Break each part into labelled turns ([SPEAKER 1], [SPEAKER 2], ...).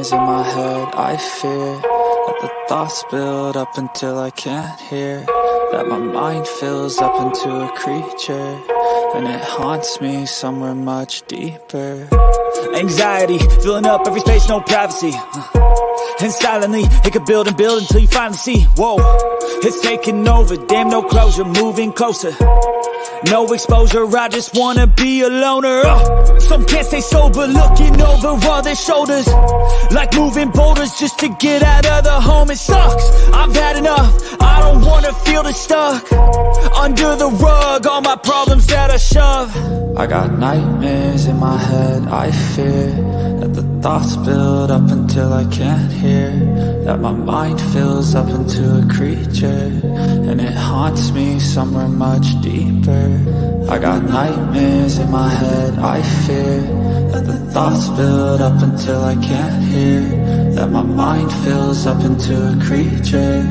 [SPEAKER 1] nightmares in my head, I fear that the thoughts build up until I can't hear, that my mind fills up into a creature, and it haunts me somewhere much deeper.
[SPEAKER 2] Anxiety, filling up every space, no privacy. And silently, it could build and build until you finally see, whoa, it's taking over, damn, no closure, moving closer. No exposure, I just wanna be a loner. Some can't stay sober, looking over all their shoulders, like moving boulders just to get out of the home. It sucks, I've had enough, I don't wanna feel the stuck under the rug, all my problems that I shove.
[SPEAKER 1] I got nightmares in my head, I fear that the thoughts build up until I can't hear, that my mind fills up into a creature, and it haunts me somewhere much deeper. I got nightmares in my head, I fear that the thoughts build up until I can't hear, that my mind fills up into a creature,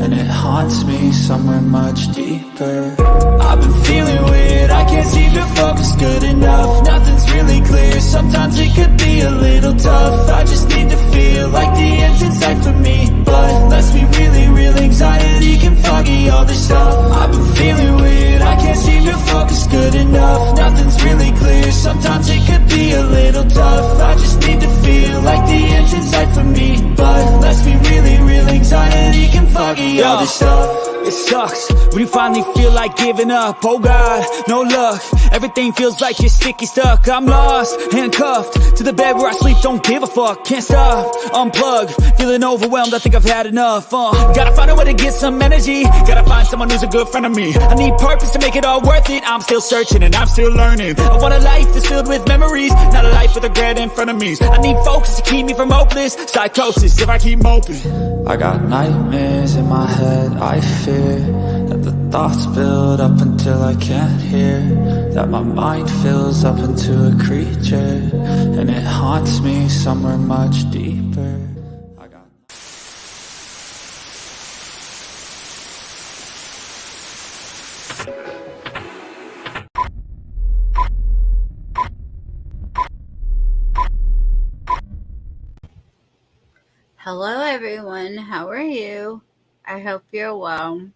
[SPEAKER 1] and it haunts me somewhere much deeper.
[SPEAKER 2] I've been feeling weird, I can't seem to focus good enough, nothing's really clear, sometimes it could be a little tough. I just need to feel like the end's in sight for me, but let's be really real, anxiety can foggy all this stuff. I've been feeling weird, I can't seem to focus good enough, nothing's really clear, sometimes it could be a little tough. I just need to feel like the end's in sight for me, but let's be really real, anxiety can foggy all this stuff. It sucks when you finally feel like giving up. Oh God, no luck, everything feels like you're sticky stuck. I'm lost, handcuffed to the bed where I sleep, don't give a fuck. Can't stop, unplug, feeling overwhelmed, I think I've had enough. Gotta find a way to get some energy, gotta find someone who's a good friend of me. I need purpose to make it all worth it, I'm still searching and I'm still learning. I want a life that's filled with memories, not a life with regret in front of me. I need focus to keep me from hopeless psychosis if I keep moping.
[SPEAKER 1] I got nightmares in my head, I fear that the thoughts build up until I can't hear, that my mind fills up into a creature, and it haunts me somewhere much deeper.
[SPEAKER 3] Hello everyone, how are you? I hope you're well.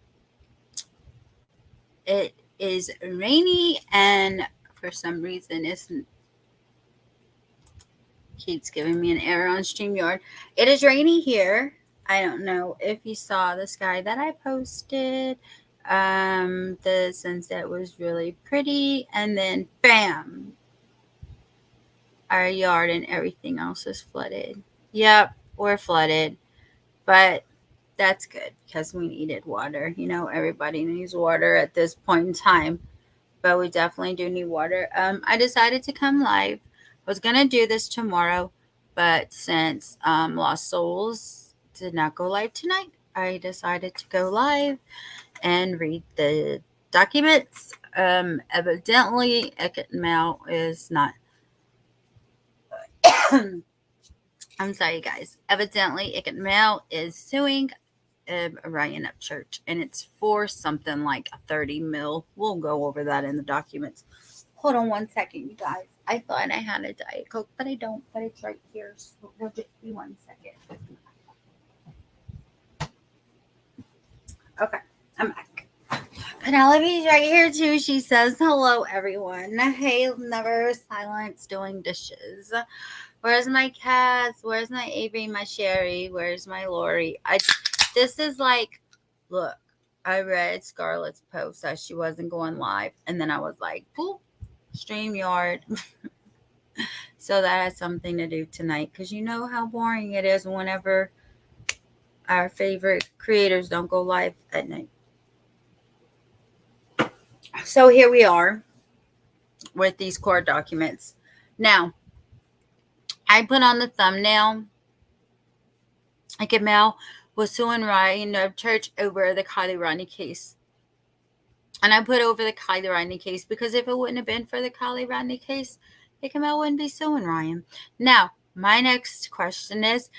[SPEAKER 3] It is rainy and for some reason it keeps giving me an error on StreamYard. It is rainy here. I don't know if you saw the sky that I posted. The sunset was really pretty and then bam! Our yard and everything else is flooded. Yep. We're flooded, but that's good because we needed water. You know, everybody needs water at this point in time, but we definitely do need water. I decided to come live. I was going to do this tomorrow, but since Lost Souls did not go live tonight, I decided to go live and read the documents. Evidently, Ickedmel is not... I'm sorry, guys. Evidently, Ickedmel is suing Ryan Upchurch, and it's for something like 30 mil. We'll go over that in the documents. Hold on one second, you guys. I thought I had a Diet Coke, but I don't. But it's right here, so it'll just be 1 second. Okay, I'm back. Penelope's right here too. She says, "Hello, everyone. Hey, never silence doing dishes." Where's my cats? Where's my Avery, my Sherry? Where's my Lori? This is like, look, I read Scarlett's post that she wasn't going live. And then I was like, boop, StreamYard. So that has something to do tonight. Because you know how boring it is whenever our favorite creators don't go live at night. So here we are with these court documents. Now, I put on the thumbnail, Ickedmel was suing Ryan Upchurch over the Kylie Rodney case. And I put over the Kylie Rodney case because if it wouldn't have been for the Kylie Rodney case, Ickedmel wouldn't be suing Ryan. Now, my next question is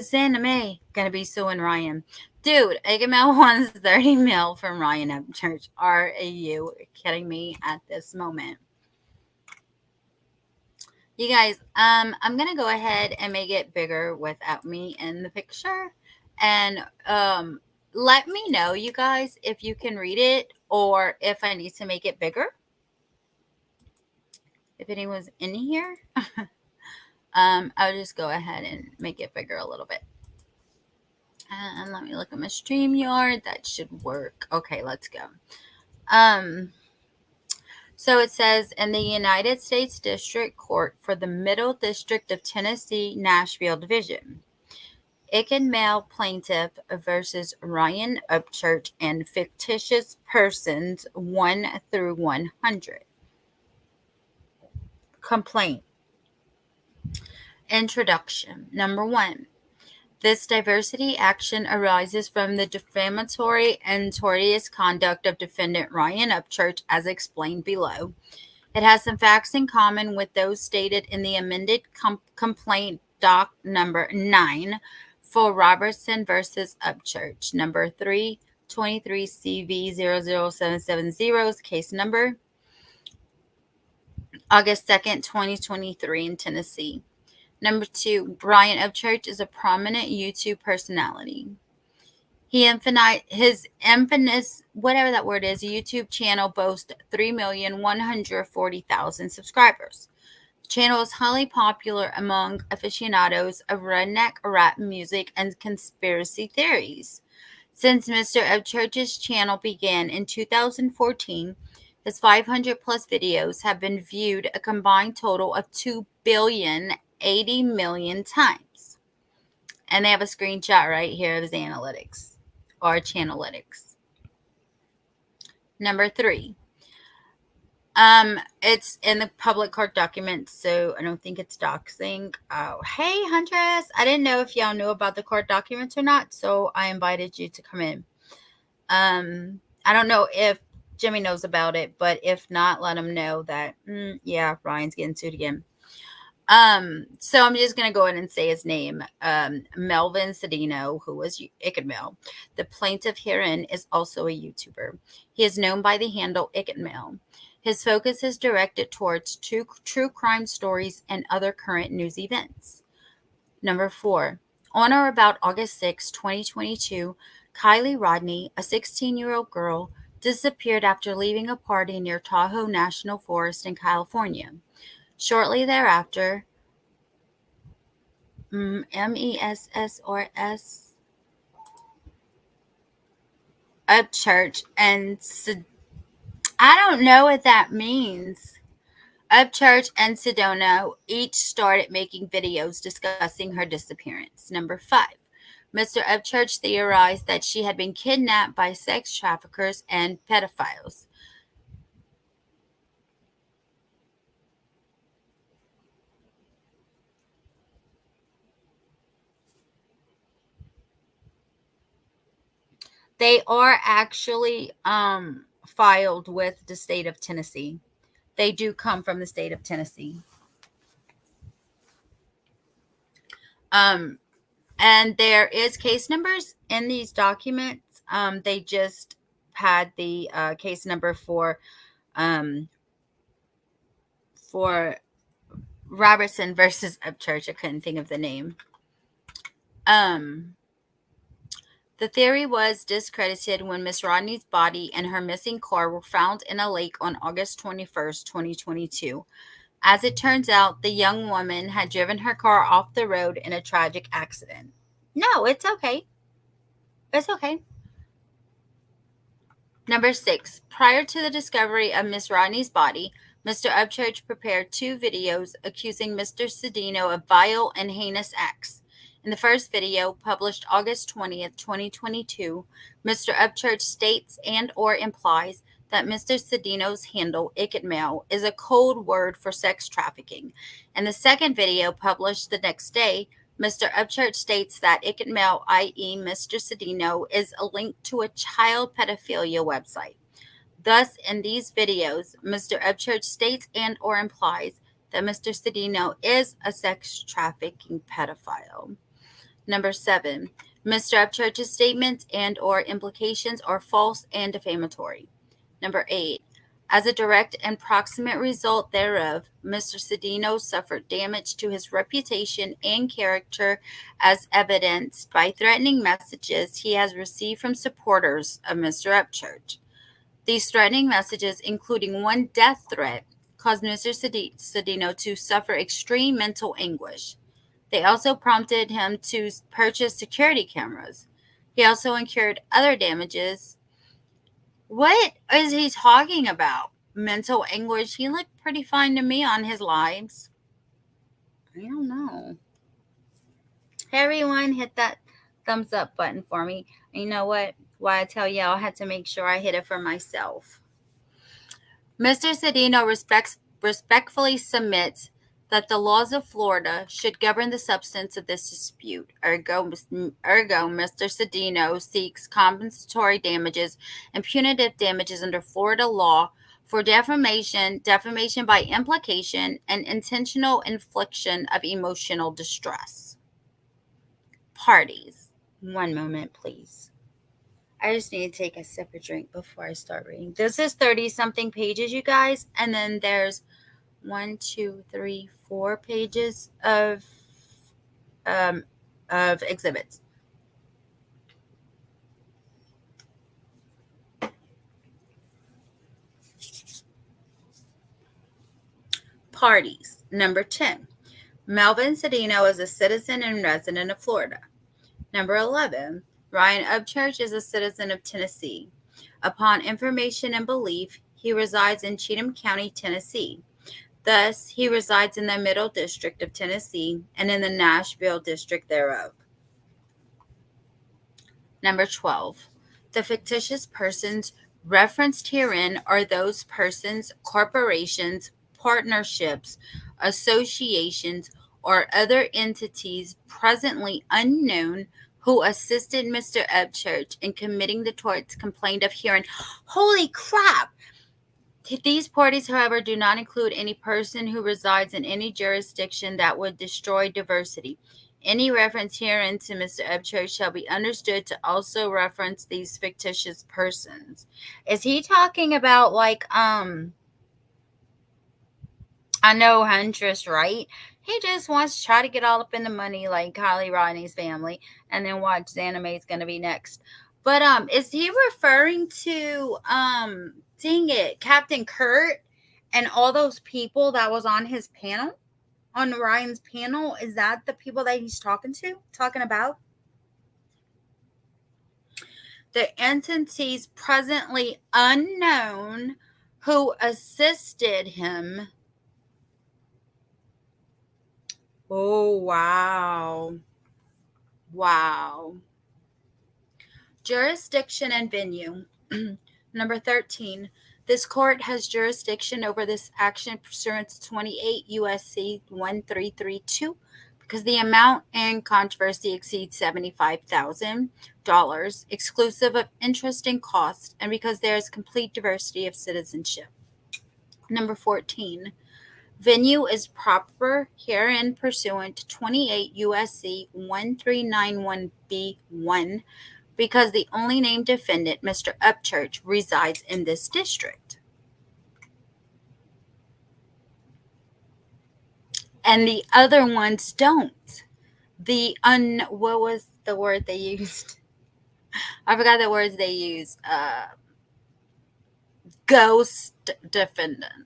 [SPEAKER 3] Santa May going to be suing Ryan? Dude, Ickedmel wants 30 mil from Ryan Upchurch. Are you kidding me at this moment? You guys, I'm gonna go ahead and make it bigger without me in the picture, and let me know, you guys, if you can read it or if I need to make it bigger. If anyone's in here, I'll just go ahead and make it bigger a little bit. And let me look at my StreamYard. That should work. Okay, let's go. So it says, in the United States District Court for the Middle District of Tennessee, Nashville Division, Ickedmel plaintiff versus Ryan Upchurch and fictitious persons 1 through 100. Complaint. Introduction. Number 1. This diversity action arises from the defamatory and tortious conduct of defendant Ryan Upchurch as explained below. It has some facts in common with those stated in the amended complaint doc number 9 for Robertson versus Upchurch, number 323 CV 00770's case number, August 2nd, 2023 in Tennessee. Number 2, Brian Upchurch is a prominent YouTube personality. His infamous, whatever that word is, YouTube channel boasts 3,140,000 subscribers. The channel is highly popular among aficionados of redneck rap music and conspiracy theories. Since Mr. Upchurch's channel began in 2014, his 500 plus videos have been viewed a combined total of 2,080,000,000 times. And they have a screenshot right here of his analytics or channelytics. Number 3. It's in the public court documents, so I don't think it's doxing. Oh, hey, Huntress. I didn't know if y'all knew about the court documents or not, so I invited you to come in. I don't know if Jimmy knows about it, but if not, let him know that, yeah, Ryan's getting sued again. So I'm just going to go ahead and say his name. Melvin Cedeno, who was Ickedmel. The plaintiff herein is also a YouTuber. He is known by the handle Ickedmel. His focus is directed towards true crime stories and other current news events. Number 4. On or about August 6, 2022, Kylie Rodney, a 16-year-old girl, disappeared after leaving a party near Tahoe National Forest in California. Shortly thereafter, MESS Upchurch and I don't know what that means. Upchurch and Sedona each started making videos discussing her disappearance. Number 5. Mr. Upchurch theorized that she had been kidnapped by sex traffickers and pedophiles. They are actually filed with the state of Tennessee. They do come from the state of Tennessee. And there is case numbers in these documents. They just had the case number for Robertson versus Upchurch. I couldn't think of the name. The theory was discredited when Miss Rodney's body and her missing car were found in a lake on August 21st, 2022. As it turns out, the young woman had driven her car off the road in a tragic accident. No, it's okay. It's okay. Number 6. Prior to the discovery of Miss Rodney's body, Mr. Upchurch prepared 2 videos accusing Mr. Cedeno of vile and heinous acts. In the first video, published August 20th, 2022, Mr. Upchurch states and or implies that Mr. Cedeno's handle, Ickedmel, is a code word for sex trafficking. In the second video, published the next day, Mr. Upchurch states that Ickedmel, i.e. Mr. Cedeno, is a link to a child pedophilia website. Thus, in these videos, Mr. Upchurch states and or implies that Mr. Cedeno is a sex trafficking pedophile. Number 7. Mr. Upchurch's statements and or implications are false and defamatory. Number 8. As a direct and proximate result thereof, Mr. Cedeno suffered damage to his reputation and character as evidenced by threatening messages he has received from supporters of Mr. Upchurch. These threatening messages, including one death threat, caused Mr. Cedeno to suffer extreme mental anguish. They also prompted him to purchase security cameras. He also incurred other damages. What is he talking about? Mental anguish? He looked pretty fine to me on his lives. I don't know. Hey everyone, hit that thumbs up button for me. And you know what? Why I tell y'all, I had to make sure I hit it for myself. Mr. Cedeno respectfully submits that the laws of Florida should govern the substance of this dispute. Ergo, Mr. Cedeno seeks compensatory damages and punitive damages under Florida law for defamation, defamation by implication, and intentional infliction of emotional distress. Parties. One moment, please. I just need to take a sip of drink before I start reading. This is 30-something pages, you guys, and then there's 1, 2, 3, 4 pages of exhibits. Parties. Number 10. Melvin Cedeno is a citizen and resident of Florida. Number 11. Ryan Upchurch is a citizen of Tennessee. Upon information and belief, he resides in Cheatham County, Tennessee. Thus, he resides in the Middle District of Tennessee and in the Nashville District thereof. Number 12. The fictitious persons referenced herein are those persons, corporations, partnerships, associations, or other entities presently unknown who assisted Mr. Upchurch in committing the torts complained of herein. Holy crap! These parties, however, do not include any person who resides in any jurisdiction that would destroy diversity. Any reference herein to Mr. Upchurch shall be understood to also reference these fictitious persons. Is he talking about I know Huntress, right? He just wants to try to get all up in the money like Kylie Rodney's family, and then watch Xaname's gonna be next. But is he referring to dang it, Captain Kurt and all those people that was on his panel? On Ryan's panel? Is that the people that he's talking about? The entities presently unknown who assisted him. Oh, wow. Wow. Jurisdiction and venue. Number 13. This court has jurisdiction over this action pursuant to 28 U.S.C. 1332 because the amount in controversy exceeds $75,000, exclusive of interest and cost, and because there is complete diversity of citizenship. Number 14. Venue is proper herein pursuant to 28 U.S.C. 1391b1 because the only named defendant, Mr. Upchurch, resides in this district. And the other ones don't. What was the word they used? I forgot the words they used. Ghost defendant.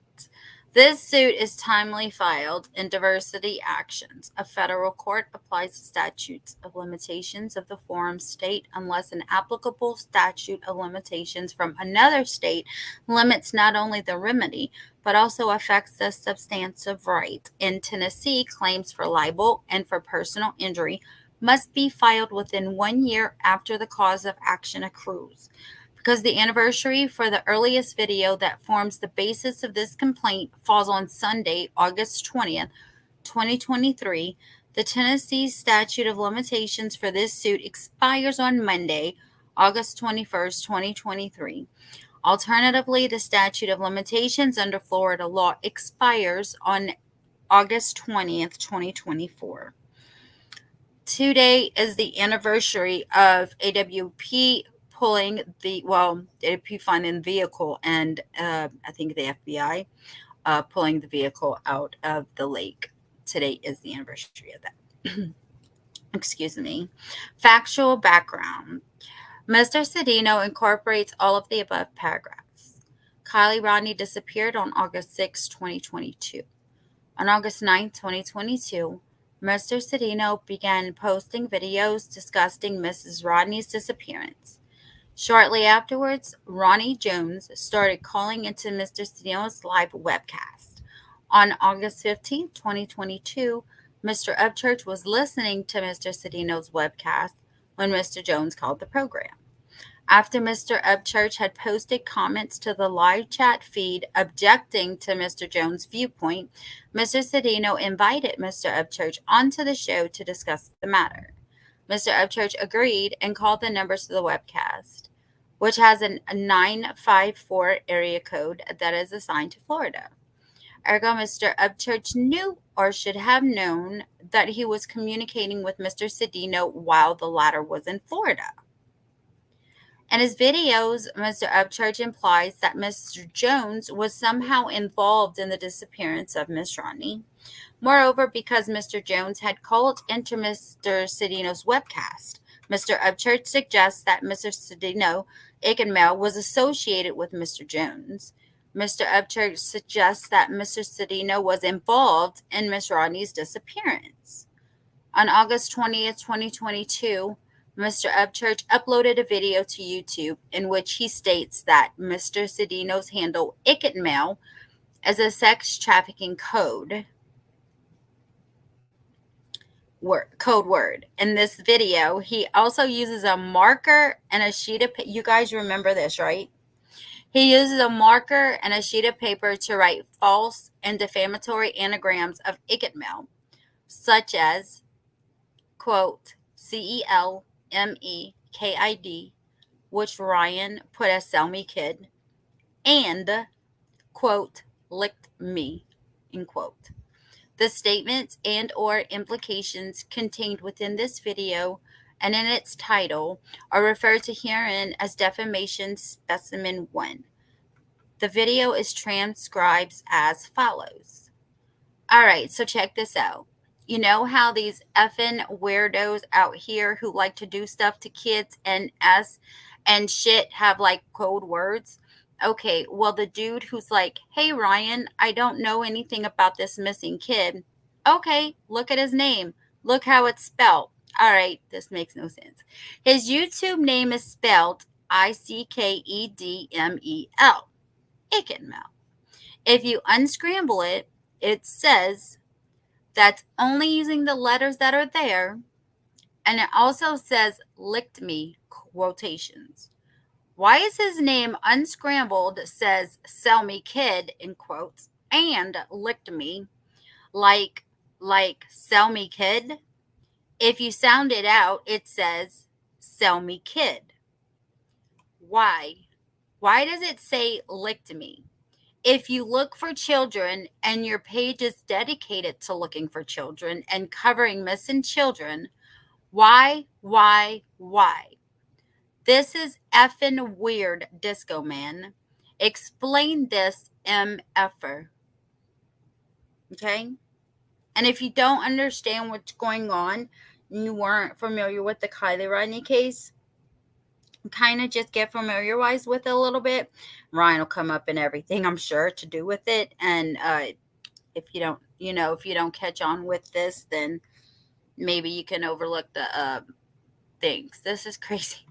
[SPEAKER 3] This suit is timely filed in diversity actions. A federal court applies the statutes of limitations of the forum state unless an applicable statute of limitations from another state limits not only the remedy, but also affects the substantive right. In Tennessee, claims for libel and for personal injury must be filed within 1 year after the cause of action accrues. Because the anniversary for the earliest video that forms the basis of this complaint falls on Sunday, August 20th, 2023, the Tennessee statute of limitations for this suit expires on Monday, August 21st, 2023. Alternatively, the statute of limitations under Florida law expires on August 20th, 2024. Today is the anniversary of AWP pulling if you find in vehicle, and I think the FBI pulling the vehicle out of the lake. Today is the anniversary of that. Excuse me. Factual background. Mr. Cedeno incorporates all of the above paragraphs. Kylie Rodney disappeared on August 6, 2022. On August 9, 2022, Mr. Cedeno began posting videos discussing Mrs. Rodney's disappearance. Shortly afterwards, Ronnie Jones started calling into Mr. Cedeno's live webcast. On August 15, 2022, Mr. Upchurch was listening to Mr. Cedeno's webcast when Mr. Jones called the program. After Mr. Upchurch had posted comments to the live chat feed objecting to Mr. Jones' viewpoint, Mr. Cedeno invited Mr. Upchurch onto the show to discuss the matter. Mr. Upchurch agreed and called the numbers to the webcast, which has a 954 area code that is assigned to Florida. Ergo, Mr. Upchurch knew or should have known that he was communicating with Mr. Cedeno while the latter was in Florida. In his videos, Mr. Upchurch implies that Mr. Jones was somehow involved in the disappearance of Miss Rodney. Moreover, because Mr. Jones had called into Mr. Cedeno's webcast, Mr. Upchurch suggests that Mr. Cedeno Ickedmel was associated with Mr. Jones. Mr. Upchurch suggests that Mr. Cedeno was involved in Miss Rodney's disappearance. On August 20th, 2022, Mr. Upchurch uploaded a video to YouTube in which he states that Mr. Cedeno's handle Ickedmel is a sex trafficking code word. In this video, he also uses a marker and a sheet of paper. You guys remember this, right? He uses a marker and a sheet of paper to write false and defamatory anagrams of Ickedmel, such as, quote, CELMEKID, which Ryan put as Sell Me Kid, and, quote, licked me, end quote. The statements and or implications contained within this video and in its title are referred to herein as Defamation Specimen 1. The video is transcribed as follows. All right, so check this out. You know how these effing weirdos out here who like to do stuff to kids and shit have like code words? Okay, well, the dude who's like, hey, Ryan, I don't know anything about this missing kid. Okay, look at his name. Look how it's spelled. All right, this makes no sense. His YouTube name is spelled Ickedmel. Ickedmel. If you unscramble it, it says that's only using the letters that are there. And it also says licked me, quotations. Why is his name unscrambled says sell me kid in quotes and licked me like sell me kid? If you sound it out, it says sell me kid. Why? Why does it say licked me? If you look for children and your page is dedicated to looking for children and covering missing children, why? This is effing weird, Disco Man. Explain this, MFer. Okay? And if you don't understand what's going on, and you weren't familiar with the Kylie Rodney case, kind of just get familiarized with it a little bit. Ryan will come up and everything, I'm sure, to do with it. And if you don't catch on with this, then maybe you can overlook the things. This is crazy.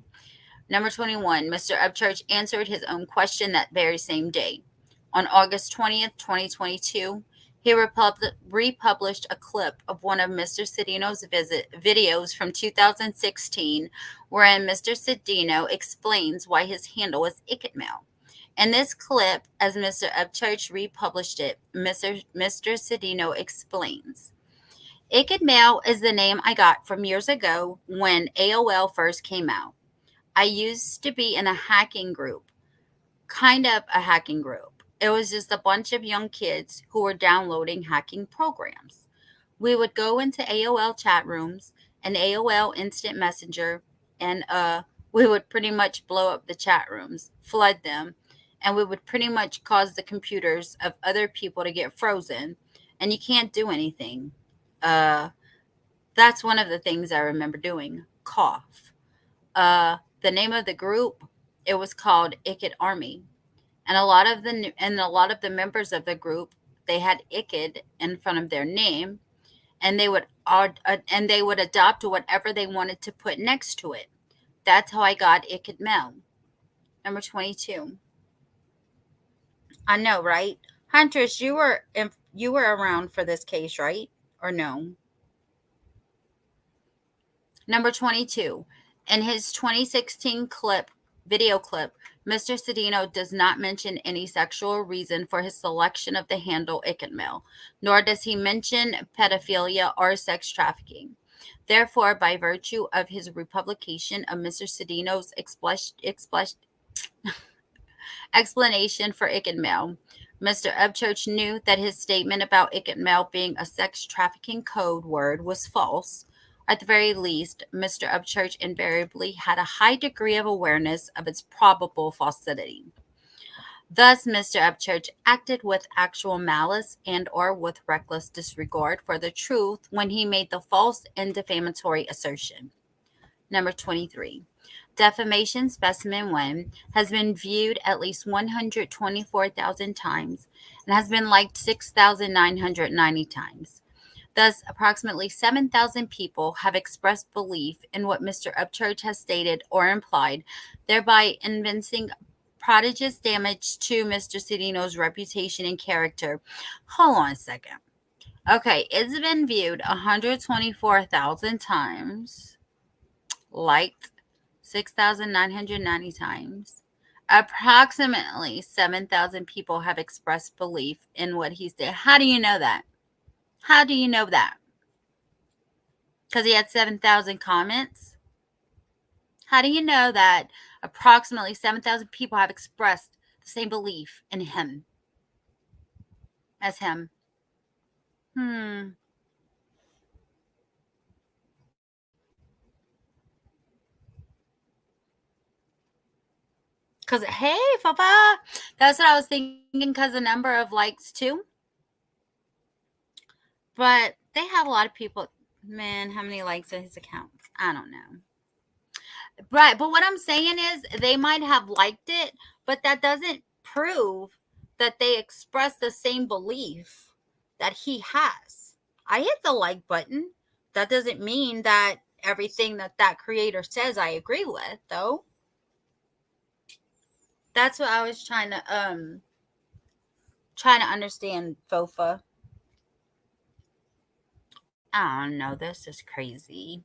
[SPEAKER 3] Number 21, Mr. Upchurch answered his own question that very same day. On August 20th, 2022, he republished a clip of one of Mr. Cedeno's videos from 2016, wherein Mr. Cedeno explains why his handle is Ickedmel. In this clip, as Mr. Upchurch republished it, Mr. Cedeno explains, Ickedmel is the name I got from years ago when AOL first came out. I used to be in a hacking group, kind of a hacking group. It was just a bunch of young kids who were downloading hacking programs. We would go into AOL chat rooms and AOL Instant Messenger and we would pretty much blow up the chat rooms, flood them, and we would pretty much cause the computers of other people to get frozen, and you can't do anything. Uh, that's one of the things I remember doing. Cough. The name of the group, it was called Icked Army, and a lot of the members of the group, they had Icked in front of their name, and they would adopt whatever they wanted to put next to it. That's how I got Ickedmel. Number 22. I know, right? Huntress, you were around for this case, right? Or no? Number 22. In his 2016 video clip, Mr. Cedino does not mention any sexual reason for his selection of the handle Ickedmel, nor does he mention pedophilia or sex trafficking. Therefore, by virtue of his republication of Mr. Cedino's explanation for Ickedmel, Mr. Upchurch knew that his statement about Ickedmel being a sex trafficking code word was false. At the very least, Mr. Upchurch invariably had a high degree of awareness of its probable falsity. Thus, Mr. Upchurch acted with actual malice and or with reckless disregard for the truth when he made the false and defamatory assertion. Number 23. Defamation Specimen 1 has been viewed at least 124,000 times and has been liked 6,990 times. Thus, approximately 7,000 people have expressed belief in what Mr. Upchurch has stated or implied, thereby evincing prodigious damage to Mr. Cedino's reputation and character. Hold on a second. Okay, it's been viewed 124,000 times, liked 6,990 times. Approximately 7,000 people have expressed belief in what he said. How do you know that? How do you know that? Because he had 7,000 comments? How do you know that approximately 7,000 people have expressed the same belief in him as him? Because, hey, Papa, that's what I was thinking, because the number of likes too. But they have a lot of people. Man, how many likes on his account? I don't know. Right, but what I'm saying is they might have liked it, but that doesn't prove that they express the same belief that he has. I hit the like button. That doesn't mean that everything that creator says I agree with, though. That's what I was trying to understand, Fofa. I don't know. This is crazy.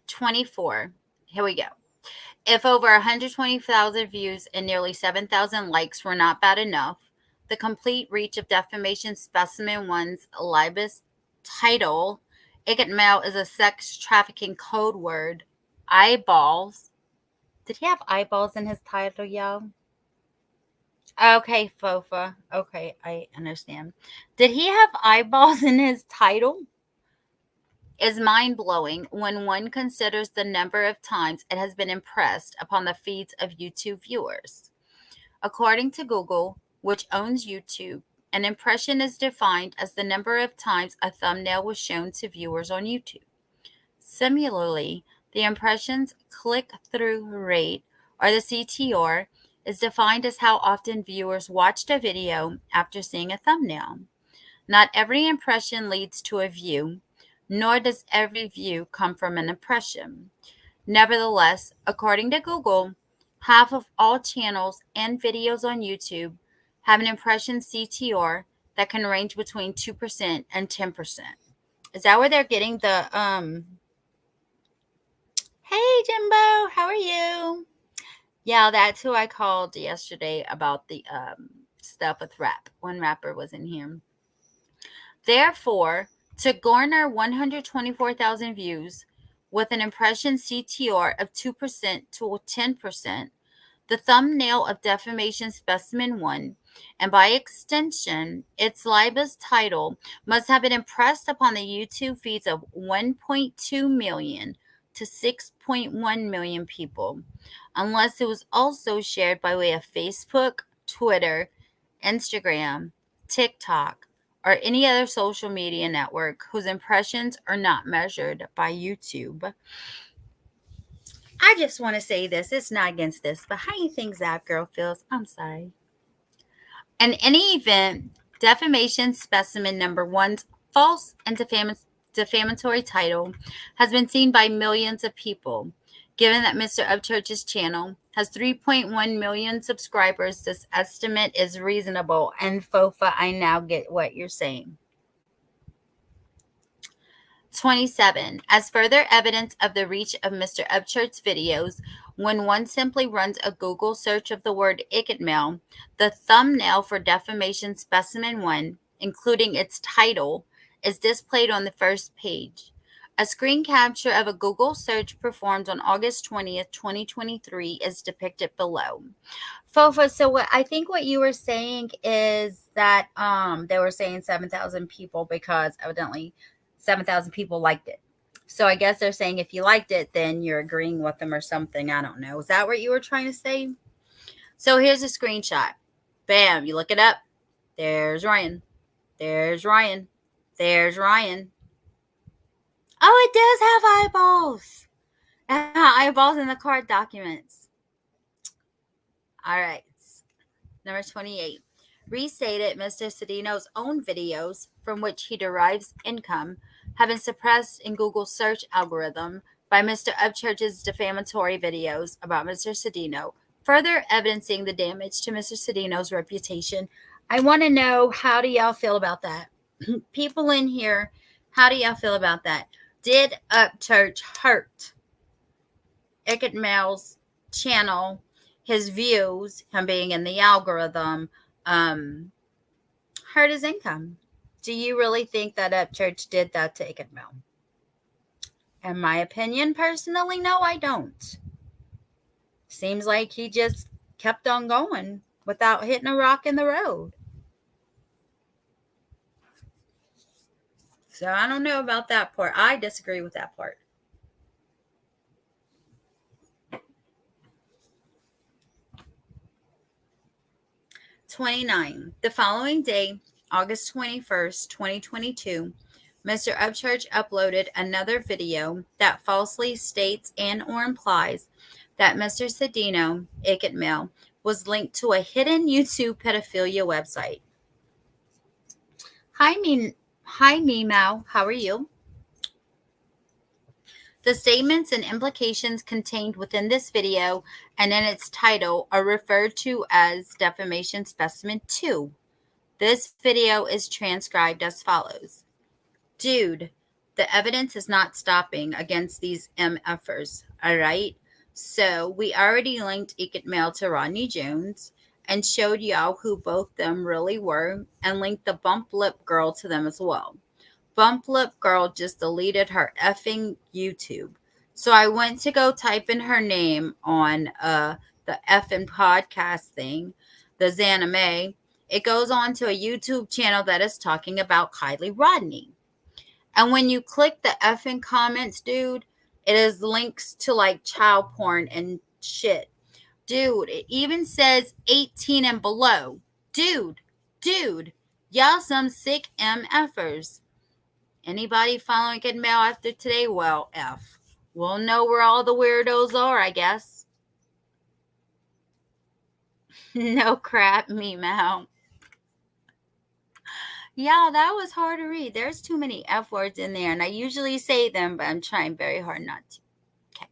[SPEAKER 3] 24. Here we go. If over 120,000 views and nearly 7,000 likes were not bad enough, the complete reach of Defamation Specimen 1's libelous title, Ickedmel is a sex trafficking code word, eyeballs. Did he have eyeballs in his title, y'all? Okay, Fofa. Okay, I understand. Did he have eyeballs in his title? Is mind-blowing when one considers the number of times it has been impressed upon the feeds of YouTube viewers. According to Google, which owns YouTube, an impression is defined as the number of times a thumbnail was shown to viewers on YouTube. Similarly, the impressions click-through rate, or the CTR, is defined as how often viewers watched a video after seeing a thumbnail. Not every impression leads to a view, nor does every view come from an impression. Nevertheless, according to Google, half of all channels and videos on YouTube have an impression CTR that can range between 2% and 10%. Is that where they're getting the, hey Jimbo, how are you? Yeah, that's who I called yesterday about the stuff with rap, when Rapper was in here. Therefore, to garner 124,000 views with an impression CTR of 2% to 10%, the thumbnail of Defamation Specimen 1, and by extension, its libelous title, must have been impressed upon the YouTube feeds of 1.2 million to 6.1 million people, unless it was also shared by way of Facebook, Twitter, Instagram, TikTok, or any other social media network whose impressions are not measured by YouTube. I just want to say this. It's not against this, but how you think Zap Girl feels? I'm sorry. In any event, defamation specimen number one's false and defamatory title has been seen by millions of people. Given that Mr. Upchurch's channel has 3.1 million subscribers, this estimate is reasonable. And Fofa, I now get what you're saying. 27. As further evidence of the reach of Mr. Upchurch's videos, when one simply runs a Google search of the word Ickedmel, the thumbnail for defamation specimen 1, including its title, is displayed on the first page. A screen capture of a Google search performed on August 20th, 2023 is depicted below. Fofa, so what you were saying is that they were saying 7,000 people because evidently 7,000 people liked it. So I guess they're saying if you liked it, then you're agreeing with them or something. I don't know. Is that what you were trying to say? So here's a screenshot. Bam, you look it up. There's Ryan. There's Ryan. There's Ryan. Oh, it does have eyeballs. Eyeballs in the card documents. All right. Number 28. Restated Mr. Cedino's own videos from which he derives income have been suppressed in Google's search algorithm by Mr. Upchurch's defamatory videos about Mr. Cedino, further evidencing the damage to Mr. Cedino's reputation. I want to know, how do y'all feel about that? People in here, how do y'all feel about that? Did Upchurch hurt Ickedmel's channel, his views, him being in the algorithm, hurt his income? Do you really think that Upchurch did that to Ickedmel? In my opinion, personally, no, I don't. Seems like he just kept on going without hitting a rock in the road. So I don't know about that part. I disagree with that part. $29. The following day, August 21st, 2022, Mr. Upchurch uploaded another video that falsely states and or implies that Mr. Cedino, Ickedmel, was linked to a hidden YouTube pedophilia website. Hi, Meow. How are you? The statements and implications contained within this video and in its title are referred to as Defamation Specimen 2. This video is transcribed as follows. Dude, the evidence is not stopping against these MFers, all right? So we already linked Ickedmel to Rodney Jones and showed y'all who both them really were and linked the Bump Lip Girl to them as well. Bump Lip Girl just deleted her effing YouTube. So I went to go type in her name on the effing podcast thing, the Zanime. It goes on to a YouTube channel that is talking about Kylie Rodney. And when you click the effing comments, dude, it is links to like child porn and shit. Dude, it even says 18 and below. Dude, y'all some sick MFers. Anybody following Ickedmel after today? Well, F. We'll know where all the weirdos are, I guess. No crap, Meow. Yeah, that was hard to read. There's too many F words in there, and I usually say them, but I'm trying very hard not to. Okay.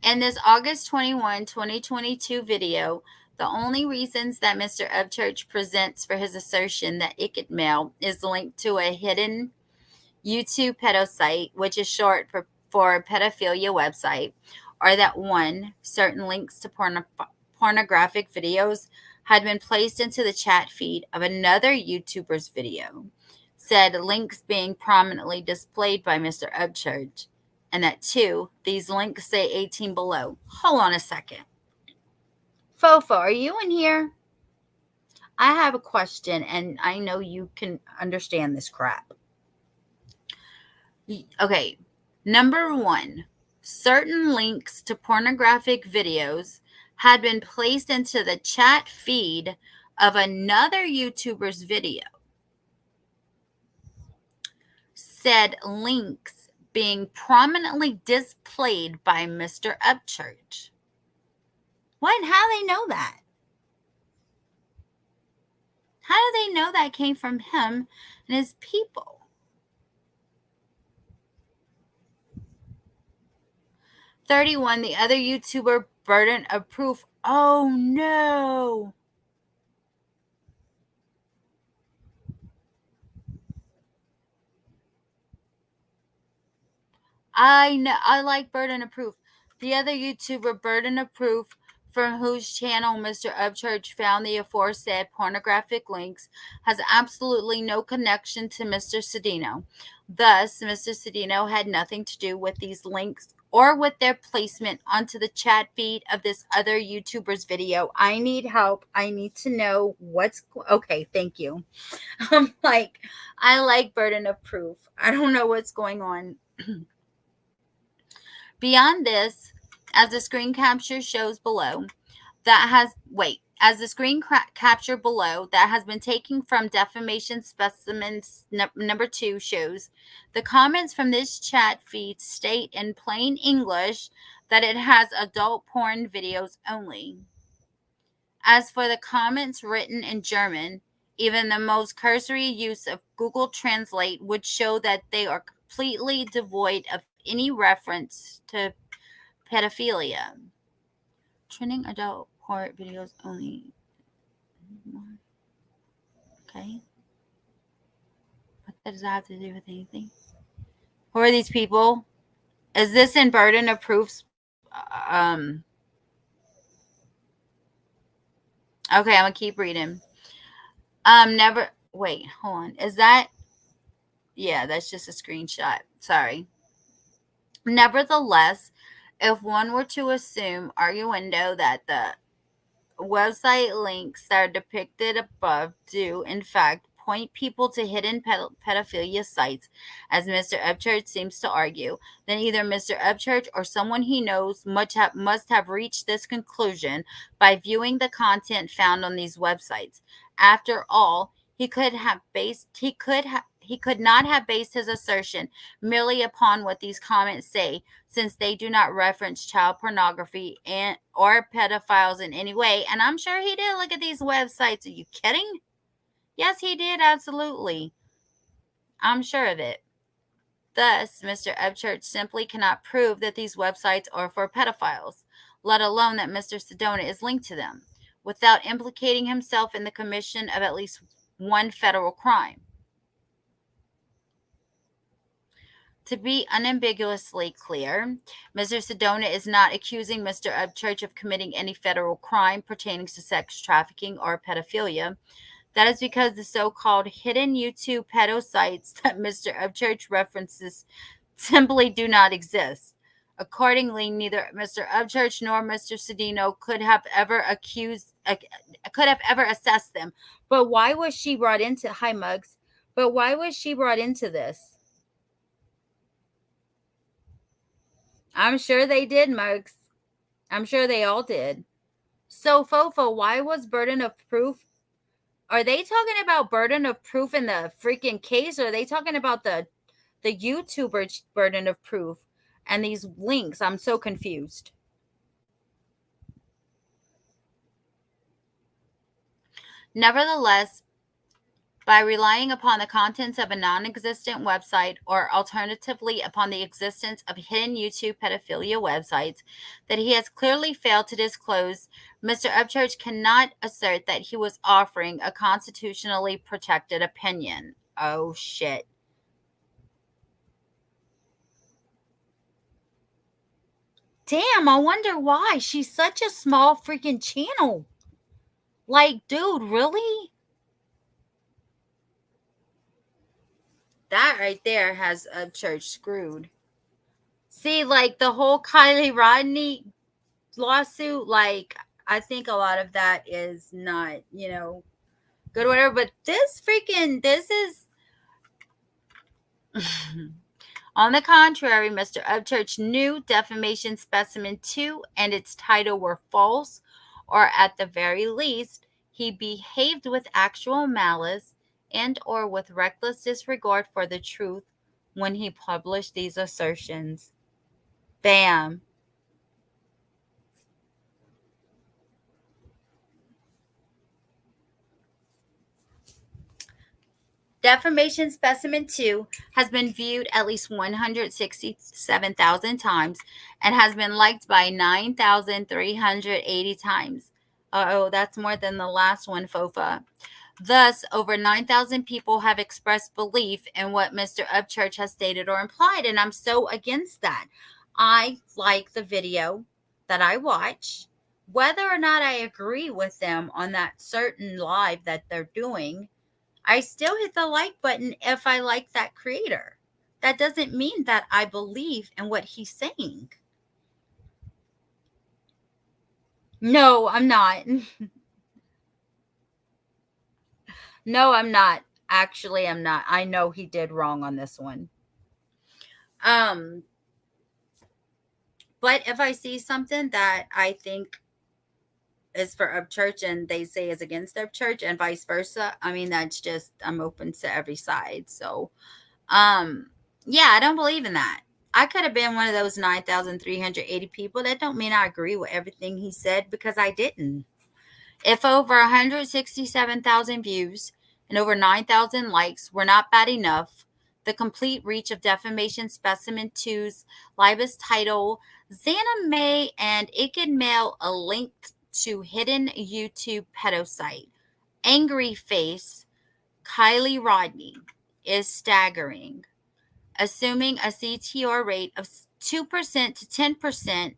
[SPEAKER 3] In this August 21, 2022 video, the only reasons that Mr. Upchurch presents for his assertion that Ickedmel is linked to a hidden YouTube pedo site, which is short for pedophilia website, are that 1, certain links to pornographic videos had been placed into the chat feed of another YouTuber's video, said links being prominently displayed by Mr. Upchurch, and that 2, these links say 18 below. Hold on a second. Fofa, are you in here? I have a question, and I know you can understand this crap. Okay, Number 1, certain links to pornographic videos had been placed into the chat feed of another YouTuber's video. Said links being prominently displayed by Mr. Upchurch. What? How do they know that? How do they know that came from him and his people? $31, the other YouTuber burden of proof. Oh no. I know. I like burden of proof. The other YouTuber burden of proof, from whose channel Mr. Upchurch found the aforesaid pornographic links, has absolutely no connection to Mr. Cedeno. Thus, Mr. Cedeno had nothing to do with these links or with their placement onto the chat feed of this other YouTuber's video. I need help. I need to know what's okay. Thank you. I like burden of proof. I don't know what's going on. Beyond this, as the screen capture shows below, as the screen capture below that has been taken from defamation specimens number 2 shows, the comments from this chat feed state in plain English that it has adult porn videos only. As for the comments written in German, even the most cursory use of Google Translate would show that they are completely devoid of any reference to pedophilia. Trending adult porn videos only. Okay. What does that have to do with anything? Who are these people? Is this in burden of proofs? Okay, I'm gonna keep reading. Wait, hold on. Is that? Yeah, that's just a screenshot. Sorry. Nevertheless, if one were to assume, arguendo, that the website links that are depicted above do, in fact, point people to hidden pedophilia sites, as Mr. Upchurch seems to argue, then either Mr. Upchurch or someone he knows must have reached this conclusion by viewing the content found on these websites. After all, he could not have based his assertion merely upon what these comments say, since they do not reference child pornography or pedophiles in any way. And I'm sure he did look at these websites. Are you kidding? Yes, he did. Absolutely. I'm sure of it. Thus, Mr. Upchurch simply cannot prove that these websites are for pedophiles, let alone that Mr. Sedona is linked to them, without implicating himself in the commission of at least one federal crime. To be unambiguously clear, Mr. Sedona is not accusing Mr. Upchurch of committing any federal crime pertaining to sex trafficking or pedophilia. That is because the so-called hidden YouTube pedo sites that Mr. Upchurch references simply do not exist. Accordingly, neither Mr. Upchurch nor Mr. Cedeno could have ever assessed them. But why was she brought into this? I'm sure they did, Mugs. I'm sure they all did. So, Fofo, why was burden of proof? Are they talking about burden of proof in the freaking case, or are they talking about the YouTuber burden of proof and these links? I'm so confused. Nevertheless, by relying upon the contents of a non-existent website, or alternatively upon the existence of hidden YouTube pedophilia websites that he has clearly failed to disclose, Mr. Upchurch cannot assert that he was offering a constitutionally protected opinion. Oh, shit. Damn, I wonder why. She's such a small freaking channel. Like, dude, really? That right there has Upchurch screwed. See, like the whole Kylie Rodney lawsuit, like I think a lot of that is not, good or whatever. But this is On the contrary, Mr. Upchurch knew defamation specimen 2 and its title were false, or at the very least, he behaved with actual malice and or with reckless disregard for the truth when he published these assertions. Bam. Defamation Specimen 2 has been viewed at least 167,000 times and has been liked by 9,380 times. Oh, that's more than the last one, Fofa. Thus, over 9,000 people have expressed belief in what Mr. Upchurch has stated or implied, and I'm so against that. I like the video that I watch. Whether or not I agree with them on that certain live that they're doing, I still hit the like button if I like that creator. That doesn't mean that I believe in what he's saying. No, I'm not. No, I'm not. Actually, I'm not. I know he did wrong on this one. But if I see something that I think is for Upchurch and they say is against Upchurch and vice versa, I mean, that's just, I'm open to every side. So, yeah, I don't believe in that. I could have been one of those 9,380 people. That don't mean I agree with everything he said, because I didn't. If over 167,000 views and over 9,000 likes were not bad enough, the complete reach of Defamation Specimen 2's libelous title, Xana May and Ickedmel, a linked to hidden YouTube pedo site, Angry Face, Kylie Rodney, is staggering. Assuming a CTR rate of 2% to 10%,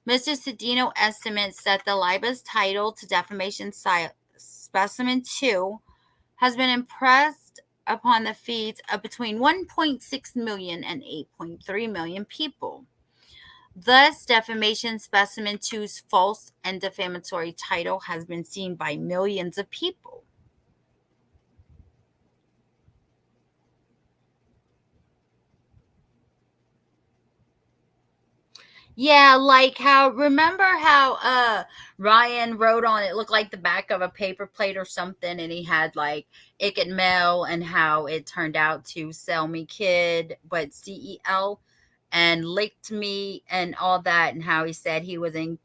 [SPEAKER 3] Mr. Cedino estimates that the libelous title to Defamation Specimen 2 has been impressed upon the feeds of between 1.6 million and 8.3 million people. Thus, Defamation Specimen 2's false and defamatory title has been seen by millions of people. Yeah, like how, remember how Ryan wrote on it, looked like the back of a paper plate or something, and he had like Ickedmel and how it turned out to Sell Me Kid, but CEL, and Licked Me and all that, and how he said he was in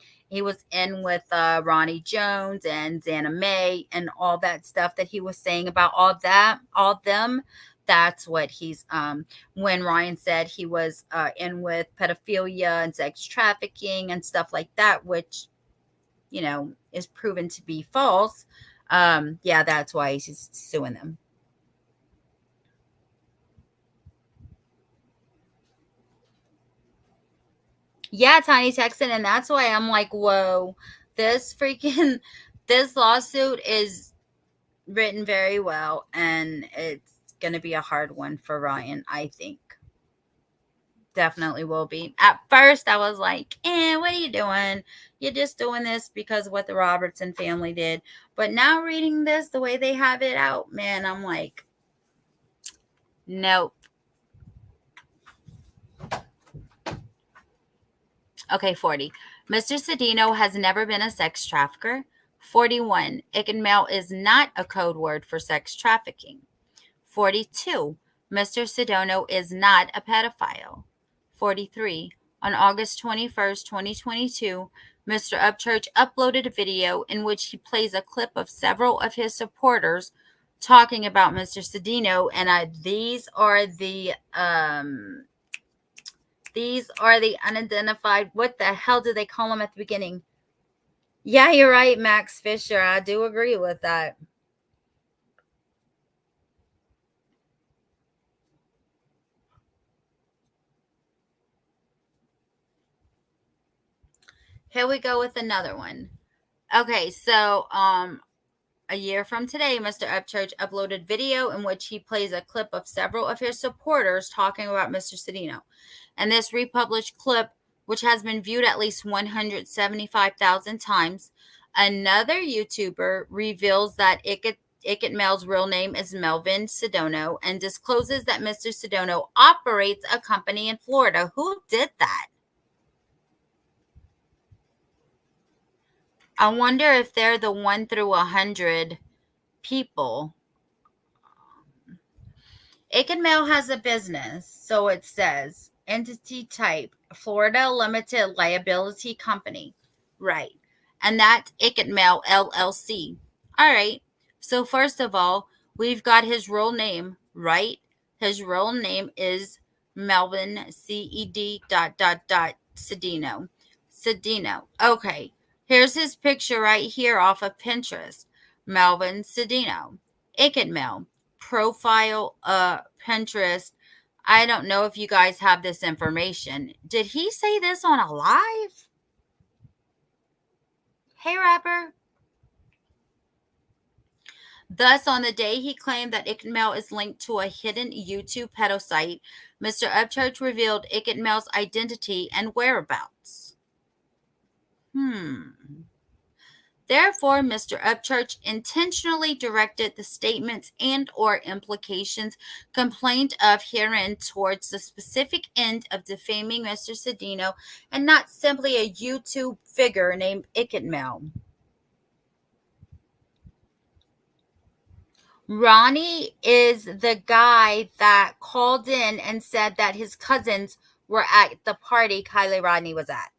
[SPEAKER 3] with Ronnie Jones and Xana May and all that stuff that he was saying about all them. That's what he's when Ryan said he was in with pedophilia and sex trafficking and stuff like that, which, is proven to be false. Yeah, that's why he's suing them. Yeah, Tiny Texan, and that's why I'm like, whoa, this lawsuit is written very well, and it's going to be a hard one for Ryan, I think. Definitely will be. At first, I was like, what are you doing? You're just doing this because of what the Robertson family did. But now reading this, the way they have it out, man, I'm like, nope. Okay, 40. Mr. Cedino has never been a sex trafficker. 41. Ickedmel is not a code word for sex trafficking. 42. Mr. Cedino is not a pedophile. 43. On August 21st, 2022, Mr. Upchurch uploaded a video in which he plays a clip of several of his supporters talking about Mr. Cedino, and these are the unidentified. What the hell did they call them at the beginning? Yeah, you're right, Max Fisher. I do agree with that. Here we go with another one. Okay, so a year from today, Mr. Upchurch uploaded video in which he plays a clip of several of his supporters talking about Mr. Cedino. And this republished clip, which has been viewed at least 175,000 times, another YouTuber reveals that Ickedmel's real name is Melvin Sedano and discloses that Mr. Sedano operates a company in Florida. Who did that? I wonder if they're the 1 through 100 people. Ickedmel has a business, so it says entity type Florida Limited Liability Company, right? And that's Ickedmel LLC. All right. So first of all, we've got his real name, right? His real name is Melvin CED Sedino. Sedino. Okay. Here's his picture right here off of Pinterest. Melvin Sedino. Ickedmel profile Pinterest. I don't know if you guys have this information. Did he say this on a live? Hey, rapper. Thus, on the day he claimed that Ickedmel is linked to a hidden YouTube pedo site, Mr. Upchurch revealed Ickedmel's identity and whereabouts. Therefore, Mr. Upchurch intentionally directed the statements and or implications complained of herein towards the specific end of defaming Mr. Sedano and not simply a YouTube figure named Ickedmel. Ronnie is the guy that called in and said that his cousins were at the party Kylie Rodney was at.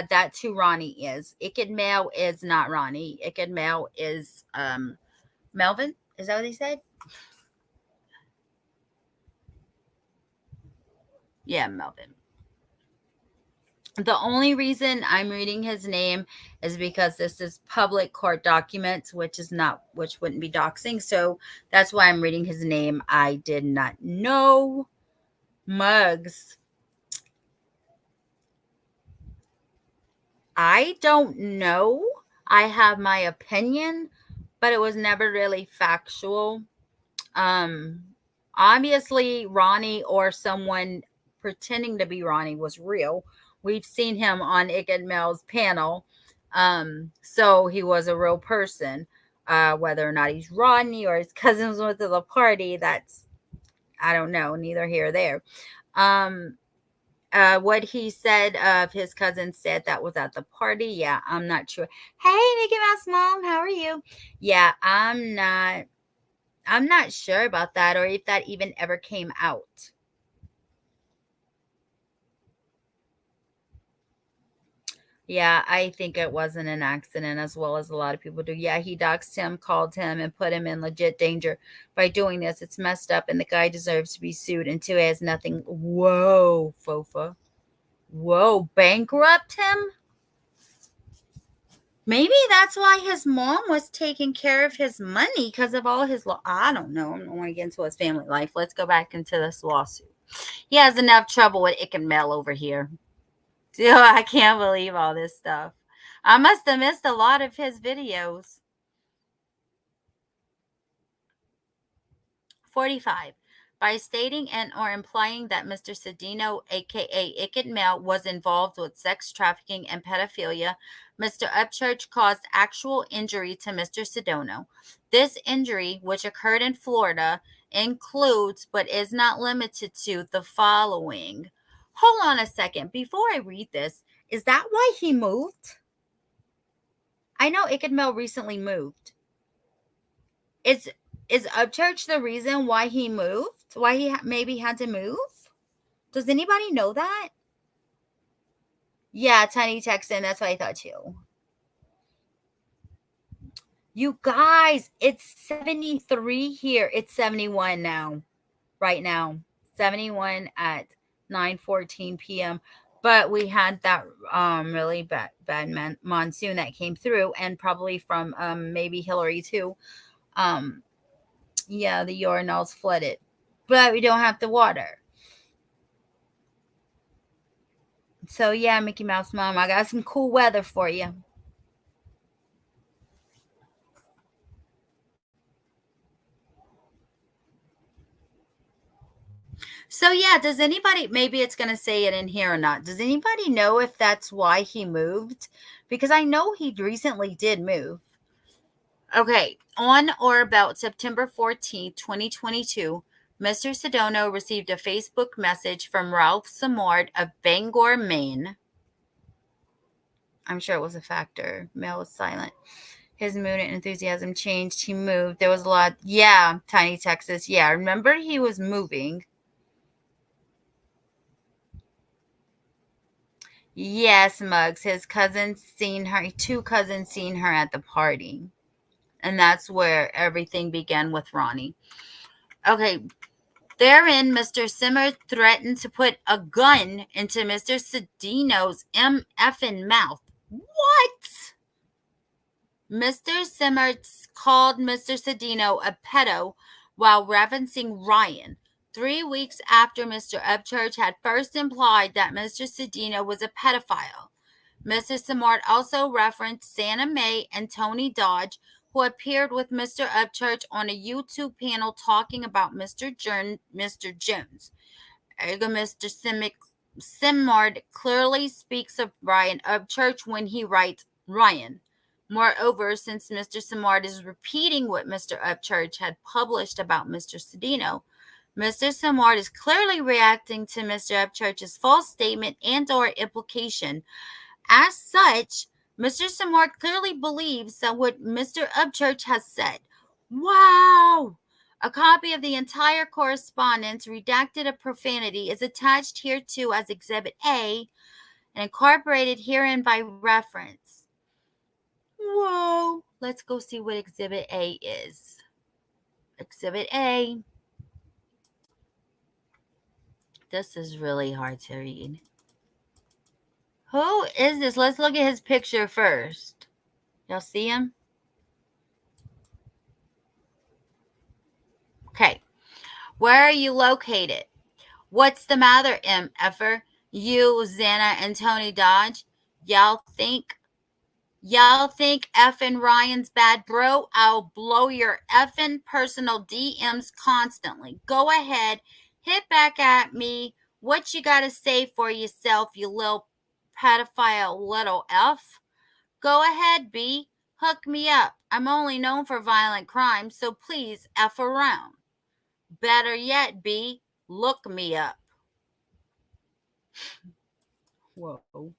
[SPEAKER 3] That's who Ronnie is. Ickedmel is not Ronnie. Ickedmel is Melvin. Is that what he said? Yeah, Melvin. The only reason I'm reading his name is because this is public court documents, which wouldn't be doxing. So that's why I'm reading his name. I did not know. Mugs. I don't know. I have my opinion, but it was never really factual. Obviously Ronnie or someone pretending to be Ronnie was real. We've seen him on Ickedmel's panel. So he was a real person. Whether or not he's Ronnie or his cousins went to the party, that's, I don't know, neither here or there. What he said of his cousin said that was at the party. Yeah, I'm not sure. Hey, Mickey Mouse Mom, how are you? Yeah, I'm not sure about that or if that even ever came out. Yeah, I think it wasn't an accident as well as a lot of people do. Yeah, he doxed him, called him, and put him in legit danger by doing this. It's messed up, and the guy deserves to be sued until he has nothing. Whoa, Fofa. Whoa, bankrupt him? Maybe that's why his mom was taking care of his money because of all his I don't know. I don't want to get into his family life. Let's go back into this lawsuit. He has enough trouble with Ickedmel over here. Dude, I can't believe all this stuff. I must have missed a lot of his videos. 45. By stating and or implying that Mr. Sedano, aka Ickedmel, was involved with sex trafficking and pedophilia, Mr. Upchurch caused actual injury to Mr. Sedano. This injury, which occurred in Florida, includes but is not limited to the following. Hold on a second. Before I read this, is that why he moved? I know Ickedmel recently moved. Is Upchurch the reason why he moved? Why he maybe had to move? Does anybody know that? Yeah, Tiny texted. That's what I thought too. You guys, it's 73 here. It's 71 now. Right now. 71 at 9:14 p.m. But we had that really bad monsoon that came through, and probably from maybe Hillary too. Yeah, the urinals flooded, but we don't have the water. So yeah, Mickey Mouse Mom, I got some cool weather for you. So yeah, does anybody, maybe it's going to say it in here or not, does anybody know if that's why he moved? Because I know he recently did move. Okay, on or about September 14th, 2022, Mr. Sedano received a Facebook message from Ralph Samard of Bangor, Maine. I'm sure it was a factor. Mail was silent. His mood and enthusiasm changed. He moved. There was a lot. Yeah, Tiny Texas. Yeah, remember he was moving. Yes, Muggs. His cousins seen her. Two cousins seen her at the party. And that's where everything began with Ronnie. Okay, therein, Mr. Simmer threatened to put a gun into Mr. Sedino's effing mouth. What? Mr. Simmer called Mr. Sedino a pedo while referencing Ryan. 3 weeks after Mr. Upchurch had first implied that Mr. Sedino was a pedophile. Mr. Simard also referenced Santa Mae and Tony Dodge, who appeared with Mr. Upchurch on a YouTube panel talking about Mr. Jones. Mr. Simard clearly speaks of Ryan Upchurch when he writes Ryan. Moreover, since Mr. Simard is repeating what Mr. Upchurch had published about Mr. Sedino, Mr. Simard is clearly reacting to Mr. Upchurch's false statement and or implication. As such, Mr. Simard clearly believes that what Mr. Upchurch has said. Wow! A copy of the entire correspondence, redacted of profanity, is attached hereto as Exhibit A and incorporated herein by reference. Whoa! Let's go see what Exhibit A is. Exhibit A. This is really hard to read. Who is this? Let's look at his picture first. Y'all see him? Okay. Where are you located? What's the matter, MFer? You, Xana, and Tony Dodge? Y'all think effing Ryan's bad, bro? I'll blow your effing personal DMs constantly. Go ahead, hit back at me. What you gotta say for yourself, you little pedophile little F? Go ahead, B. Hook me up. I'm only known for violent crimes, so please F around. Better yet, B. Look me up. Whoa.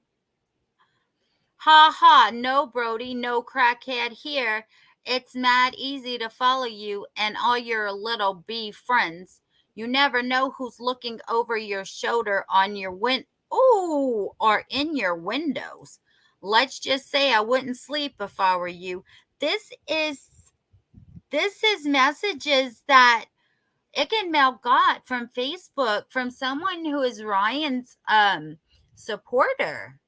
[SPEAKER 3] Ha ha, no Brody, no crackhead here. It's mad easy to follow you and all your little B friends. You never know who's looking over your shoulder on your or in your windows. Let's just say I wouldn't sleep if I were you. This is messages that Ickedmel got from Facebook from someone who is Ryan's supporter.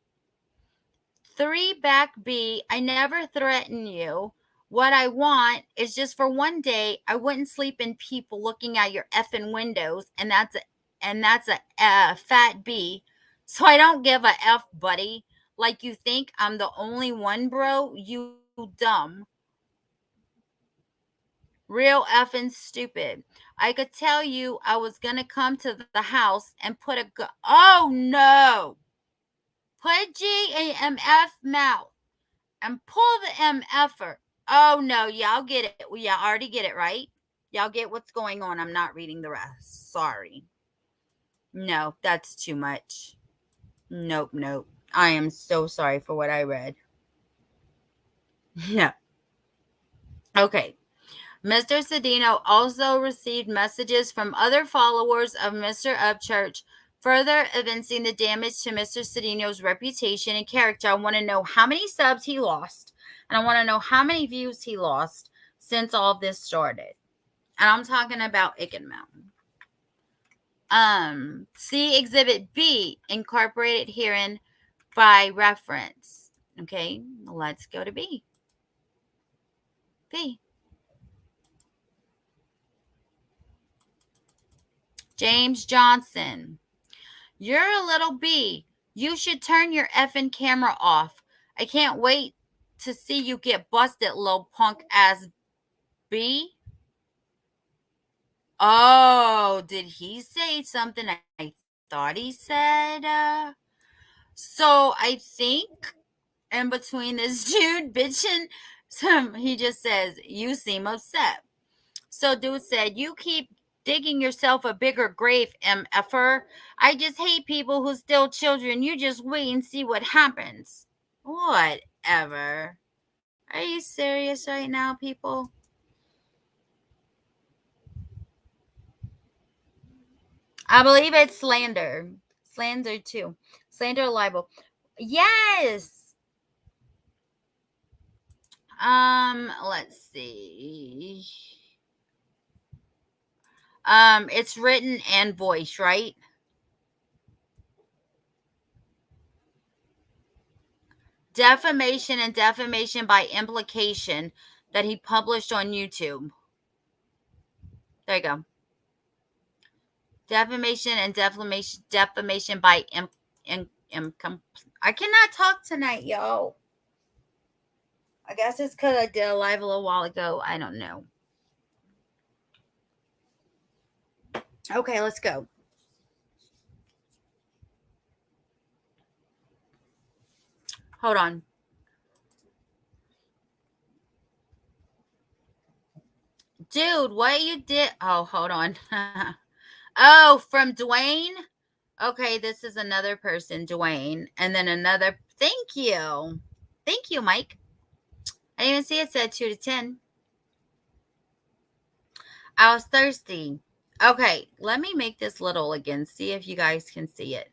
[SPEAKER 3] 3 back B, I never threaten you. What I want is just for one day, I wouldn't sleep in people looking at your effing windows, and that's a fat B. So I don't give a F, buddy. Like you think I'm the only one, bro? You dumb. Real effing stupid. I could tell you I was gonna come to the house and put a oh no. Put G in MF mouth and pull the MFer. Oh no, y'all get it. Well, y'all already get it, right? Y'all get what's going on. I'm not reading the rest. Sorry. No, that's too much. Nope. I am so sorry for what I read. No. Okay. Mr. Sedino also received messages from other followers of Mr. Upchurch, further evincing the damage to Mr. Sedino's reputation and character. I want to know how many subs he lost, and I want to know how many views he lost since all this started. And I'm talking about Ickedmel. See Exhibit B, incorporated herein by reference. Okay, let's go to B. B. James Johnson. You're a little B. You should turn your effing camera off. I can't wait to see you get busted, little punk ass B. Oh, did he say something I thought he said? So I think in between this dude bitching So he just says, you seem upset. So dude said, you keep digging yourself a bigger grave, MFer. I just hate people who steal children. You just wait and see what happens. Whatever. Are you serious right now, people? I believe it's slander. Slander too. Slander libel. Yes. Let's see. It's written and voiced, right? Defamation and defamation by implication that he published on YouTube. There you go. Defamation and defamation by I cannot talk tonight, yo. I guess it's because I did a live a little while ago. I don't know. Okay, let's go. Hold on. Dude, what you did? Oh, hold on. Oh, from Dwayne? Okay, this is another person, Dwayne. And then another. Thank you. Thank you, Mike. I didn't even see it said 2 to 10. I was thirsty. Okay, let me make this little again. See if you guys can see it.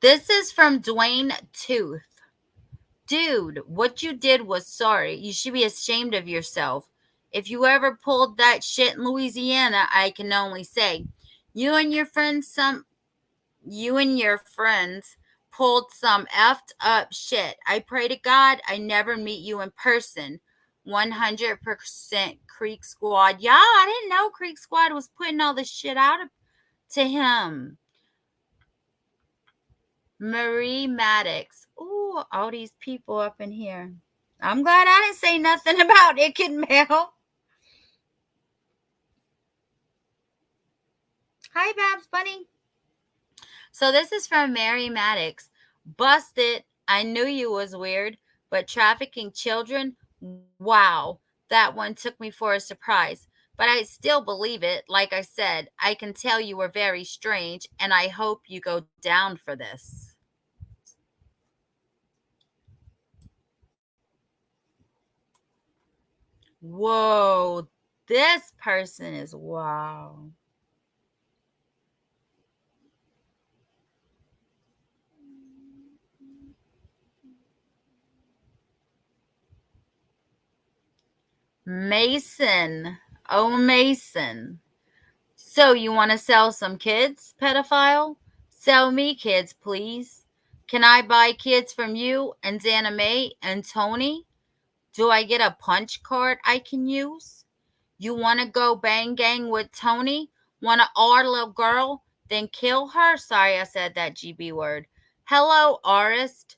[SPEAKER 3] This is from Dwayne Tooth. Dude, what you did was sorry. You should be ashamed of yourself. If you ever pulled that shit in Louisiana, I can only say, you and your friends pulled some effed up shit. I pray to God I never meet you in person. 100% Creek Squad. Yeah, I didn't know Creek Squad was putting all this shit out to him. Marie Maddox. Ooh, all these people up in here. I'm glad I didn't say nothing about Ickedmel. Hi, Babs Bunny. So this is from Mary Maddox. Busted. I knew you was weird, but trafficking children? Wow. That one took me for a surprise. But I still believe it. Like I said, I can tell you were very strange, and I hope you go down for this. Whoa. This person is wow. Mason. Oh, Mason. So you want to sell some kids, pedophile? Sell me kids, please. Can I buy kids from you and Xana May and Tony? Do I get a punch card I can use? You want to go bang gang with Tony? Want to our little girl? Then kill her? Sorry, I said that GB word. Hello, artist.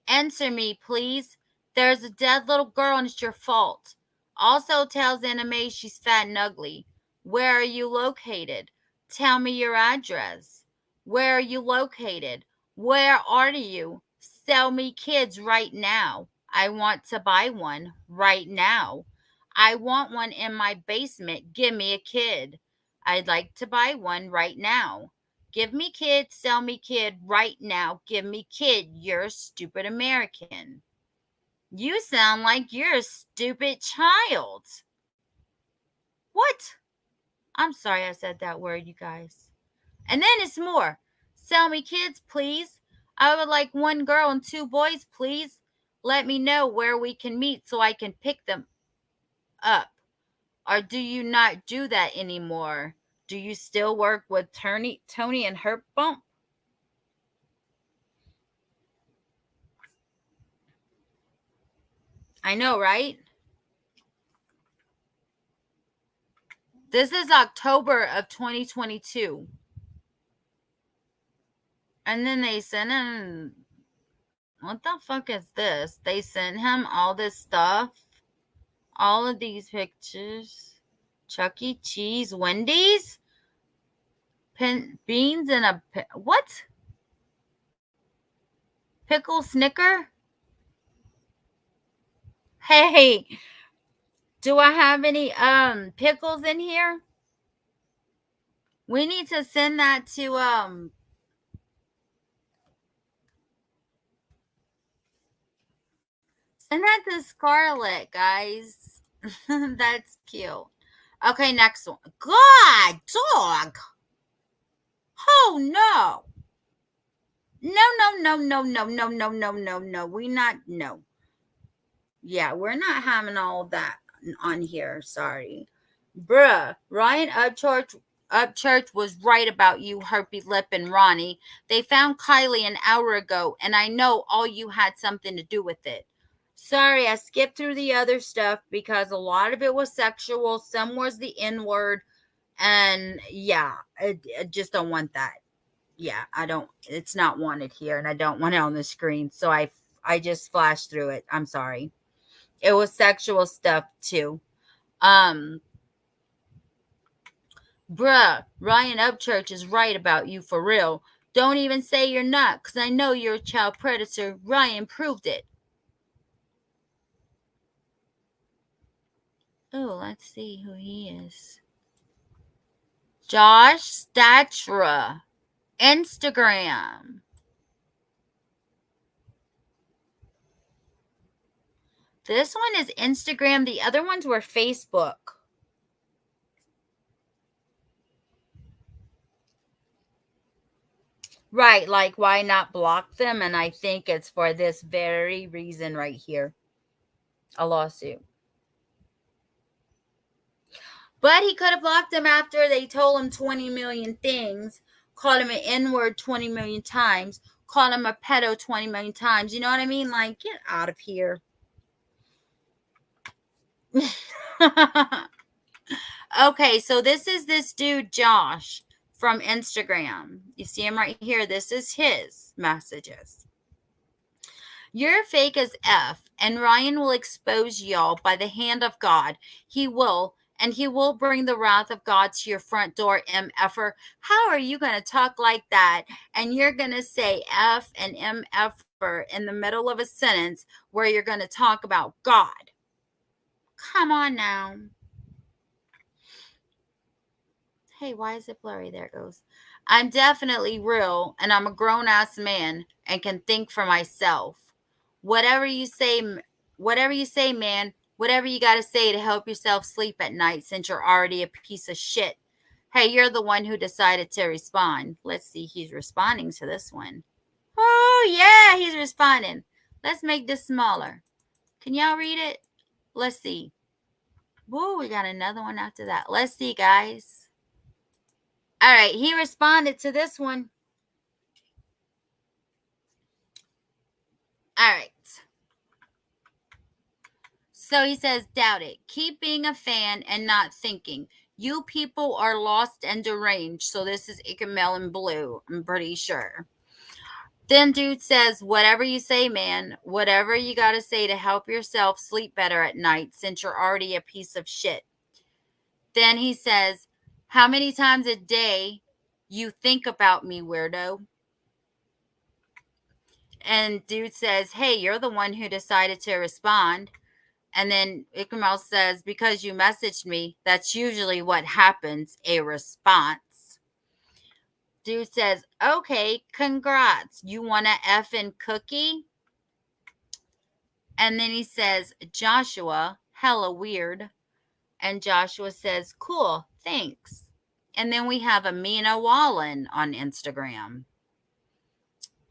[SPEAKER 3] Answer me, please. There's a dead little girl and it's your fault. Also tells Anime she's fat and ugly. Where are you located? Tell me your address. Where are you located? Where are you? Sell me kids right now. I want to buy one right now. I want one in my basement. Give me a kid. I'd like to buy one right now. Give me kid, sell me kid right now. Give me kid, you're a stupid American. You sound like you're a stupid child. What? I'm sorry I said that word, you guys. And then it's more. Sell me kids, please. I would like one girl and 2 boys, please. Let me know where we can meet so I can pick them up. Or do you not do that anymore? Do you still work with Tony and Herb Bump? I know, right? This is October of 2022. And then they sent him, what the fuck is this? They sent him all this stuff. All of these pictures. Chuck E. Cheese. Wendy's? Beans and a... What? Pickle Snicker? Hey, do I have any pickles in here? We need to send that to send that to Scarlett, guys. That's cute. Okay, next one. God, dog. Oh no. No. We not no. Yeah, we're not having all that on here. Sorry. Bruh, Ryan Upchurch was right about you, Herpy Lip and Ronnie. They found Kylie an hour ago, and I know all you had something to do with it. Sorry, I skipped through the other stuff because a lot of it was sexual. Some was the N word. And yeah, I just don't want that. Yeah, I don't. It's not wanted here, and I don't want it on the screen. So I just flashed through it. I'm sorry. It was sexual stuff too. Um, Bruh, Ryan Upchurch is right about you for real. Don't even say you're not, because I know you're a child predator. Ryan proved it. Oh, let's see who he is. Josh Statra, Instagram. This one is Instagram. The other ones were Facebook. Right, like why not block them? And I think it's for this very reason right here. A lawsuit. But he could have blocked them after they told him 20 million things, called him an N-word 20 million times, called him a pedo 20 million times. You know what I mean? Like, get out of here. Okay, so this is this dude, Josh, from Instagram. You see him right here. This is his messages. You're fake as F, and Ryan will expose y'all by the hand of God. He will, and he will bring the wrath of God to your front door, MFer. How are you going to talk like that? And you're going to say F and MFer in the middle of a sentence where you're going to talk about God. Come on now. Hey, why is it blurry? There it goes. I'm definitely real, and I'm a grown-ass man and can think for myself. Whatever you say, man, whatever you got to say to help yourself sleep at night since you're already a piece of shit. Hey, you're the one who decided to respond. Let's see, he's responding to this one. Oh, yeah, he's responding. Let's make this smaller. Can y'all read it? Let's see. Whoa, we got another one after that. Let's see, guys. All right, he responded to this one. All right. So he says, doubt it. Keep being a fan and not thinking. You people are lost and deranged. So this is Ickedmel in blue, I'm pretty sure. Then dude says, whatever you say, man, whatever you got to say to help yourself sleep better at night since you're already a piece of shit. Then he says, how many times a day you think about me, weirdo? And dude says, hey, you're the one who decided to respond. And then Ickedmel says, because you messaged me, that's usually what happens, a response. Dude says, okay, congrats. You want a effing cookie? And then he says, Joshua, hella weird. And Joshua says, cool, thanks. And then we have Amina Wallen on Instagram.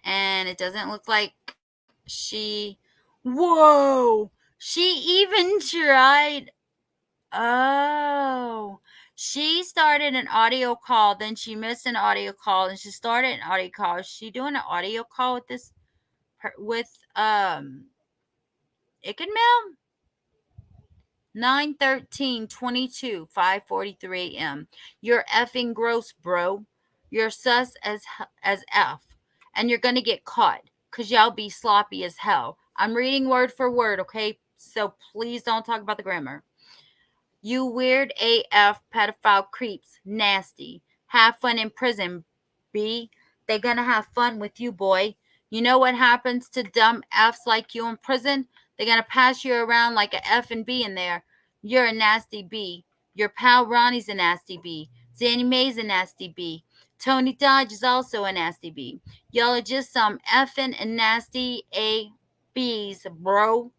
[SPEAKER 3] And it doesn't look like whoa, she even tried. Oh, she started an audio call, then she missed an audio call, and she started an audio call. Is she doing an audio call with Ickedmel? 9/13/22, 5:43 a.m. You're effing gross, bro. You're sus as F, and you're gonna get caught, cause y'all be sloppy as hell. I'm reading word for word, okay? So please don't talk about the grammar. You weird AF pedophile creeps, nasty. Have fun in prison, B. They gonna have fun with you, boy. You know what happens to dumb Fs like you in prison? They're going to pass you around like a F and B in there. You're a nasty B. Your pal Ronnie's a nasty B. Zanny Mae's a nasty B. Tony Dodge is also a nasty B. Y'all are just some effing and nasty A B's, bro.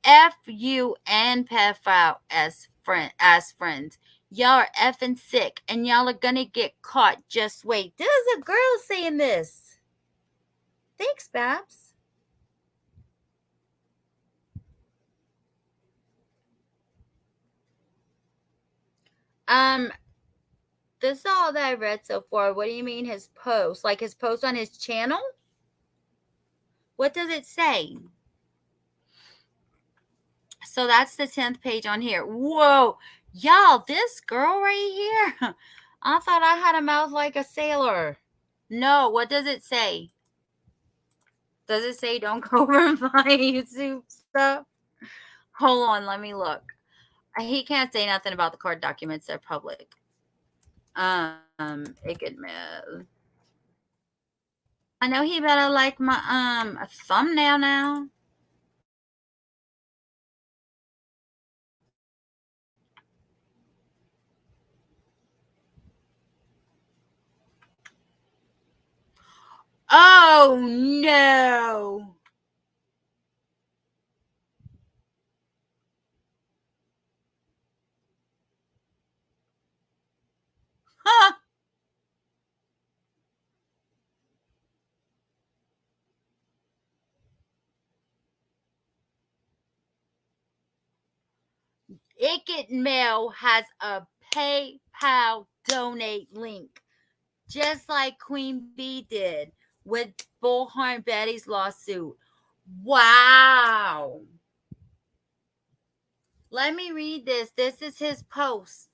[SPEAKER 3] F you and pedophile as friends. Y'all are effing sick, and y'all are gonna get caught. Just wait. There's a girl saying this. Thanks, Babs. This is all that I read so far. What do you mean his post? Like his post on his channel? What does it say? So that's the 10th page on here. Whoa. Y'all, this girl right here. I thought I had a mouth like a sailor. No, what does it say? Does it say don't go over my YouTube stuff? Hold on, let me look. He can't say nothing about the court documents. They're public. Ickedmel. I know he better like my thumbnail now. Oh no. Huh. Ickedmel has a PayPal donate link, just like Queen Bee did with Bullhorn Betty's lawsuit. Wow. Let me read this. This is his post.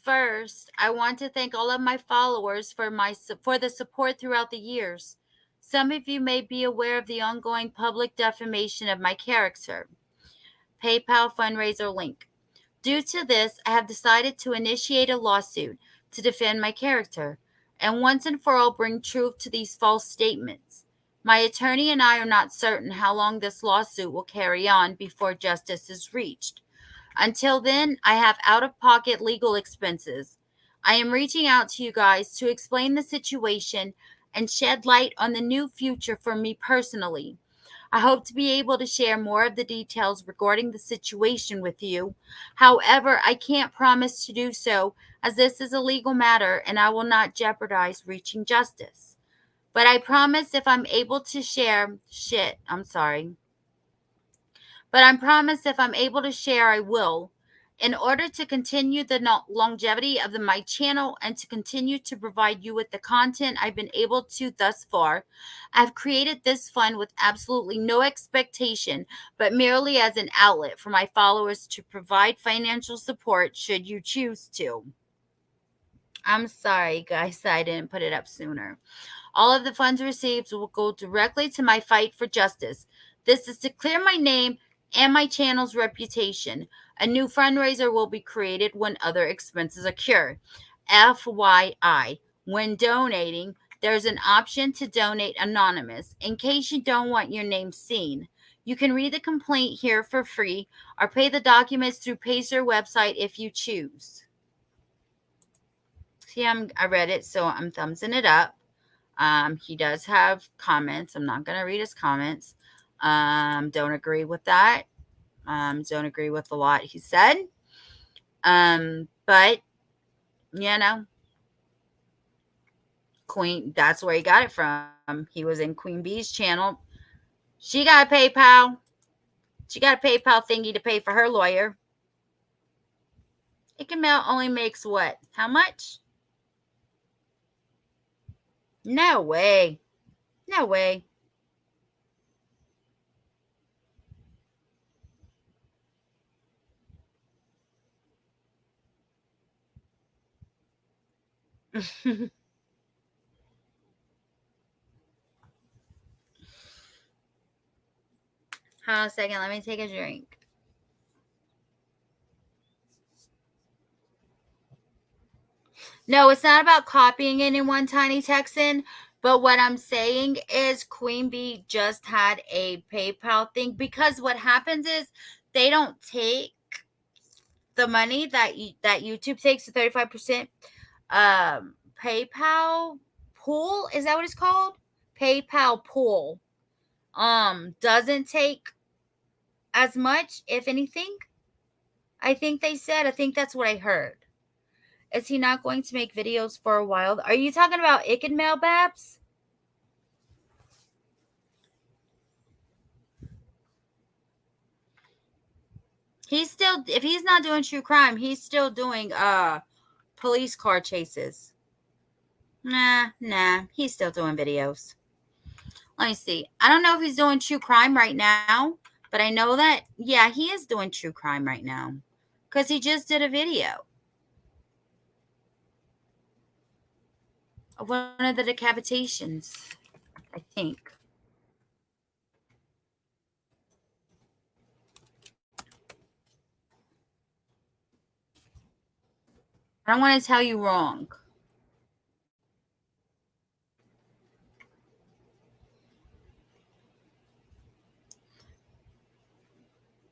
[SPEAKER 3] First, I want to thank all of my followers for the support throughout the years. Some of you may be aware of the ongoing public defamation of my character. PayPal fundraiser link. Due to this, I have decided to initiate a lawsuit to defend my character and once and for all bring truth to these false statements. My attorney and I are not certain how long this lawsuit will carry on before justice is reached. Until then, I have out-of-pocket legal expenses. I am reaching out to you guys to explain the situation and shed light on the new future for me personally. I hope to be able to share more of the details regarding the situation with you. However, I can't promise to do so as this is a legal matter and I will not jeopardize reaching justice. But I promise if I'm able to share, I will. In order to continue the longevity of my channel and to continue to provide you with the content I've been able to thus far, I've created this fund with absolutely no expectation, but merely as an outlet for my followers to provide financial support should you choose to. I'm sorry, guys, I didn't put it up sooner. All of the funds received will go directly to my fight for justice. This is to clear my name and my channel's reputation. A new fundraiser will be created when other expenses occur. FYI, when donating, there's an option to donate anonymous in case you don't want your name seen. You can read the complaint here for free or pay the documents through Pacer website if you choose. See, I read it, so I'm thumbsing it up. He does have comments. I'm not going to read his comments. Don't agree with that. Don't agree with a lot he said. But, you know, that's where he got it from. He was in Queen Bee's channel. She got a PayPal. She got a PayPal thingy to pay for her lawyer. Ickedmel only makes what? How much? No way. No way. Hold on a second. Let me take a drink. No, it's not about copying anyone, Tiny Texan, But what I'm saying is Queen Bee just had a PayPal thing, because what happens is they don't take the money that that YouTube takes, the 35% PayPal pool, is that what it's called? PayPal pool doesn't take as much, if anything. I think that's what I heard. Is he not going to make videos for a while? Are you talking about Ickedmel, Babs? He's still, if he's not doing true crime, he's still doing police car chases. Nah, he's still doing videos. Let me see. I don't know if he's doing true crime right now, but I know that, yeah, he is doing true crime right now, because he just did a video of one of the decapitations, I think. I don't want to tell you wrong.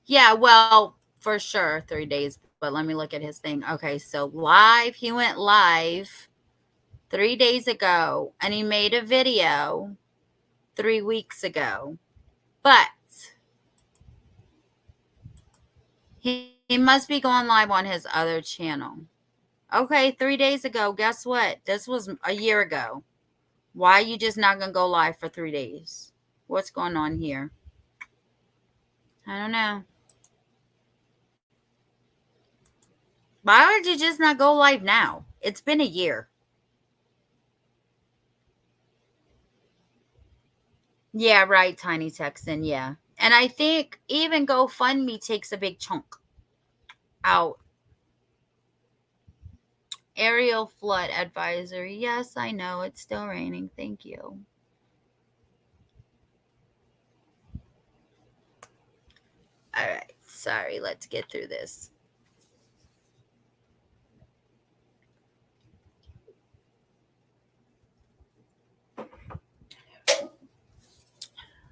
[SPEAKER 3] Yeah, well, for sure, 3 days. But let me look at his thing. Okay, so live, he went live 3 days ago, and he made a video 3 weeks ago. But he must be going live on his other channel. Okay, 3 days ago. Guess what? This was a year ago. Why are you just not going to go live for 3 days? What's going on here? I don't know. Why would you just not go live now? It's been a year. Yeah, right, Tiny Texan. Yeah. And I think even GoFundMe takes a big chunk out. Aerial flood advisory. Yes, I know. It's still raining. Thank you. All right. Sorry. Let's get through this.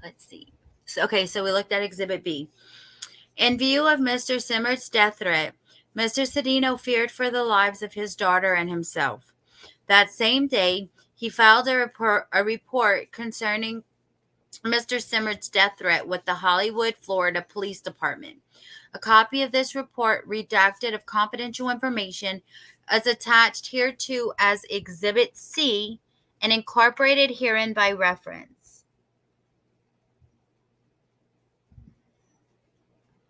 [SPEAKER 3] Let's see. So we looked at Exhibit B. In view of Mr. Simmert's death threat, Mr. Cedeno feared for the lives of his daughter and himself. That same day, he filed a report concerning Mr. Simmert's death threat with the Hollywood, Florida Police Department. A copy of this report, redacted of confidential information, is attached hereto as Exhibit C and incorporated herein by reference.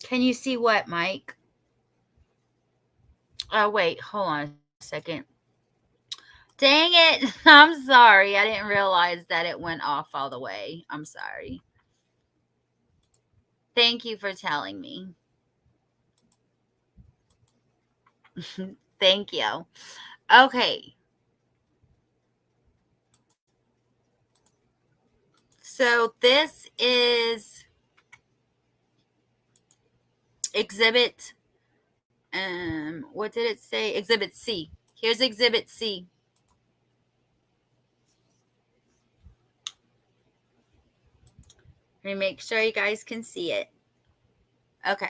[SPEAKER 3] Can you see what, Mike? Oh, wait, hold on a second. Dang it. I'm sorry. I didn't realize that it went off all the way. I'm sorry. Thank you for telling me. Thank you. Okay. So this is Exhibit, what did it say? Exhibit C. Here's Exhibit C. Let me make sure you guys can see it. Okay.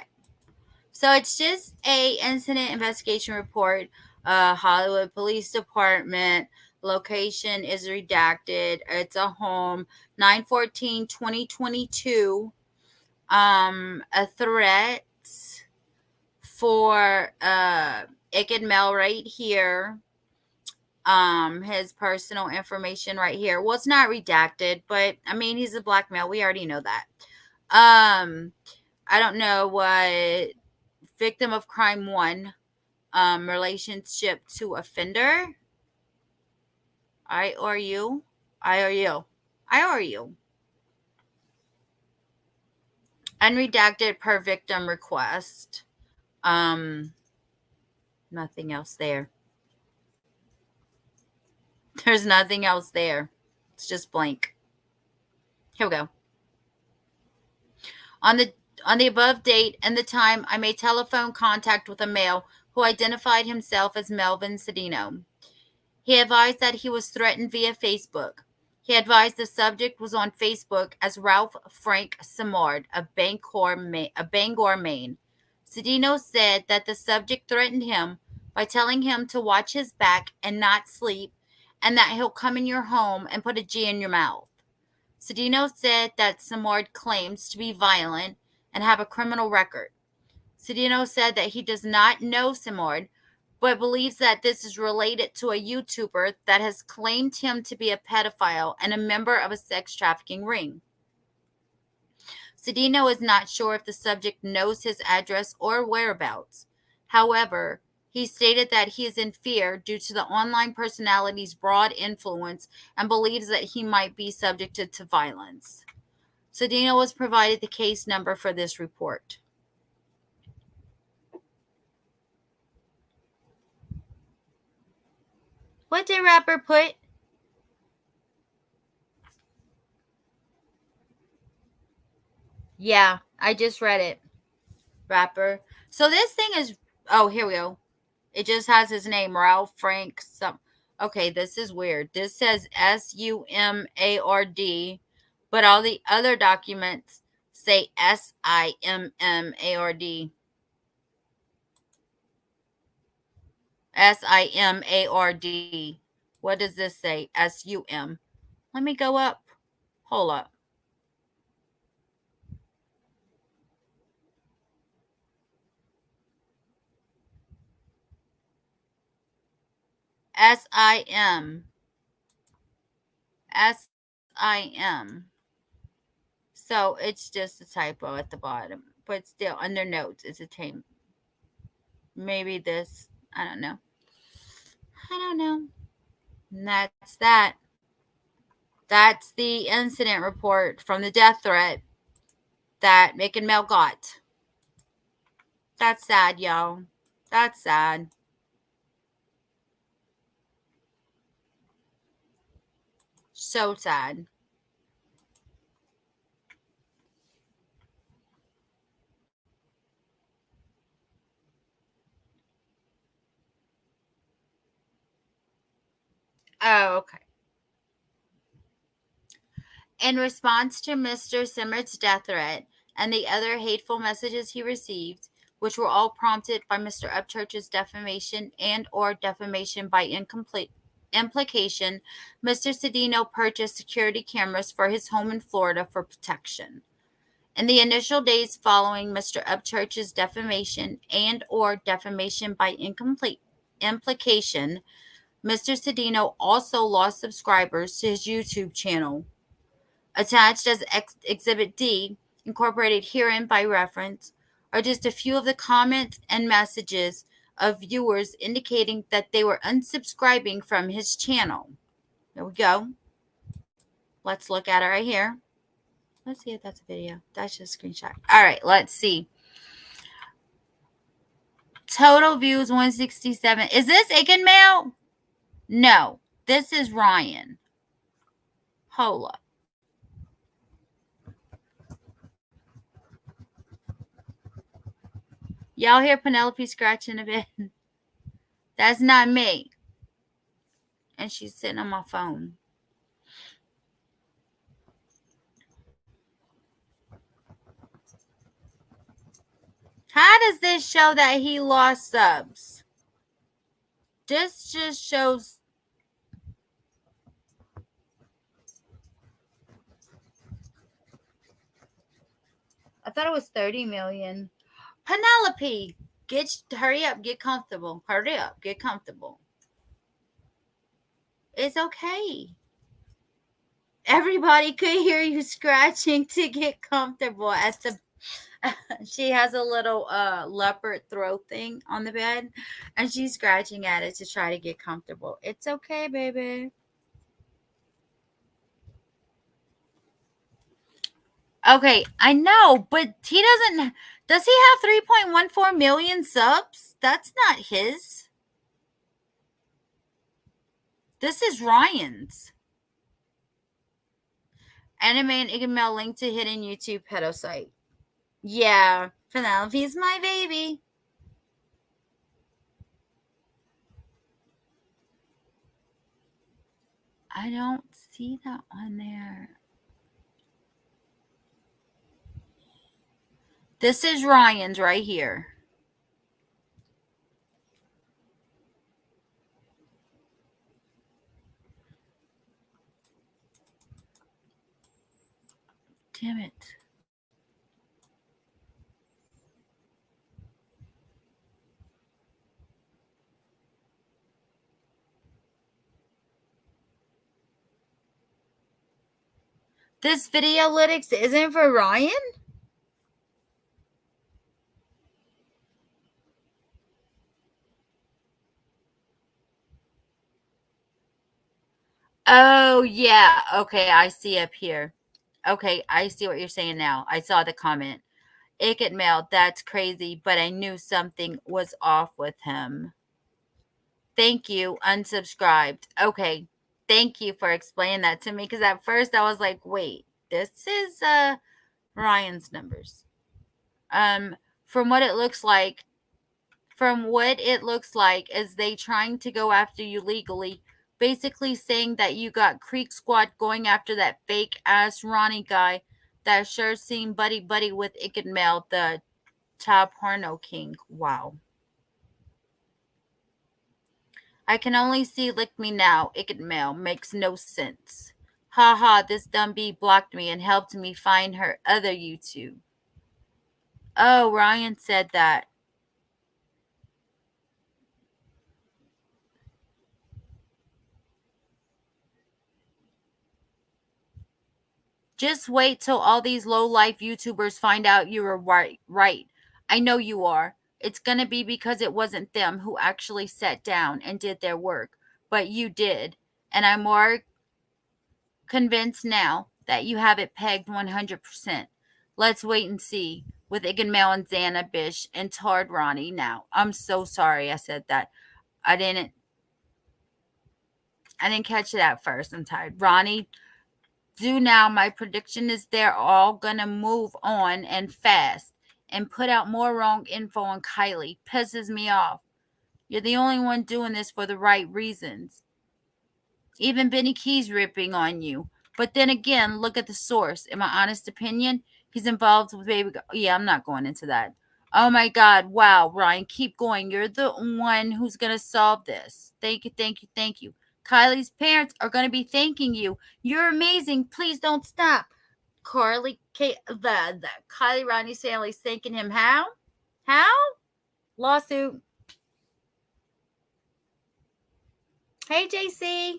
[SPEAKER 3] So it's just a incident investigation report. Hollywood Police Department. Location is redacted. It's a home. 9/14/2022. A threat for Ickedmel right here. His personal information right here. Well, it's not redacted, but I mean, he's a black male. We already know that. I don't know what victim of crime 1, relationship to offender. I or you. Unredacted per victim request. Nothing else there. There's nothing else there. It's just blank. Here we go. On the above date and the time, I made telephone contact with a male who identified himself as Melvin Cedeno. He advised that he was threatened via Facebook. He advised the subject was on Facebook as Ralph Frank Simard of Bangor, Maine. Cedeno said that the subject threatened him by telling him to watch his back and not sleep, and that he'll come in your home and put a G in your mouth. Cedeno said that Simard claims to be violent and have a criminal record. Cedeno said that he does not know Simard, but believes that this is related to a YouTuber that has claimed him to be a pedophile and a member of a sex trafficking ring. Cedeno is not sure if the subject knows his address or whereabouts. However, he stated that he is in fear due to the online personality's broad influence and believes that he might be subjected to violence. Cedeno was provided the case number for this report. What did Rapper put? Yeah, I just read it. Rapper. So this thing is, oh, here we go. It just has his name, Ralph Frank. Okay, this is weird. This says SUMARD, but all the other documents say SIMMARD. SIMARD. What does this say? SUM. Let me go up. Hold up. SIM. SIM. So it's just a typo at the bottom. But still, under notes, it's a tame. Maybe this. I don't know. And that's that. That's the incident report from the death threat that Ickedmel got. That's sad, y'all. That's sad. So sad. Oh, okay. In response to Mr. Simard's death threat and the other hateful messages he received, which were all prompted by Mr. Upchurch's defamation and or defamation by implication, Mr. Cedeno purchased security cameras for his home in Florida for protection. In the initial days following Mr. Upchurch's defamation and or defamation by implication, Mr. Cedeno also lost subscribers to his YouTube channel. Attached as Exhibit D, incorporated herein by reference, are just a few of the comments and messages of viewers indicating that they were unsubscribing from his channel. There we go. Let's look at it right here. Let's see if that's a video. That's just a screenshot. All right, let's see. Total views 167. Is this Ickedmel? No, this is Ryan. Hold up. Y'all hear Penelope scratching a bit? That's not me. And she's sitting on my phone. How does this show that he lost subs? This just shows. I thought it was 30 million. Penelope, hurry up, get comfortable. Hurry up, get comfortable. It's okay. Everybody could hear you scratching to get comfortable at the she has a little leopard throat thing on the bed, and she's scratching at it to try to get comfortable. It's okay, baby. Okay, I know, but he doesn't. Does he have 3.14 million subs? That's not his. This is Ryan's. Anime and Ickedmel link to hidden YouTube pedo site. Yeah, Penelope's my baby. I don't see that on there. This is Ryan's right here. Damn it. This Videolytics isn't for Ryan? Oh, yeah. Okay, I see up here. Okay, I see what you're saying now. I saw the comment. Ickedmel, that's crazy, but I knew something was off with him. Thank you, unsubscribed. Okay, thank you for explaining that to me, because at first I was like, wait, this is Ryan's numbers. From what it looks like, is they trying to go after you legally, basically saying that you got Creek Squad going after that fake ass Ronnie guy that sure seemed buddy with Ickedmel, the child porno king. Wow. I can only see Lick Me Now, Ickedmel. Makes no sense. Haha, this dumb bee blocked me and helped me find her other YouTube. Oh, Ryan said that. Just wait till all these low-life YouTubers find out you were right. I know you are. It's going to be because it wasn't them who actually sat down and did their work, but you did. And I'm more convinced now that you have it pegged 100%. Let's wait and see with Ickedmel and Xana Bish and Tard Ronnie now. I'm so sorry I said that. I didn't catch it at first. I'm tired. Ronnie, do now. My prediction is they're all gonna move on and fast and put out more wrong info on Kylie. Pisses me off. You're the only one doing this for the right reasons. Even Benny Key's ripping on you. But then again, look at the source. In my honest opinion, he's involved with baby. Yeah, I'm not going into that. Oh my God. Wow, Ryan, keep going. You're the one who's going to solve this. Thank you, thank you, thank you. Kylie's parents are going to be thanking you. You're amazing. Please don't stop. The Kylie Ronnie's family's thanking him. How? Lawsuit. Hey, JC.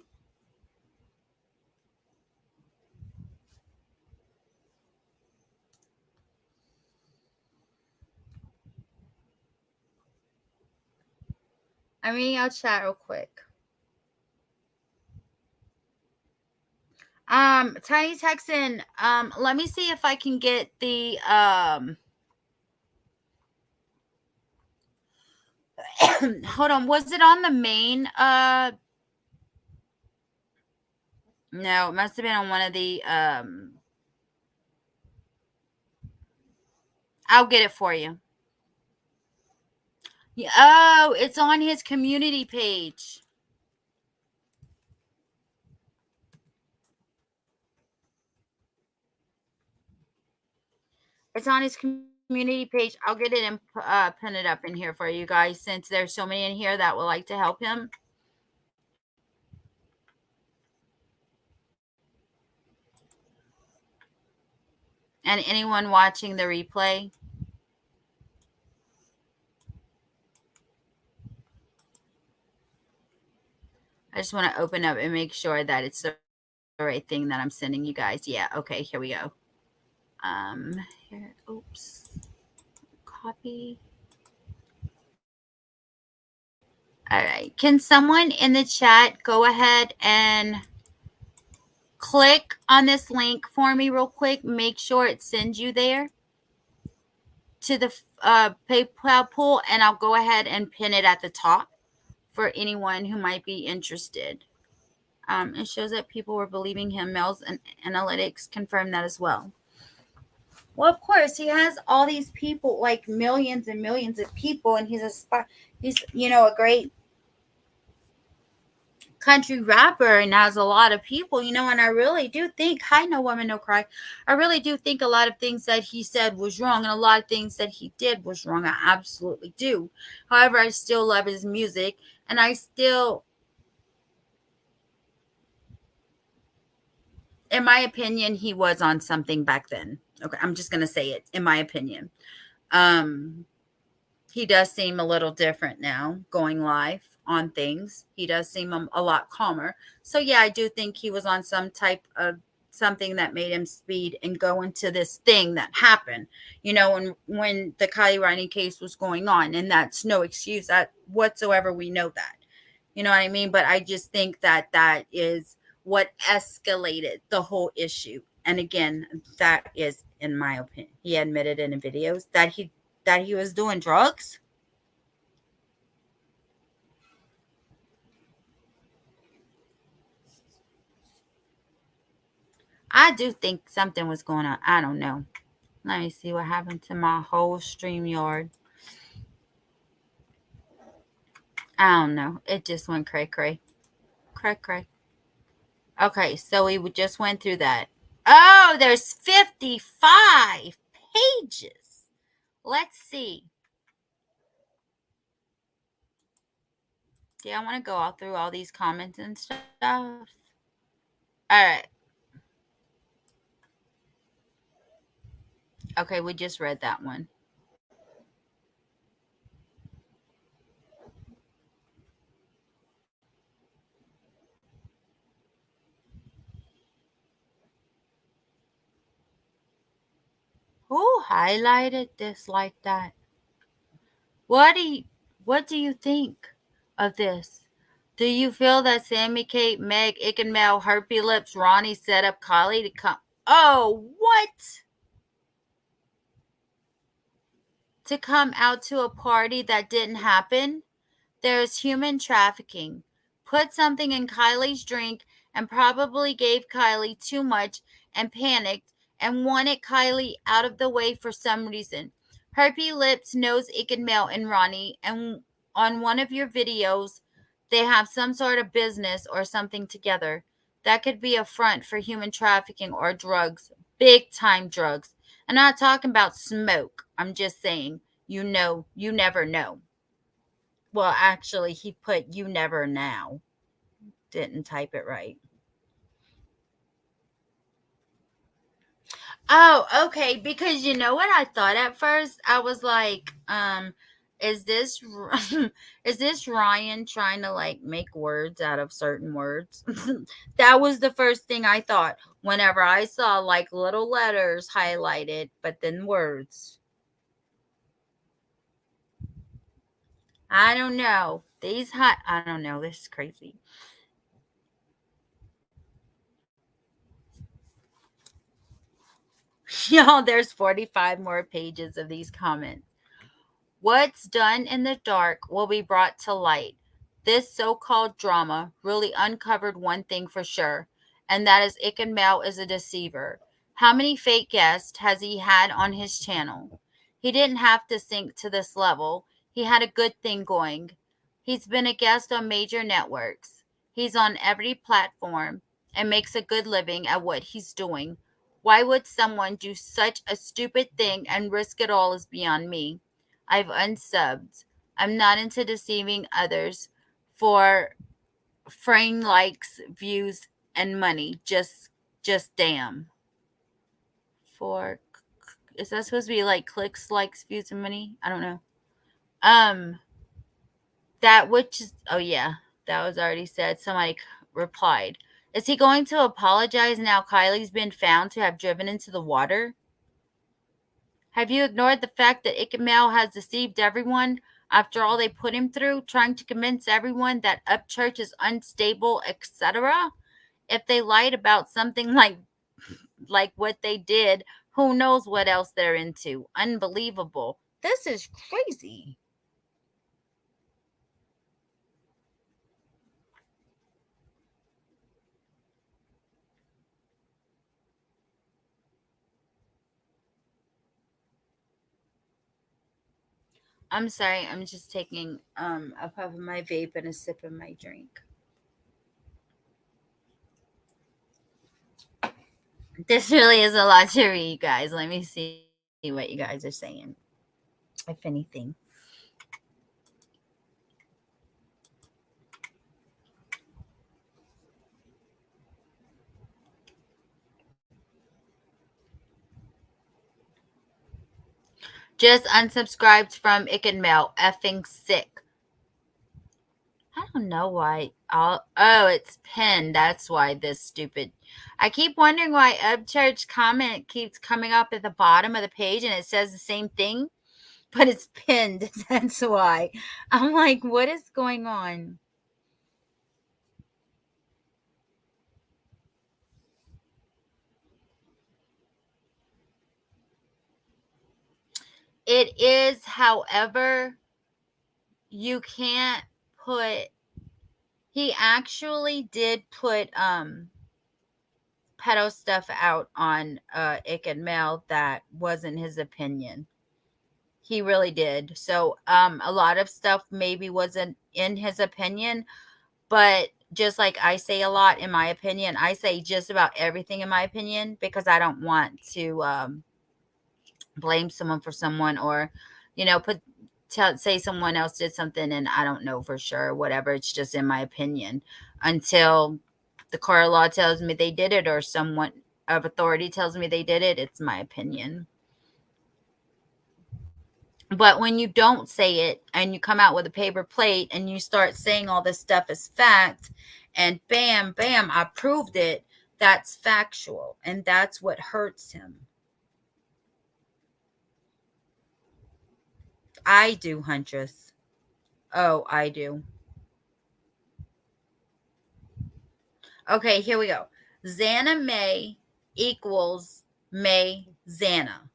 [SPEAKER 3] I'll chat real quick. Tiny Texan, let me see if I can get the hold on, was it on the main no, it must have been on one of the I'll get it for you. Yeah, oh, it's on his community page. It's on his community page. I'll get it and pin it up in here for you guys, since there's so many in here that would like to help him. And anyone watching the replay. I just want to open up and make sure that it's the right thing that I'm sending you guys. Yeah, okay, here we go. Here, oops. Copy. All right. Can someone in the chat go ahead and click on this link for me real quick? Make sure it sends you there to the PayPal pool, and I'll go ahead and pin it at the top for anyone who might be interested. It shows that people were believing him. Mel's analytics confirmed that as well. Well, of course, he has all these people, like millions and millions of people, and he's a great country rapper and has a lot of people, and I really do think, hi, no woman, no cry. I really do think a lot of things that he said was wrong and a lot of things that he did was wrong. I absolutely do. However, I still love his music and I still, in my opinion, he was on something back then. Okay, I'm just going to say it, in my opinion. Um, he does seem a little different now going live on things. He does seem a lot calmer. So yeah, I do think he was on some type of something that made him speed and go into this thing that happened, when the Kylie Riding case was going on. And that's no excuse that whatsoever. We know that. You know what I mean? But I just think that that is what escalated the whole issue. And again, that is, in my opinion, he admitted in the videos that he was doing drugs. I do think something was going on. I don't know. Let me see what happened to my whole StreamYard. I don't know. It just went cray cray. Cray cray. Okay, so we just went through that. Oh, there's 55 pages. Let's see. Do I want to go all through all these comments and stuff? All right. Okay, we just read that one. Who highlighted this like that? What do you what do you think of this? Do you feel that Sammy, Kate, Meg, Ickedmel, Herpy Lips, Ronnie set up Kylie to come? Oh, what? To come out to a party that didn't happen? There's human trafficking. Put something in Kylie's drink and probably gave Kylie too much and panicked and wanted Kylie out of the way for some reason. Herpy Lips knows Ickedmel and Ronnie, and on one of your videos, they have some sort of business or something together. That could be a front for human trafficking or drugs, big time drugs. I'm not talking about smoke. I'm just saying, you never know. Well, actually, he put you never now. Didn't type it right. Oh, okay. Because you know what I thought at first? I was like, is this is this Ryan trying to like make words out of certain words? That was the first thing I thought whenever I saw like little letters highlighted, but then words. I don't know. I don't know. This is crazy. Y'all, there's 45 more pages of these comments. What's done in the dark will be brought to light. This so-called drama really uncovered one thing for sure, and that is Ickenmel is a deceiver. How many fake guests has he had on his channel? He didn't have to sink to this level. He had a good thing going. He's been a guest on major networks. He's on every platform and makes a good living at what he's doing. Why would someone do such a stupid thing and risk it all is beyond me. I've unsubbed. I'm not into deceiving others for frame likes, views, and money. Just damn. For is that supposed to be like clicks, likes, views, and money? I don't know. Um, that which is oh yeah, that was already said. Somebody replied. Is he going to apologize now Kylie's been found to have driven into the water? Have you ignored the fact that Ickedmel has deceived everyone after all they put him through, trying to convince everyone that Upchurch is unstable, etc.? If they lied about something like what they did, who knows what else they're into? Unbelievable. This is crazy. I'm sorry, I'm just taking a puff of my vape and a sip of my drink. This really is a lot to read, guys. Let me see what you guys are saying, if anything. Just unsubscribed from Ickedmel. Effing sick. I don't know why. Oh, it's pinned. That's why this stupid. I keep wondering why Upchurch comment keeps coming up at the bottom of the page and it says the same thing, but it's pinned. That's why. I'm like, what is going on? It is, however, you can't put. He actually did put pedo stuff out on Ickedmel that wasn't his opinion. He really did. So a lot of stuff maybe wasn't in his opinion, but just like I say a lot in my opinion, I say just about everything in my opinion because I don't want to blame someone for someone or, say someone else did something and I don't know for sure, whatever. It's just in my opinion until the court of law tells me they did it or someone of authority tells me they did it. It's my opinion. But when you don't say it and you come out with a paper plate and you start saying all this stuff is fact and bam, bam, I proved it, that's factual. And that's what hurts him. I do, Huntress. Oh, I do. Okay, here we go. Xana May equals May Xana.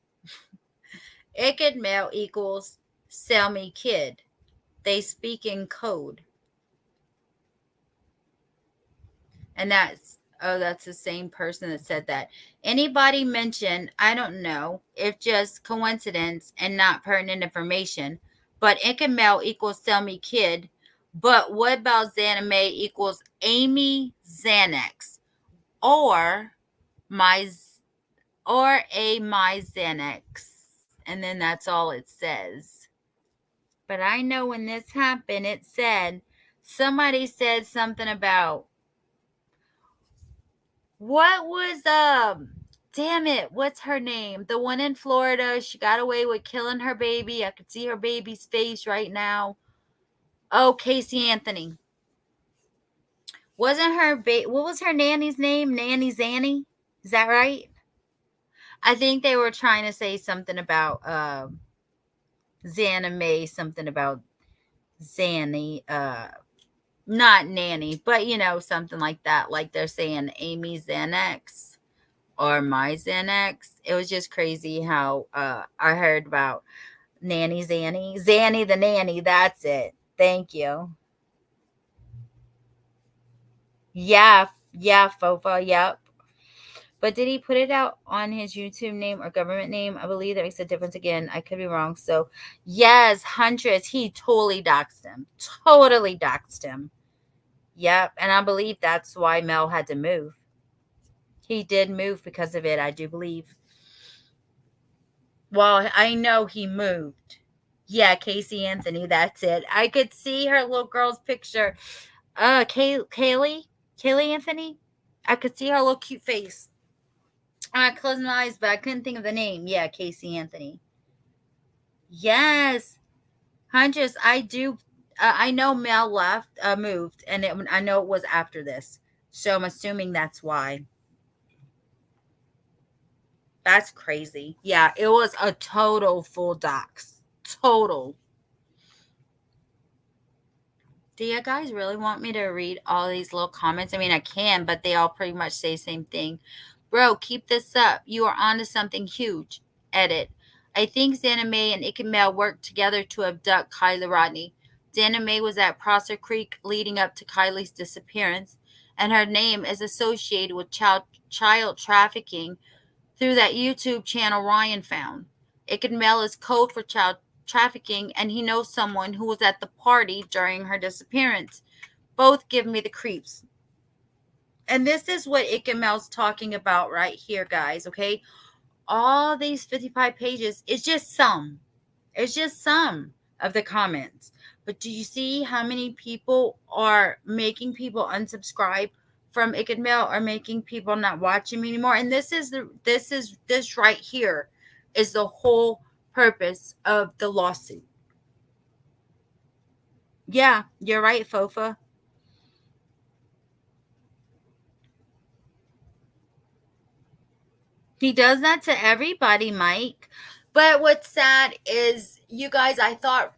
[SPEAKER 3] Ickedmel equals sell me kid. They speak in code. And that's the same person that said that. Anybody mention, I don't know, if just coincidence and not pertinent information, but Ickedmel equals sell me kid. But what about Xana May equals Amy Xanax or my my Xanax? And then that's all it says. But I know when this happened, it said somebody said something about what was damn it, what's her name? The one in Florida, she got away with killing her baby. I could see her baby's face right now. Oh, Casey Anthony. Wasn't her what was her nanny's name? Nanny Zanny? Is that right? I think they were trying to say something about Xana May, something about Zanny, not nanny, but something like that. Like they're saying Amy Xanax or my Xanax. It was just crazy how I heard about Nanny Zanny. Zanny the nanny, that's it. Thank you. Yeah, Fofa, yep. But did he put it out on his YouTube name or government name? I believe that makes a difference again. I could be wrong. So, yes, Huntress, he totally doxed him. Totally doxed him. Yep. And I believe that's why Mel had to move. He did move because of it, I do believe. Well, I know he moved. Yeah, Casey Anthony, that's it. I could see her little girl's picture. Kaylee Anthony. I could see her little cute face. I closed my eyes, but I couldn't think of the name. Yeah, Casey Anthony. Yes, Huntress. I do. I know Mel left, moved, and I know it was after this. So I'm assuming that's why. That's crazy. Yeah, it was a total full dox. Total. Do you guys really want me to read all these little comments? I mean, I can, but they all pretty much say the same thing. Bro, keep this up. You are onto something huge. Edit. I think Xana May and Ickedmel worked together to abduct Kylie Rodney. Xana May was at Prosser Creek leading up to Kylie's disappearance, and her name is associated with child trafficking through that YouTube channel Ryan found. Ickedmel is code for child trafficking, and he knows someone who was at the party during her disappearance. Both give me the creeps. And this is what Ickedmel's talking about right here, guys, okay? All these 55 pages is just some. It's just some of the comments. But do you see how many people are making people unsubscribe from Ickedmel, or making people not watch him anymore? And this right here is the whole purpose of the lawsuit. Yeah, you're right, Fofa. He does that to everybody, Mike. But what's sad is, you guys, I thought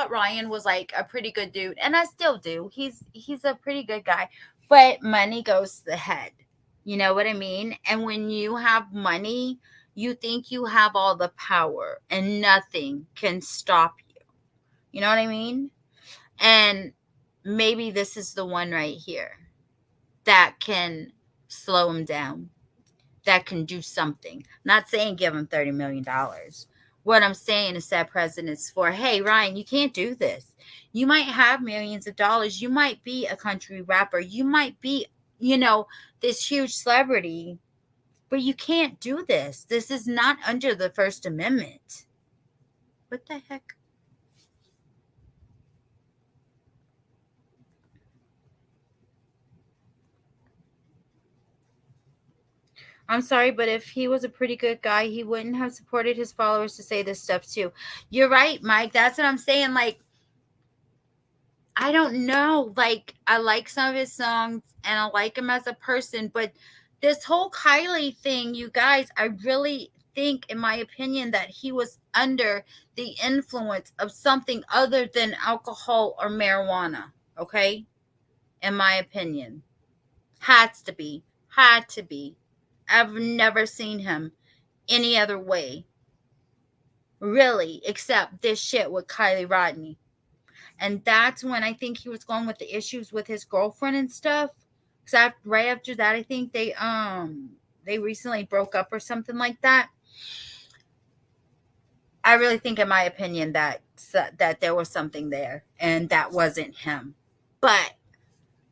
[SPEAKER 3] Ryan was like a pretty good dude, and I still do. He's a pretty good guy. But money goes to the head. You know what I mean? And when you have money, you think you have all the power and nothing can stop you. You know what I mean? And maybe this is the one right here that can slow him down, that can do something. I'm not saying give him $30 million. What I'm saying is set precedents for, hey, Ryan, you can't do this. You might have millions of dollars. You might be a country rapper. You might be, this huge celebrity, but you can't do this. This is not under the First Amendment. What the heck? I'm sorry, but if he was a pretty good guy, he wouldn't have supported his followers to say this stuff too. You're right, Mike. That's what I'm saying. Like, I don't know. Like, I like some of his songs and I like him as a person, but this whole Kylie thing, you guys, I really think, in my opinion, that he was under the influence of something other than alcohol or marijuana. Okay? In my opinion. Has to be. Had to be. I've never seen him any other way. Really, except this shit with Kylie Rodney. And that's when I think he was going with the issues with his girlfriend and stuff. Because right after that, I think they recently broke up or something like that. I really think, in my opinion, that there was something there, and that wasn't him. But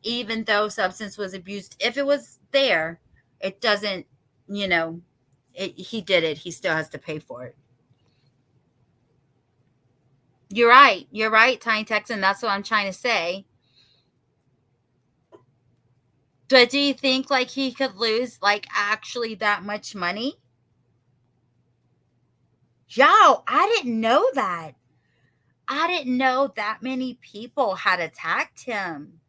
[SPEAKER 3] even though substance was abused, if it was there, it doesn't, he did it. He still has to pay for it. You're right. You're right, Tiny Texan. That's what I'm trying to say. But do you think, like, he could lose, like, actually that much money? Yo, I didn't know that. I didn't know that many people had attacked him.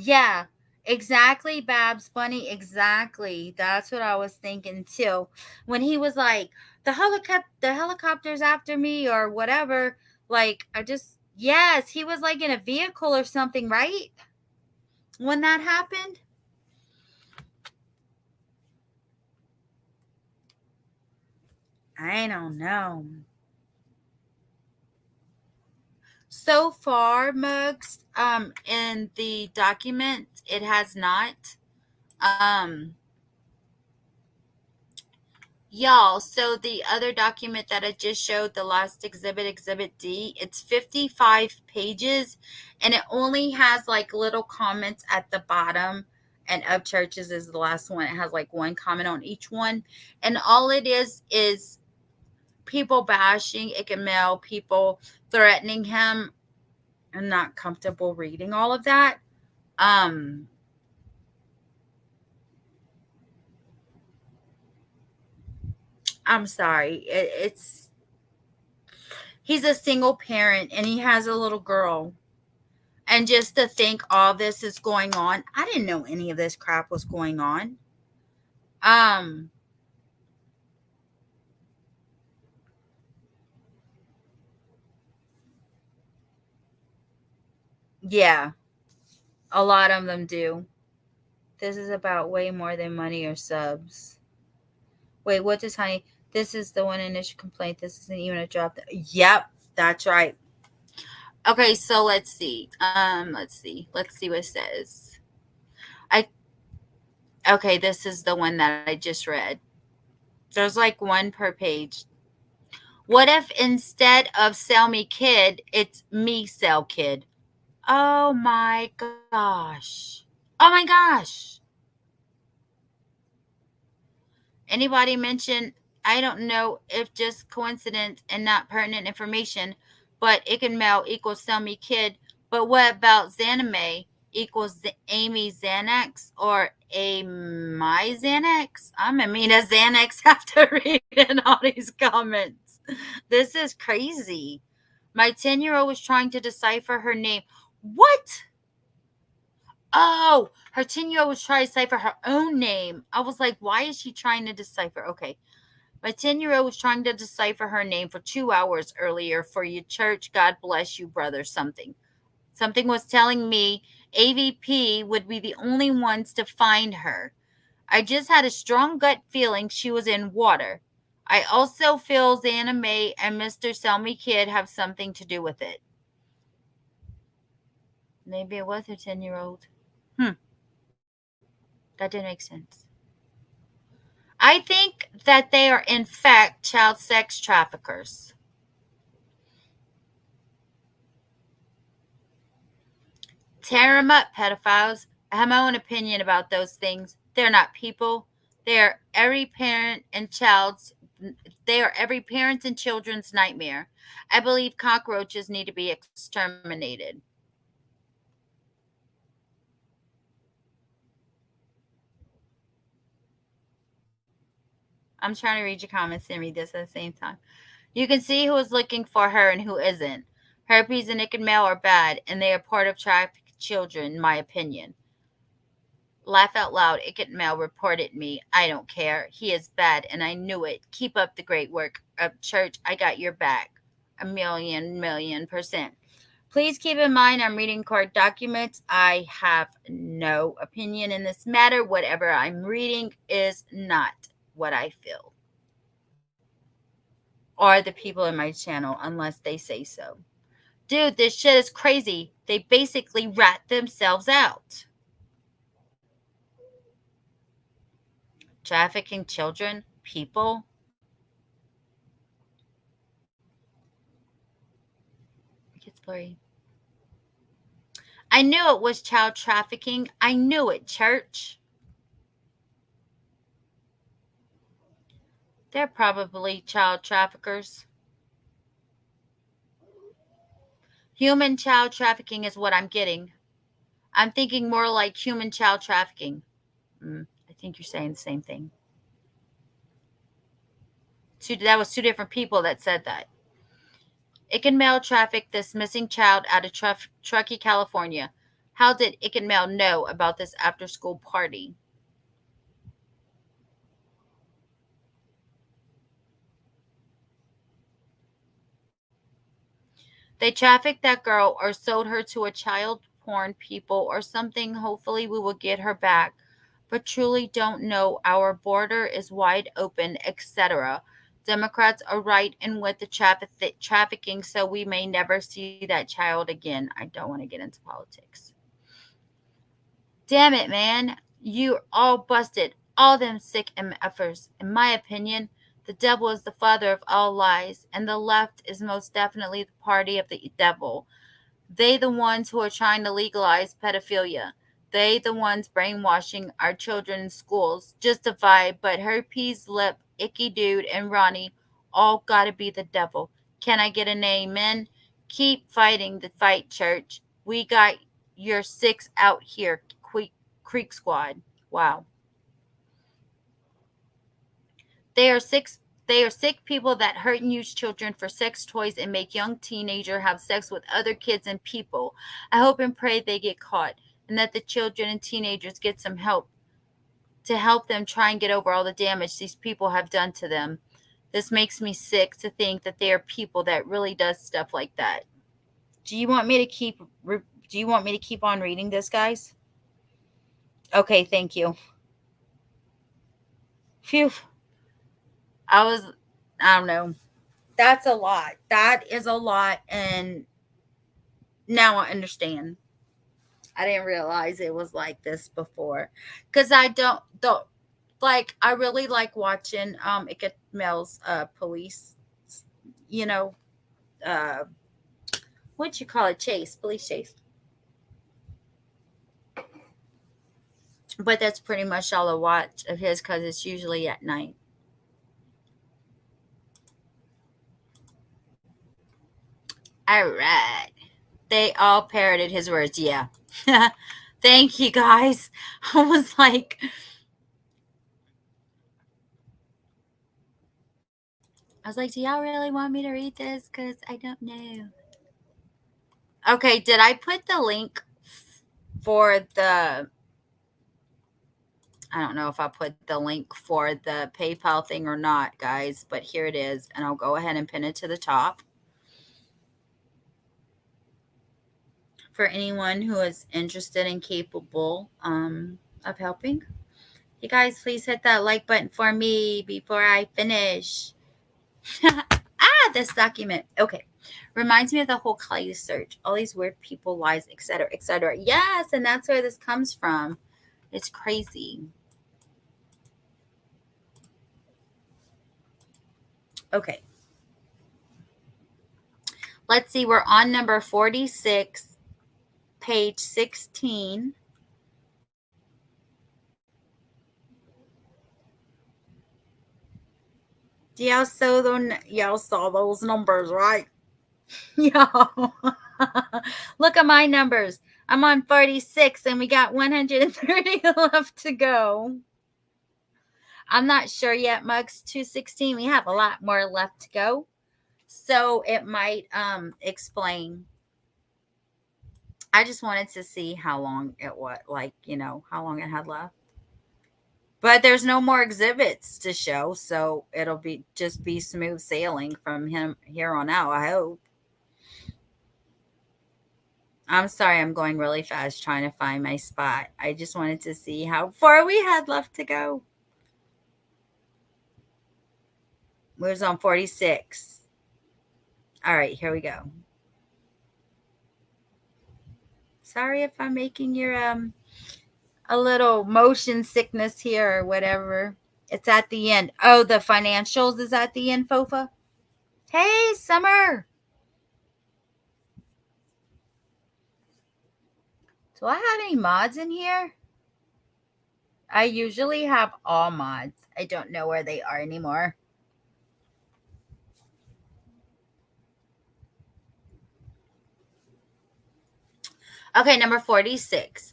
[SPEAKER 3] Yeah, exactly, Babs Bunny. Exactly. That's what I was thinking too. When he was like, the helicopter's after me or whatever. Like, yes, he was like in a vehicle or something, right? When that happened? I don't know. So far, Mugs, in the document, it has not. Um, Y'all, so the other document that I just showed, the last exhibit, Exhibit D, it's 55 pages, and it only has like little comments at the bottom. And Upchurch's is the last one. It has like one comment on each one. And all it is people bashing Ickedmel, people threatening him. I'm not comfortable reading all of that. I'm sorry. He's a single parent and he has a little girl. And just to think all this is going on, I didn't know any of this crap was going on. Yeah, a lot of them do. This is about way more than money or subs. Wait, what does Honey? This is the one initial complaint. This isn't even a drop. Yep, that's right. Okay, so let's see. Let's see what it says. Okay, this is the one that I just read. There's like one per page. What if instead of sell me kid, it's me sell kid? Oh my gosh. Oh my gosh. Anybody mention, I don't know if just coincidence and not pertinent information, but Ickedmel equals sell me kid. But what about Xaname equals Amy Xanax or a my Xanax? I'm a mean as Xanax after reading all these comments. This is crazy. My 10-year-old was trying to decipher her name. What? Oh, her 10-year-old was trying to decipher her own name. I was like, why is she trying to decipher? Okay. My 10-year-old was trying to decipher her name for 2 hours earlier for your church. God bless you, brother. Something. Something was telling me AVP would be the only ones to find her. I just had a strong gut feeling she was in water. I also feel Xana May and Mr. Selmy Kid have something to do with it. Maybe it was her 10-year-old. That didn't make sense. I think that they are, in fact, child sex traffickers. Tear them up, pedophiles. I have my own opinion about those things. They're not people. They are every parent and child's. They are every parent's and children's nightmare. I believe cockroaches need to be exterminated. I'm trying to read your comments and read this at the same time. You can see who is looking for her and who isn't. Herpes and Ickedmel are bad, and they are part of trafficked children, in my opinion. Laugh out loud. Ickedmel reported me. I don't care. He is bad, and I knew it. Keep up the great work. Upchurch, I got your back. A million percent. Please keep in mind I'm reading court documents. I have no opinion in this matter. Whatever I'm reading is not what I feel. Or the people in my channel, unless they say so. Dude, this shit is crazy. They basically rat themselves out. Trafficking children, people. It gets blurry. I knew it was child trafficking. I knew it, church. They're probably child traffickers. Human child trafficking is what I'm getting. I'm thinking more like human child trafficking. I think you're saying the same thing. That was two different people that said that. Ickedmel trafficked this missing child out of Truckee, California. How did Ickedmel know about this after-school party? They trafficked that girl or sold her to a child porn people or something. Hopefully we will get her back. But truly don't know. Our border is wide open, etc. Democrats are right in with the trafficking, so we may never see that child again. I don't want to get into politics. Damn it, man. You're all busted. All them sick MFers. In my opinion, the devil is the father of all lies, and the left is most definitely the party of the devil. They the ones who are trying to legalize pedophilia. They the ones brainwashing our children in schools. Just a vibe, but Herpes, Lip, Icky Dude, and Ronnie all gotta be the devil. Can I get an amen? Keep fighting the fight, church. We got your six out here, Creek Squad. Wow. They are sick people that hurt and use children for sex toys and make young teenagers have sex with other kids and people. I hope and pray they get caught and that the children and teenagers get some help to help them try and get over all the damage these people have done to them. This makes me sick to think that there are people that really does stuff like that. Do you want me to keep on reading this, guys? Okay, thank you. Phew. I don't know. That's a lot. That is a lot. And now I understand. I didn't realize it was like this before. Because I don't like, I really like watching Ickedmel's police you know, uh, what you call it, chase, police chase. But that's pretty much all I watch of his because it's usually at night. All right. They all parroted his words. Yeah. Thank you guys. I was like, do y'all really want me to read this? Because I don't know. Okay, did I put the link for the, I don't know if I put the link for the PayPal thing or not, guys, but here it is. And I'll go ahead and pin it to the top for anyone who is interested and capable of helping. You guys, please hit that like button for me before I finish. This document. Okay. Reminds me of the whole Clay search. All these weird people, lies, etc., etc. Yes, and that's where this comes from. It's crazy. Okay. Let's see. We're on number 46, page 16. Y'all saw those numbers, right? Y'all. Look at my numbers. I'm on 46 and we got 130 left to go. I'm not sure yet, Mugs. 216. We have a lot more left to go. So it might explain. I just wanted to see how long it was, how long it had left. But there's no more exhibits to show, so it'll just be smooth sailing from him here on out, I hope. I'm sorry, I'm going really fast trying to find my spot. I just wanted to see how far we had left to go. We was on 46. All right, here we go. Sorry if I'm making your a little motion sickness here or whatever. It's at the end. Oh, the financials is at the end, Fofa. Hey, Summer. Do I have any mods in here? I usually have all mods. I don't know where they are anymore. Okay, number 46.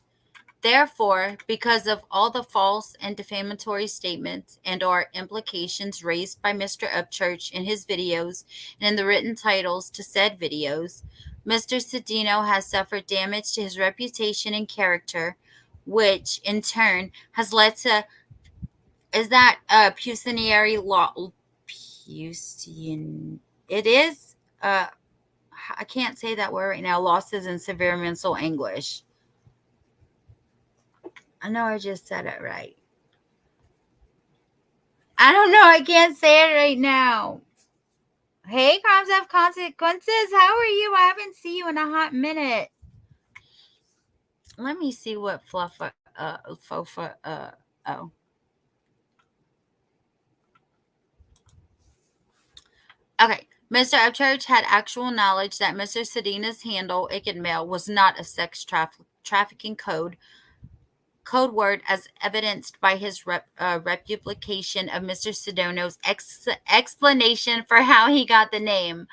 [SPEAKER 3] Therefore, because of all the false and defamatory statements and or implications raised by Mr. Upchurch in his videos and in the written titles to said videos, Mr. Cedino has suffered damage to his reputation and character, which in turn has led to, is that pecuniary law? It is, I can't say that word right now, losses and severe mental anguish. I know I just said it right. I don't know. I can't say it right now. Hey, crimes have consequences. How are you? I haven't seen you in a hot minute. Let me see what Fofa, oh. Okay. Mr. Upchurch had actual knowledge that Mr. Cedina's handle, Ickedmel, was not a sex trafficking code word as evidenced by his replication of Mr. Sedano's explanation for how he got the name.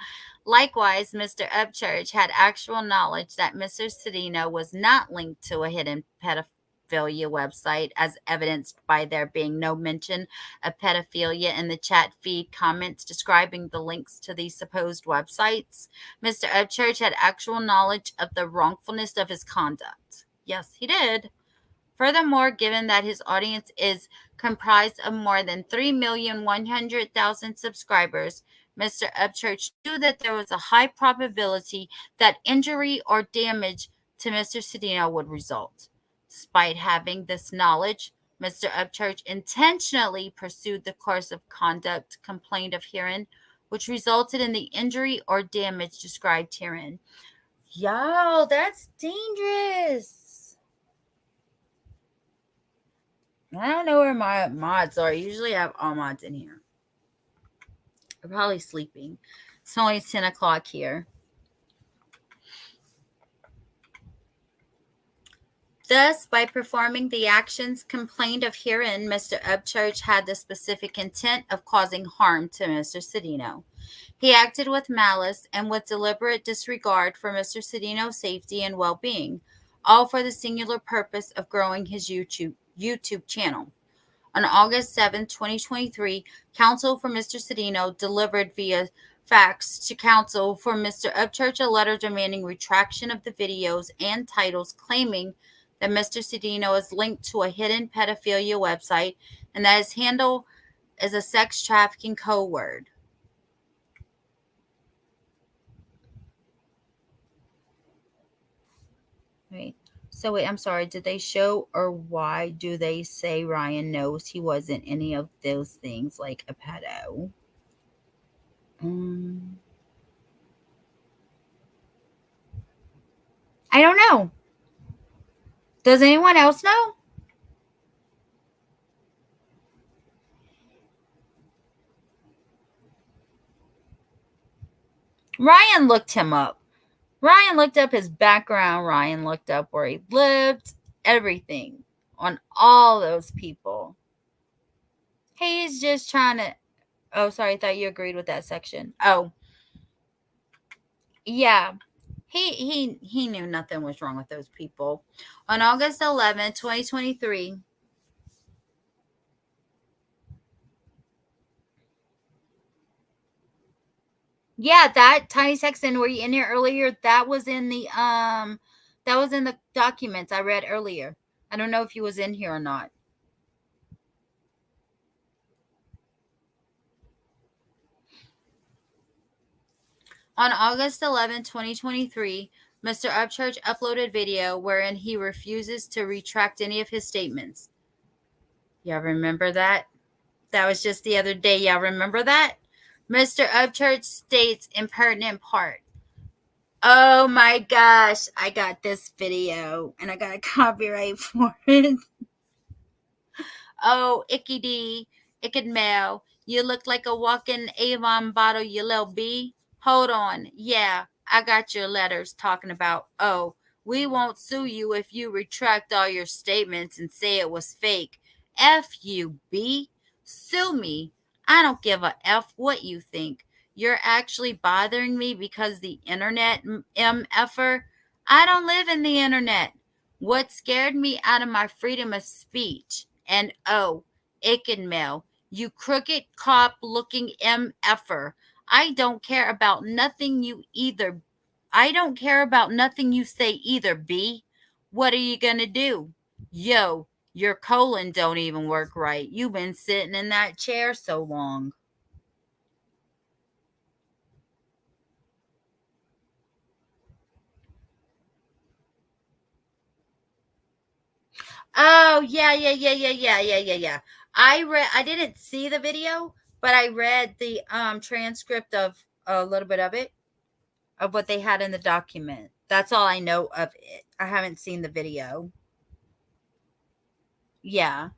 [SPEAKER 3] Likewise, Mr. Upchurch had actual knowledge that Mr. Cedino was not linked to a hidden pedophilia website as evidenced by there being no mention of pedophilia in the chat feed comments describing the links to these supposed websites. Mr. Upchurch had actual knowledge of the wrongfulness of his conduct. Yes, he did. Furthermore, given that his audience is comprised of more than 3,100,000 subscribers, Mr. Upchurch knew that there was a high probability that injury or damage to Mr. Cedino would result. Despite having this knowledge, Mr. Upchurch intentionally pursued the course of conduct complained of herein, which resulted in the injury or damage described herein. Yo, that's dangerous. I don't know where my mods are. I usually have all mods in here. They're probably sleeping. It's only 10 o'clock here. Thus, by performing the actions complained of herein, Mr. Upchurch had the specific intent of causing harm to Mr. Cedeno. He acted with malice and with deliberate disregard for Mr. Cedeno's safety and well-being, all for the singular purpose of growing his YouTube channel. On August 7, 2023, counsel for Mr. Cedeno delivered via fax to counsel for Mr. Upchurch a letter demanding retraction of the videos and titles, claiming that Mr. Cedeno is linked to a hidden pedophilia website and that his handle is a sex trafficking code word. Wait. So wait, I'm sorry. Did they show, or why do they say Ryan knows he wasn't any of those things like a pedo? I don't know. Does anyone else know? Ryan looked him up. Ryan looked up his background. Ryan looked up where he lived. Everything on all those people. He's just trying to. Oh, sorry. I thought you agreed with that section. Oh, yeah. He knew nothing was wrong with those people. On August 11, 2023. Yeah, that tiny section were you in here earlier? That was in the documents I read earlier. I don't know if he was in here or not. On August 11, 2023, Mr. Upchurch uploaded video wherein he refuses to retract any of his statements. Y'all remember that? That was just the other day. Y'all remember that? Mr. Upchurch states in pertinent part. Oh my gosh, I got this video and I got a copyright for it. Oh, Ickedmel, you look like a walking Avon bottle, you little bee. Hold on. Yeah, I got your letters talking about, oh, we won't sue you if you retract all your statements and say it was fake. F you, B. Sue me. I don't give a F what you think. You're actually bothering me because the internet, MFer. I don't live in the internet. What scared me out of my freedom of speech? And oh, Ickedmel, you crooked cop looking MFer. I don't care about nothing you either. I don't care about nothing you say either, B. What are you gonna do? Yo, your colon don't even work right. You've been sitting in that chair so long. Oh, yeah. I didn't see the video, but I read the transcript of a little bit of it, of what they had in the document. That's all I know of it. I haven't seen the video. Yeah.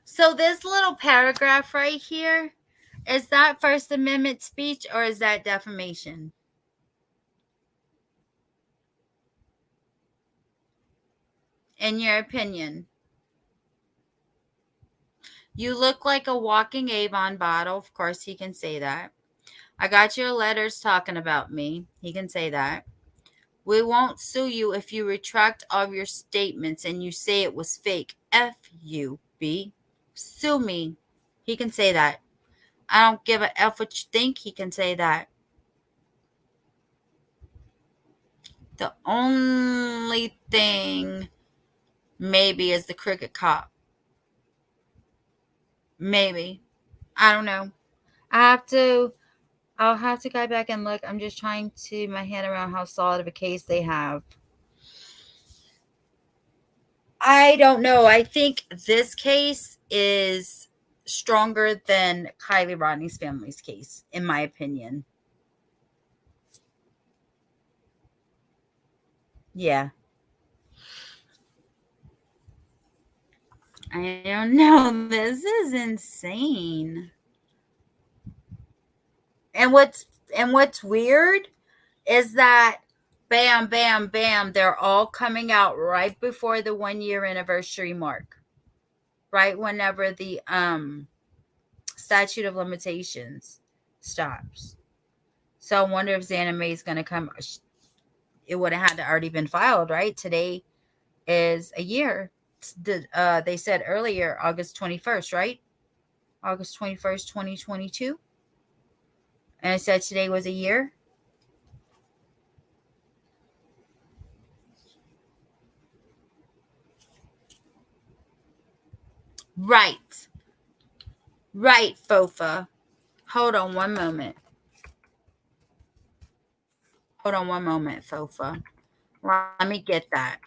[SPEAKER 3] So this little paragraph right here, is that First Amendment speech or is that defamation? In your opinion? You look like a walking Avon bottle. Of course, he can say that. I got your letters talking about me. He can say that. We won't sue you if you retract all of your statements and you say it was fake. F you, B. Sue me. He can say that. I don't give a F what you think. He can say that. The only thing maybe is the cricket cop. Maybe. I don't know. I'll have to go back and look. I'm just trying to my head around how solid of a case they have. I don't know. I think this case is stronger than Kylie Rodney's family's case, in my opinion. Yeah. I don't know. This is insane. And what's weird is that bam, bam, bam, they're all coming out right before the 1 year anniversary mark. Right whenever the statute of limitations stops. So I wonder if Xana May is gonna come. It would have had to already been filed, right? Today is a year. They said earlier August 21st, right? August 21st, 2022. And it said today was a year. Right. Right, Fofa. Hold on one moment. Hold on one moment, Fofa. Let me get that.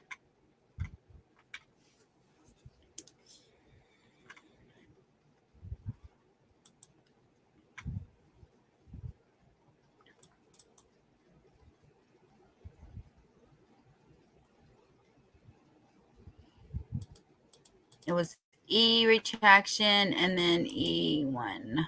[SPEAKER 3] It was E retraction and then E1.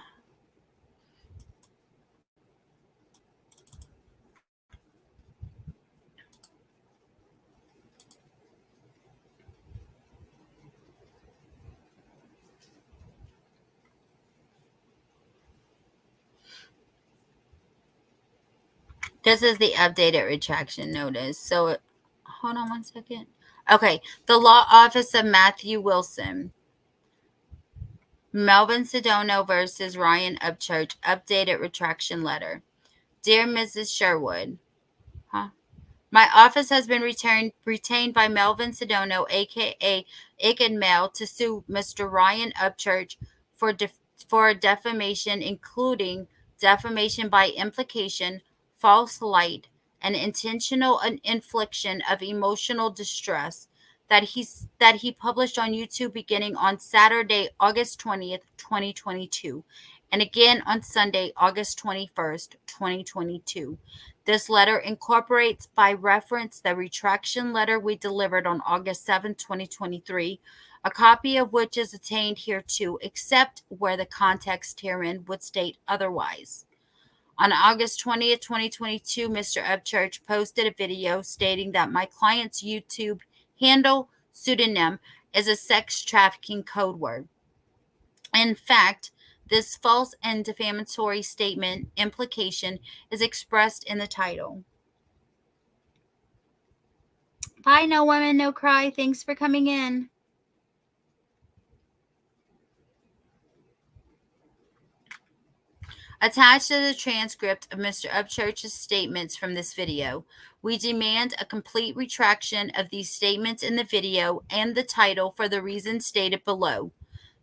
[SPEAKER 3] This is the updated retraction notice. So, hold on one second. Okay. The Law Office of Matthew Wilson. Melvin Sedano versus Ryan Upchurch. Updated retraction letter. Dear Mrs. Sherwood. My office has been retained by Melvin Sedano, a.k.a. Ickedmel, to sue Mr. Ryan Upchurch for defamation, including defamation by implication, false light, and intentional infliction of emotional distress that he published on YouTube beginning on Saturday, August 20th, 2022, and again on Sunday, August 21st, 2022. This letter incorporates by reference the retraction letter we delivered on August 7, 2023, a copy of which is attained hereto, except where the context herein would state otherwise. On August 20th, 2022, Mr. Upchurch posted a video stating that my client's YouTube handle pseudonym is a sex trafficking code word. In fact, this false and defamatory statement implication is expressed in the title. Bye, No Woman, No Cry. Thanks for coming in. Attached to the transcript of Mr. Upchurch's statements from this video, we demand a complete retraction of these statements in the video and the title for the reasons stated below.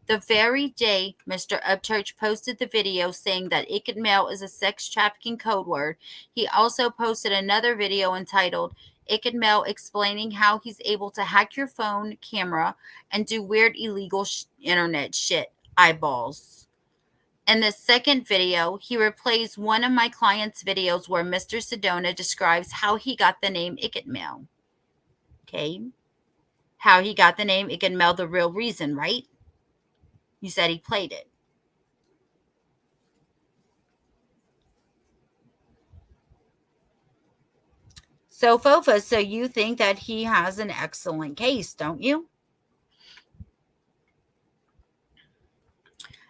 [SPEAKER 3] The very day Mr. Upchurch posted the video saying that Ickedmel is a sex trafficking code word, he also posted another video entitled Ickedmel explaining how he's able to hack your phone camera and do weird illegal internet shit. Eyeballs. In the second video, he replays one of my client's videos where Mr. Sedona describes how he got the name Ickedmel. Okay? How he got the name Ickedmel, the real reason, right? You said he played it. So, Fofa, so you think that he has an excellent case, don't you?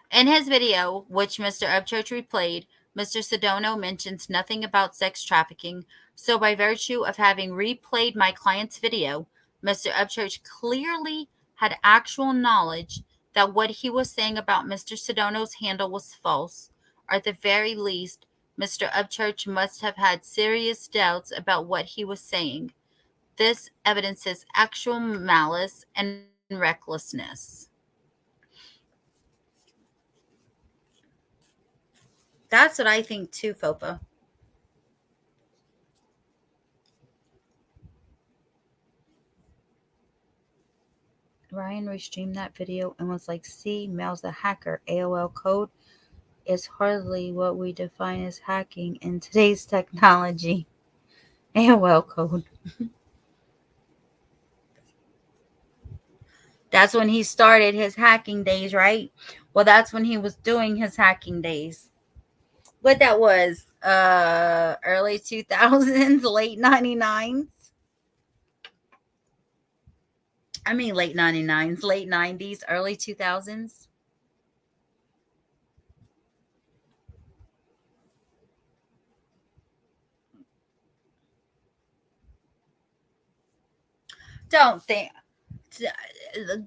[SPEAKER 3] In his video, which Mr. Upchurch replayed, Mr. Sedano mentions nothing about sex trafficking, so by virtue of having replayed my client's video, Mr. Upchurch clearly had actual knowledge that what he was saying about Mr. Sedano's handle was false, or at the very least, Mr. Upchurch must have had serious doubts about what he was saying. This evidences actual malice and recklessness. That's what I think too, Fopa. Ryan restreamed that video and was like, see, Mel's a hacker. AOL code is hardly what we define as hacking in today's technology. AOL code. That's when he started his hacking days, right? Well, that's when he was doing his hacking days. What that was, early 2000s, late 99s. I mean, late 99s, late 90s, early 2000s. Don't think,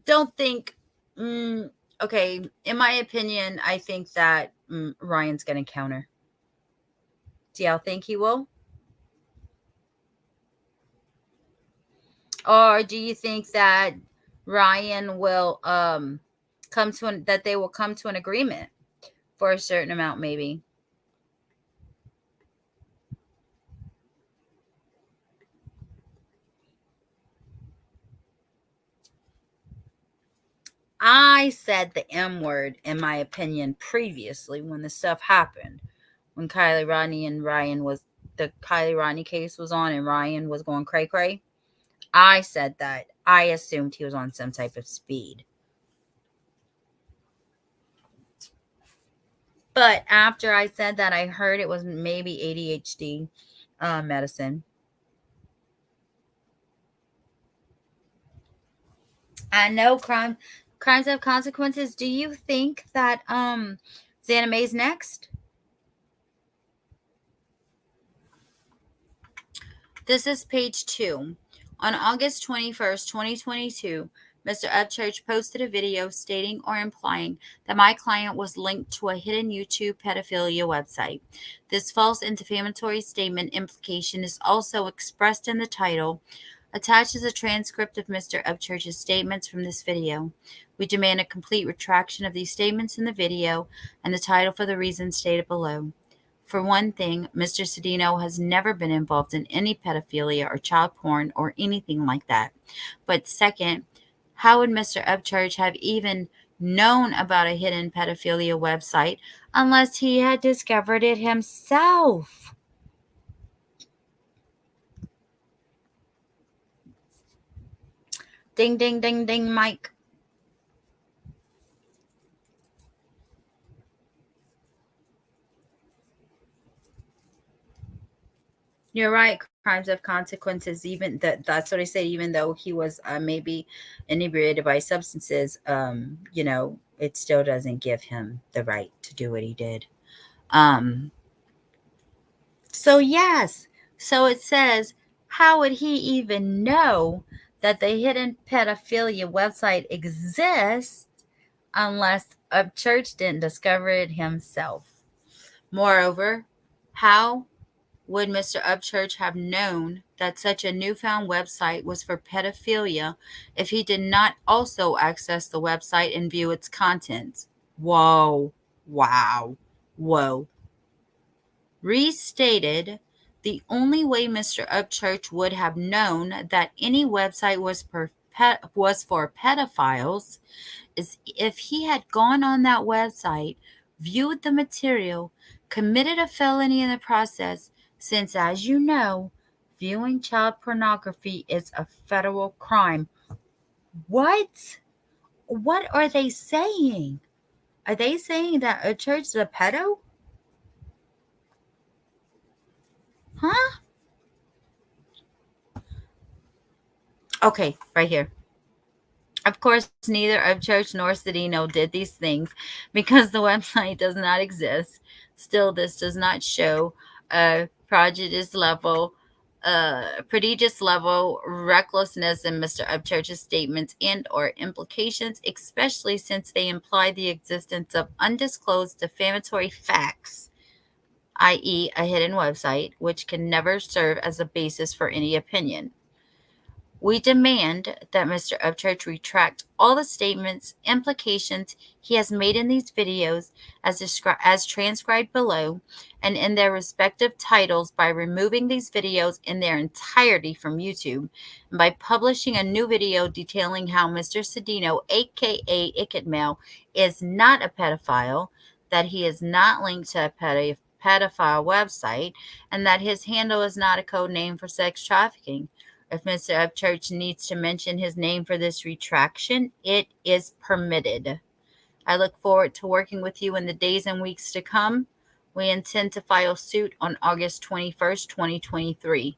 [SPEAKER 3] don't think, mm, okay, in my opinion, I think that Ryan's going to counter. Do y'all think he will? Or do you think that Ryan will come to that they will come to an agreement for a certain amount, maybe? I said the M word, in my opinion, previously when the stuff happened. When Kylie Rodney and Ryan was, the Kylie Rodney case was on and Ryan was going cray cray. I said that. I assumed he was on some type of speed. But after I said that, I heard it was maybe ADHD medicine. I know crimes have consequences. Do you think that Xana May's next? This is page 2. On August 21st, 2022, Mr. Upchurch posted a video stating or implying that my client was linked to a hidden YouTube pedophilia website. This false and defamatory statement implication is also expressed in the title. Attached is a transcript of Mr. Upchurch's statements from this video. We demand a complete retraction of these statements in the video and the title for the reasons stated below. For one thing, Mr. Cedino has never been involved in any pedophilia or child porn or anything like that. But second, how would Mr. Upchurch have even known about a hidden pedophilia website unless he had discovered it himself? Ding, ding, ding, ding, Mike. You're right. Crimes have consequences. Even that's what I say. Even though he was maybe inebriated by substances, it still doesn't give him the right to do what he did. So yes. So it says, how would he even know that the hidden pedophilia website exists unless Upchurch didn't discover it himself? Moreover, how would Mr. Upchurch have known that such a newfound website was for pedophilia if he did not also access the website and view its contents? Whoa, wow, whoa. Restated, the only way Mr. Upchurch would have known that any website was for pedophiles is if he had gone on that website, viewed the material, committed a felony in the process, since, as you know, viewing child pornography is a federal crime. What? What are they saying? Are they saying that Upchurch is a pedo? Huh? Okay, right here. Of course, neither Upchurch nor Cedino did these things because the website does not exist. Still, this does not show a prodigious level recklessness in Mr. Upchurch's statements and or implications, especially since they imply the existence of undisclosed defamatory facts, i.e. a hidden website, which can never serve as a basis for any opinion. We demand that Mr. Upchurch retract all the statements, implications he has made in these videos as transcribed below and in their respective titles by removing these videos in their entirety from YouTube and by publishing a new video detailing how Mr. Cedino, aka Ickedmel, is not a pedophile, that he is not linked to a pedophile website, and that his handle is not a code name for sex trafficking. If Mr. Upchurch needs to mention his name for this retraction, it is permitted. I look forward to working with you in the days and weeks to come. We intend to file suit on August 21st, 2023.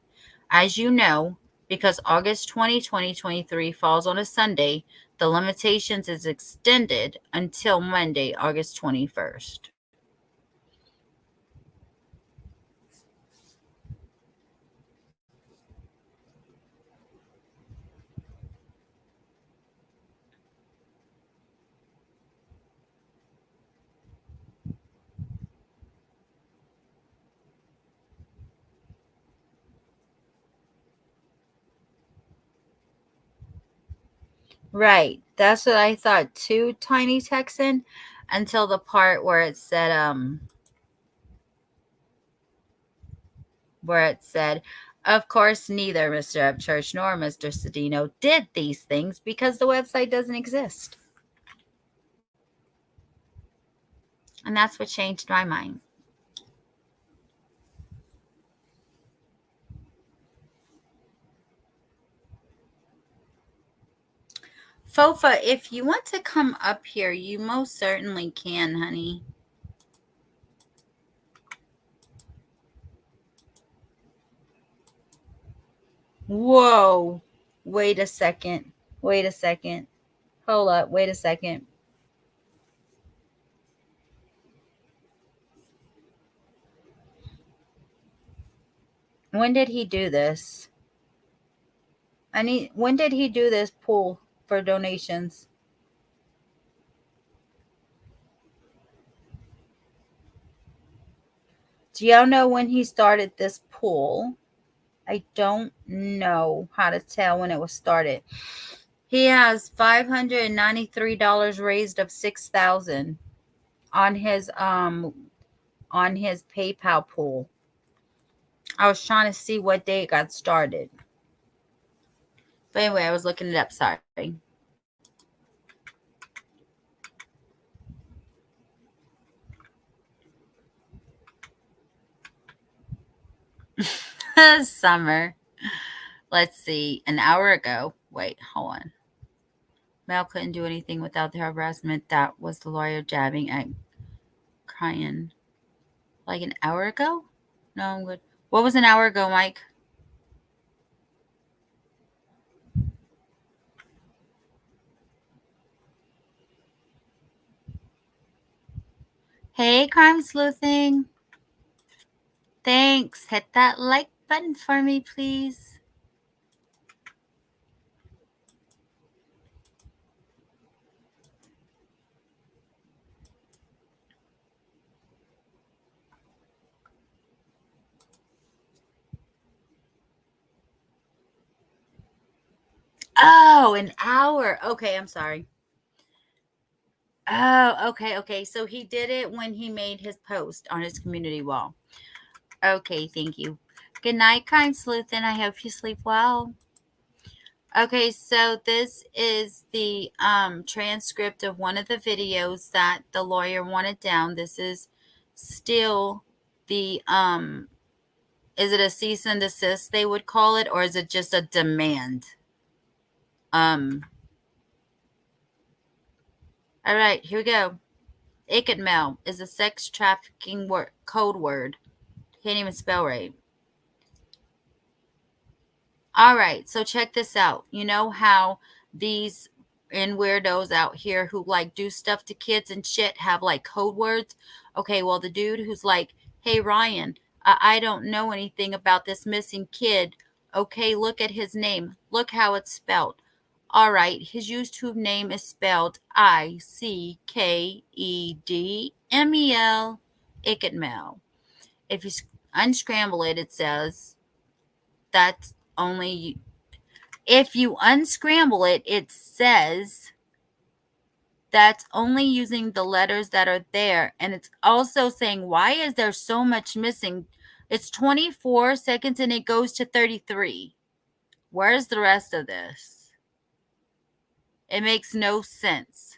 [SPEAKER 3] As you know, because August 20, 2023 falls on a Sunday, the limitations is extended until Monday, August 21st. Right. That's what I thought too, Tiny Texan, until the part where it said, of course, neither Mr. Upchurch nor Mr. Cedino did these things because the website doesn't exist. And that's what changed my mind. Fofa, if you want to come up here, you most certainly can, honey. Whoa. Wait a second. Wait a second. Hold up. Wait a second. When did he do this? When did he do this pool for donations? Do y'all know when he started this pool? I don't know how to tell when it was started. He has $593 raised of $6,000 on his PayPal pool. I was trying to see what day it got started. But anyway, I was looking it up. Sorry. Summer. Let's see. An hour ago. Wait, hold on. Mel couldn't do anything without the harassment. That was the lawyer jabbing at crying. Like an hour ago? No, I'm good. What was an hour ago, Mike? Hey, crime sleuthing. Thanks. Hit that like button for me, please. Oh, an hour. Okay, I'm sorry. Oh, okay. So he did it when he made his post on his community wall. Okay, thank you. Good night, crime sleuth, and I hope you sleep well. Okay, so this is the transcript of one of the videos that the lawyer wanted down. This is still the is it a cease and desist they would call it, or is it just a demand? All right, here we go. Ickedmel is a sex trafficking code word. Can't even spell right. All right, so check this out. You know how these weirdos out here who like do stuff to kids and shit have like code words? Okay, well, the dude who's like, hey, Ryan, I don't know anything about this missing kid. Okay, look at his name. Look how it's spelled. All right, his YouTube name is spelled Ickedmel. Ickedmel. If you unscramble it, it says that's only, if you unscramble it, it says that's only using the letters that are there. And it's also saying, why is there so much missing? It's 24 seconds and it goes to 33. Where's the rest of this? It makes no sense.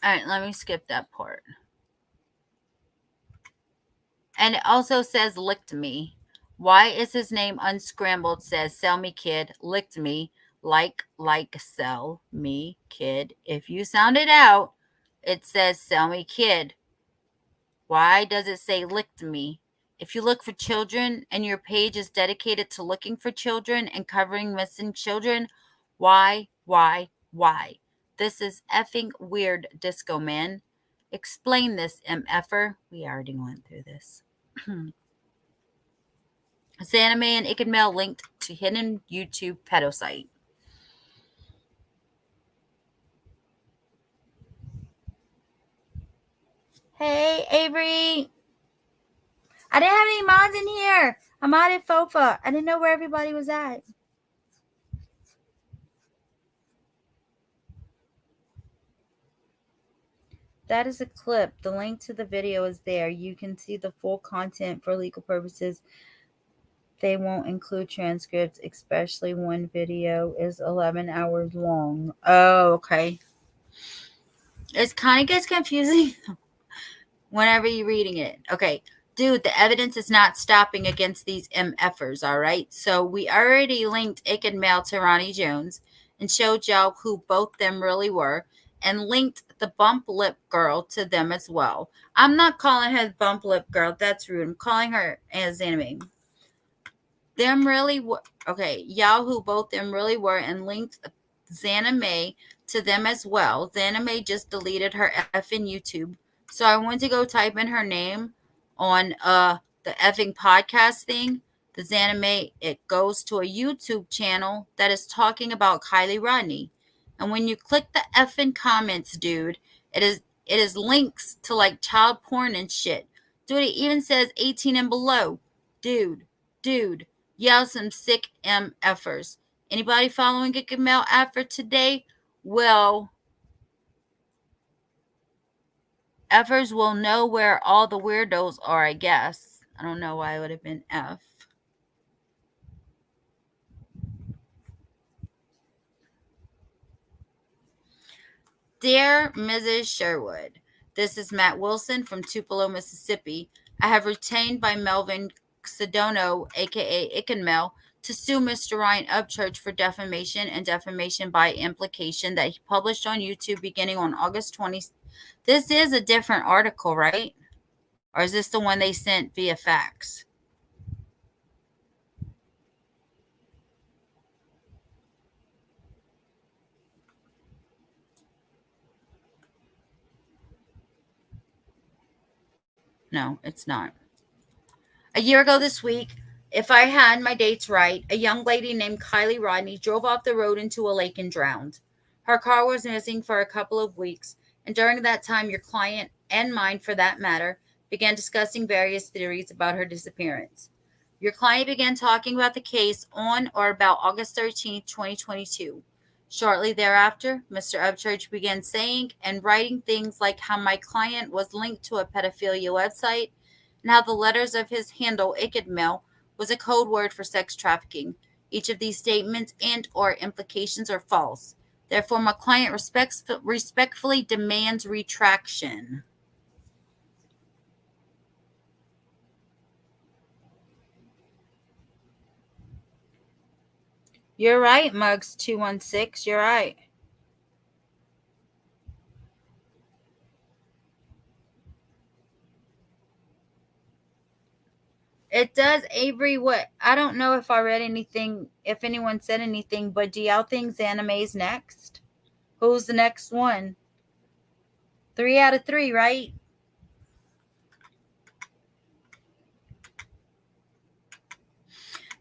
[SPEAKER 3] All right, let me skip that part. And it also says licked me. Why is his name unscrambled? Says sell me kid, licked me, like sell me kid. If you sound it out, it says sell me kid. Why does it say licked me? If you look for children and your page is dedicated to looking for children and covering missing children, why? This is effing weird, Disco Man. Explain this, MFer. We already went through this. Zanime and Ickedmel linked to hidden YouTube pedo site. Hey, Avery. I didn't have any mods in here. I'm out at FOFA. I didn't know where everybody was at. That is a clip. The link to the video is there. You can see the full content for legal purposes. They won't include transcripts, especially one video is 11 hours long. Oh, okay. It kind of gets confusing whenever you're reading it. Okay. Dude, the evidence is not stopping against these MFers, all right? So we already linked Ickedmel to Ronnie Jones and showed y'all who both them really were and linked the bump lip girl to them as well. I'm not calling her bump lip girl. That's rude. I'm calling her as anime. Them really were. Okay, y'all who both them really were and linked Zanime to them as well. Zanime just deleted her effing YouTube. So I went to go type in her name on the effing podcast thing. The Zanime, it goes to a YouTube channel that is talking about Kylie Rodney. And when you click the effing comments, dude, it is links to like child porn and shit. Dude, it even says 18 and below. Dude. Y'all some sick MFers. Anybody following Ickedmel after today? Well, Fers will know where all the weirdos are, I guess. I don't know why it would have been F. Dear Mrs. Sherwood, this is Matt Wilson from Tupelo, Mississippi. I have retained by Melvin Sedono, a.k.a. Ickedmel, to sue Mr. Ryan Upchurch for defamation and defamation by implication that he published on YouTube beginning on August 20th. This is a different article, right? Or is this the one they sent via fax? No, it's not. A year ago this week, if I had my dates right, a young lady named Kylie Rodney drove off the road into a lake and drowned. Her car was missing for a couple of weeks, and during that time, your client, and mine for that matter, began discussing various theories about her disappearance. Your client began talking about the case on or about August 13th, 2022. Shortly thereafter, Mr. Upchurch began saying and writing things like how my client was linked to a pedophilia website and how the letters of his handle, Ickedmel, was a code word for sex trafficking. Each of these statements and or implications are false. Therefore, my client respectfully demands retraction. You're right, Mugs216. You're right. It does, Avery. What? I don't know if I read anything, if anyone said anything, but do y'all think Zanime's next? Who's the next one? 3 out of 3, right?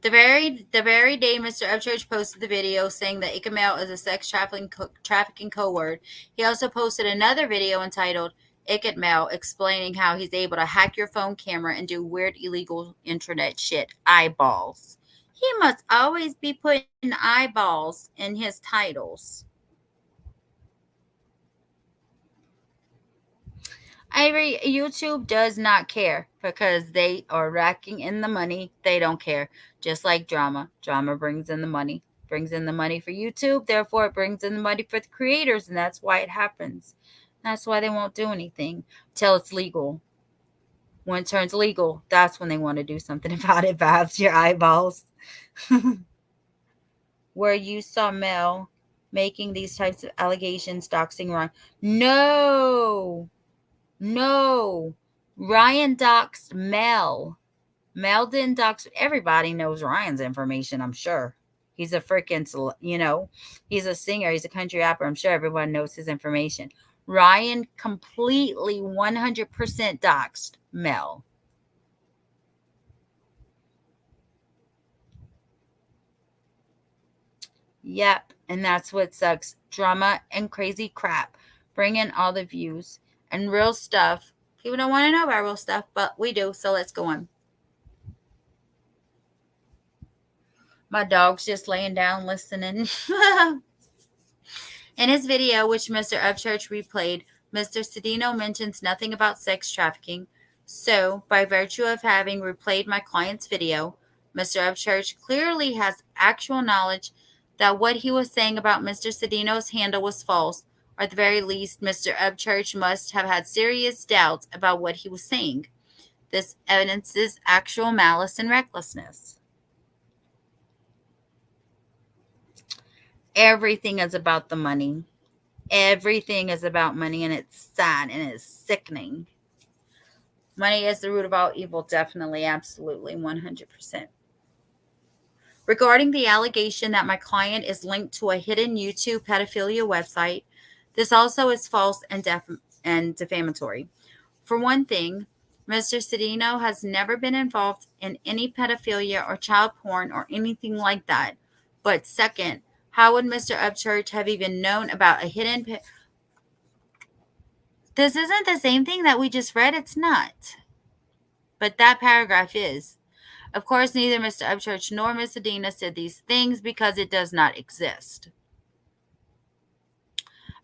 [SPEAKER 3] The very day Mr. Upchurch posted the video saying that Ickedmel is a sex trafficking code word, he also posted another video entitled Ickedmel explaining how he's able to hack your phone camera and do weird illegal internet shit. Eyeballs. He must always be putting eyeballs in his titles. Ivory, YouTube does not care because they are racking in the money. They don't care. Just like drama. Drama brings in the money. Brings in the money for YouTube. Therefore, it brings in the money for the creators, and that's why it happens. That's why they won't do anything till it's legal. When it turns legal, that's when they want to do something about it, Babs, your eyeballs. Where you saw Mel making these types of allegations, doxing Ryan. No, no. Ryan doxed Mel. Mel didn't dox. Everybody knows Ryan's information, I'm sure. He's a freaking, he's a singer. He's a country rapper. I'm sure everyone knows his information. Ryan completely 100% doxed Mel. Yep, and that's what sucks. Drama and crazy crap. Bring in all the views and real stuff. People don't want to know about real stuff, but we do, so let's go on. My dog's just laying down listening. In his video, which Mr. Upchurch replayed, Mr. Cedino mentions nothing about sex trafficking. So, by virtue of having replayed my client's video, Mr. Upchurch clearly has actual knowledge that what he was saying about Mr. Cedino's handle was false, or at the very least, Mr. Upchurch must have had serious doubts about what he was saying. This evidences actual malice and recklessness. Everything is about the money. Everything is about money, and it's sad and it's sickening. Money is the root of all evil, definitely, absolutely, 100%. Regarding the allegation that my client is linked to a hidden YouTube pedophilia website, this also is false and defamatory. For one thing, Mr. Cedino has never been involved in any pedophilia or child porn or anything like that. But second, how would Mr. Upchurch have even known about a hidden... This isn't the same thing that we just read. It's not. But that paragraph is. Of course, neither Mr. Upchurch nor Ms. Adina said these things because it does not exist.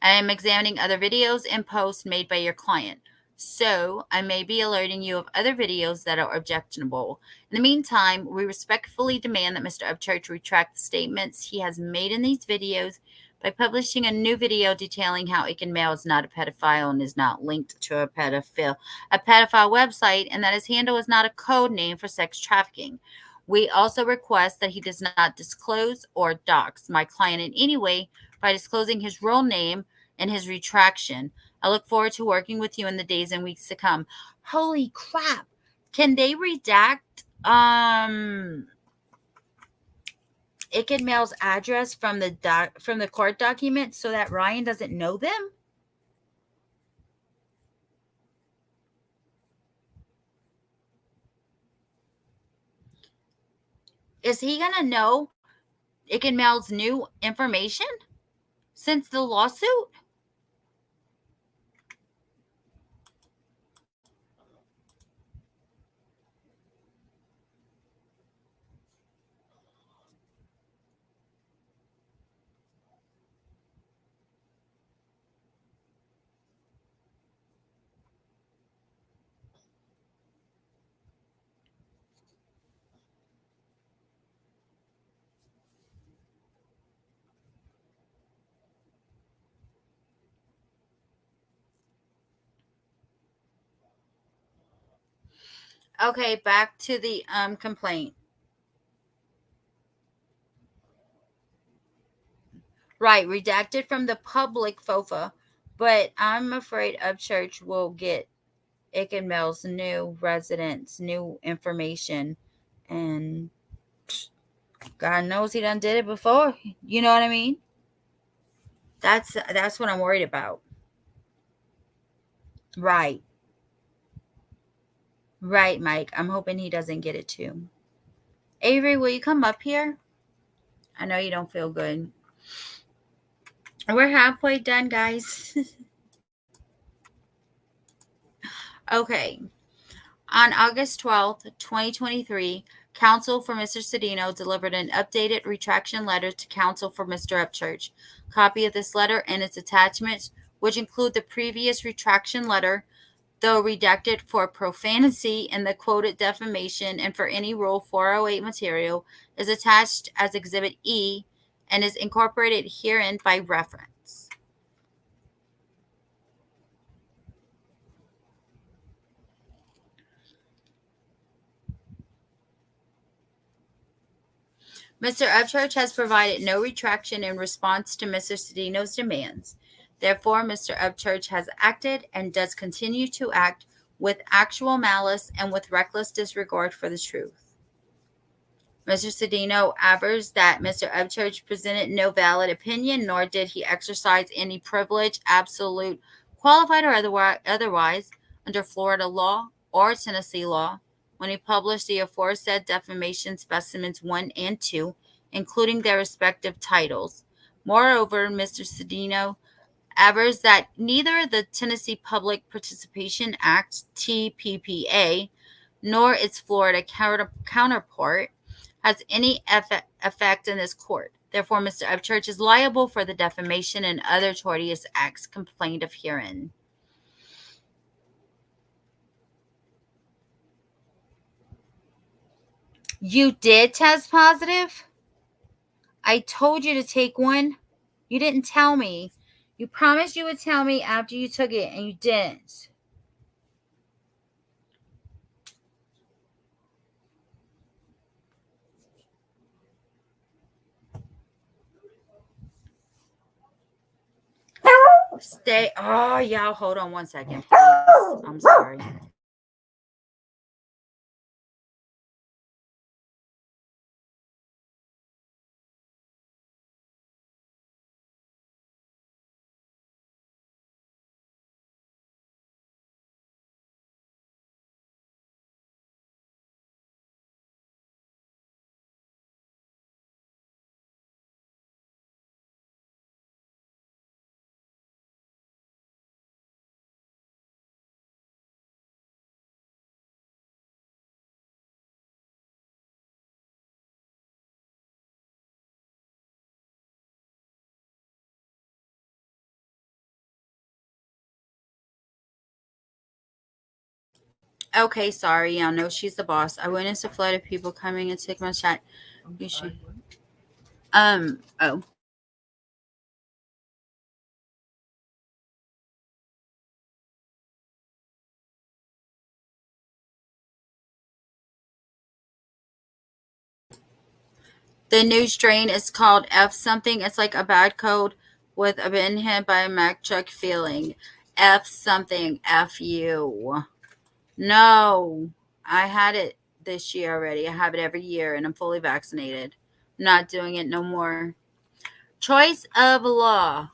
[SPEAKER 3] I am examining other videos and posts made by your client. So, I may be alerting you of other videos that are objectionable. In the meantime, we respectfully demand that Mr. Upchurch retract the statements he has made in these videos by publishing a new video detailing how Ickedmel is not a pedophile and is not linked to a pedophile website, and that his handle is not a code name for sex trafficking. We also request that he does not disclose or dox my client in any way by disclosing his real name and his retraction. I look forward to working with you in the days and weeks to come. Holy crap. Can they redact Ickedmel's address from the court document so that Ryan doesn't know them? Is he going to know Ickedmel's new information since the lawsuit? Okay, back to the complaint. Right, redacted from the public FOFA, but I'm afraid Upchurch will get Ickedmel's new residents, new information, and God knows he done did it before. You know what I mean? That's what I'm worried about. Right. Right, Mike. I'm hoping he doesn't get it too. Avery, will you come up here? I know you don't feel good. We're halfway done, guys. Okay. On August 12th, 2023, counsel for Mr. Cedino delivered an updated retraction letter to counsel for Mr. Upchurch. Copy of this letter and its attachments, which include the previous retraction letter, though redacted for profanity and the quoted defamation and for any Rule 408 material, is attached as Exhibit E and is incorporated herein by reference. Mr. Upchurch has provided no retraction in response to Mr. Cedino's demands. Therefore, Mr. Upchurch has acted and does continue to act with actual malice and with reckless disregard for the truth. Mr. Cedino avers that Mr. Upchurch presented no valid opinion, nor did he exercise any privilege, absolute, qualified, or otherwise, under Florida law or Tennessee law, when he published the aforesaid defamation specimens 1 and 2, including their respective titles. Moreover, Mr. Cedino avers that neither the Tennessee Public Participation Act, TPPA, nor its Florida counterpart has any effect in this court. Therefore, Mr. Upchurch is liable for the defamation and other tortious acts complained of herein. You did test positive? I told you to take one. You didn't tell me. You promised you would tell me after you took it, and you didn't. Stay. Oh, y'all, hold on 1 second, please. I'm sorry. Okay, sorry. I know she's the boss. I witnessed a flood of people coming and taking my chat. You should. Oh. The new strain is called F something. It's like a bad code with a been hit by a Mack truck feeling. F something. F you. No. I had it this year already. I have it every year and I'm fully vaccinated. I'm not doing it no more. Choice of law.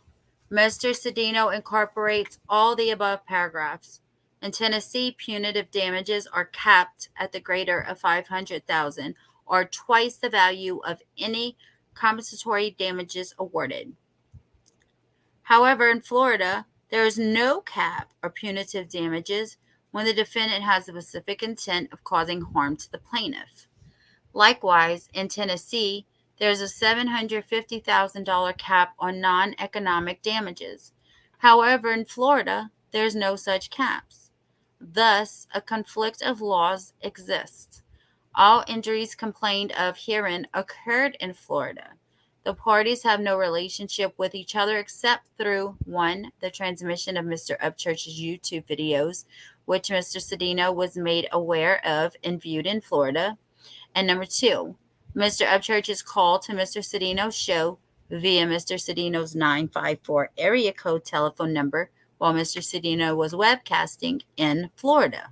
[SPEAKER 3] Mr. Cedino incorporates all the above paragraphs. In Tennessee, punitive damages are capped at the greater of $500,000 or twice the value of any compensatory damages awarded. However, in Florida, there is no cap or punitive damages when the defendant has the specific intent of causing harm to the plaintiff. Likewise, in Tennessee, there is a $750,000 cap on non-economic damages. However, in Florida, there is no such caps. Thus, a conflict of laws exists. All injuries complained of herein occurred in Florida. The parties have no relationship with each other except through 1. The transmission of Mr. Upchurch's YouTube videos, which Mr. Cedino was made aware of and viewed in Florida. And number 2, Mr. Upchurch's call to Mr. Cedino's show via Mr. Cedino's 954 area code telephone number while Mr. Cedino was webcasting in Florida.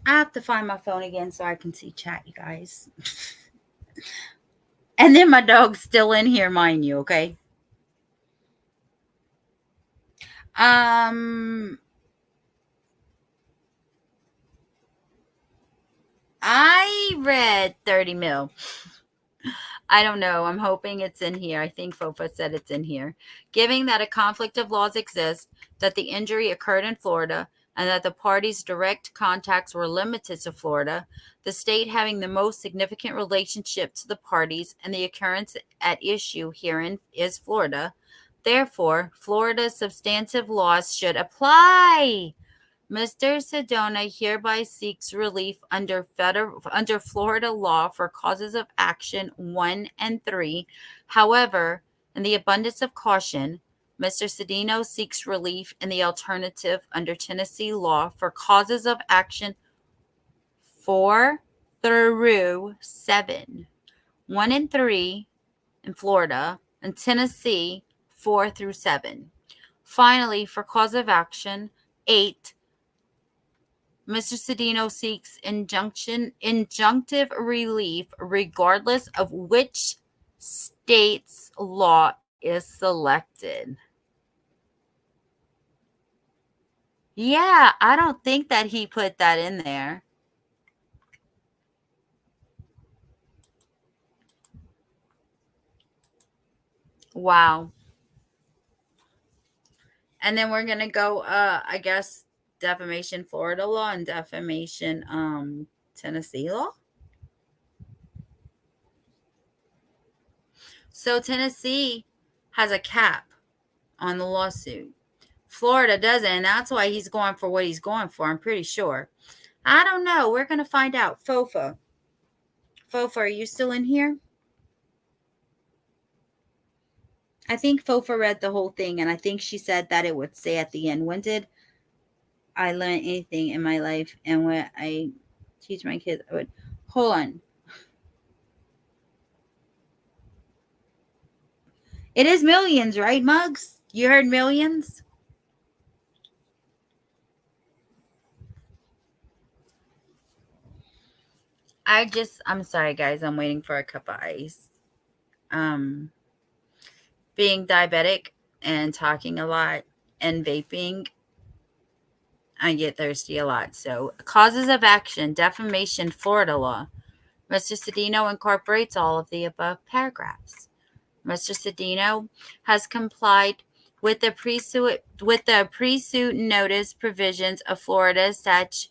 [SPEAKER 3] I have to find my phone again so I can see chat, you guys. And then my dog's still in here, mind you, okay? I read 30 mil. I don't know. I'm hoping it's in here. I think Fofa said it's in here. Given that a conflict of laws exists, that the injury occurred in Florida, and that the parties' direct contacts were limited to Florida, the state having the most significant relationship to the parties and the occurrence at issue herein is Florida. Therefore, Florida's substantive laws should apply. Mr. Sedona hereby seeks relief under Florida law for causes of action 1 and 3. However, in the abundance of caution, Mr. Cedino seeks relief in the alternative under Tennessee law for causes of action 4, through 7. 1 and 3 in Florida, and Tennessee 4 through 7. Finally, for cause of action, 8, Mr. Cedeno seeks injunctive relief regardless of which state's law is selected. Yeah, I don't think that he put that in there. Wow. And then we're gonna go I guess defamation Florida law and defamation Tennessee law. So Tennessee has a cap on the lawsuit. Florida doesn't, and that's why he's going for what he's going for, I'm pretty sure. I don't know. We're gonna find out. Fofa. Fofa, are you still in here? I think Fofa read the whole thing, and I think she said that it would say at the end, when did I learn anything in my life? And when I teach my kids, I would. Hold on. It is millions, right, Mugs? You heard millions? I'm sorry, guys. I'm waiting for a cup of ice. Being diabetic and talking a lot and vaping, I get thirsty a lot. So, causes of action, defamation, Florida law. Mr. Cedeno incorporates all of the above paragraphs. Mr. Cedeno has complied with the pre-suit notice provisions of Florida statute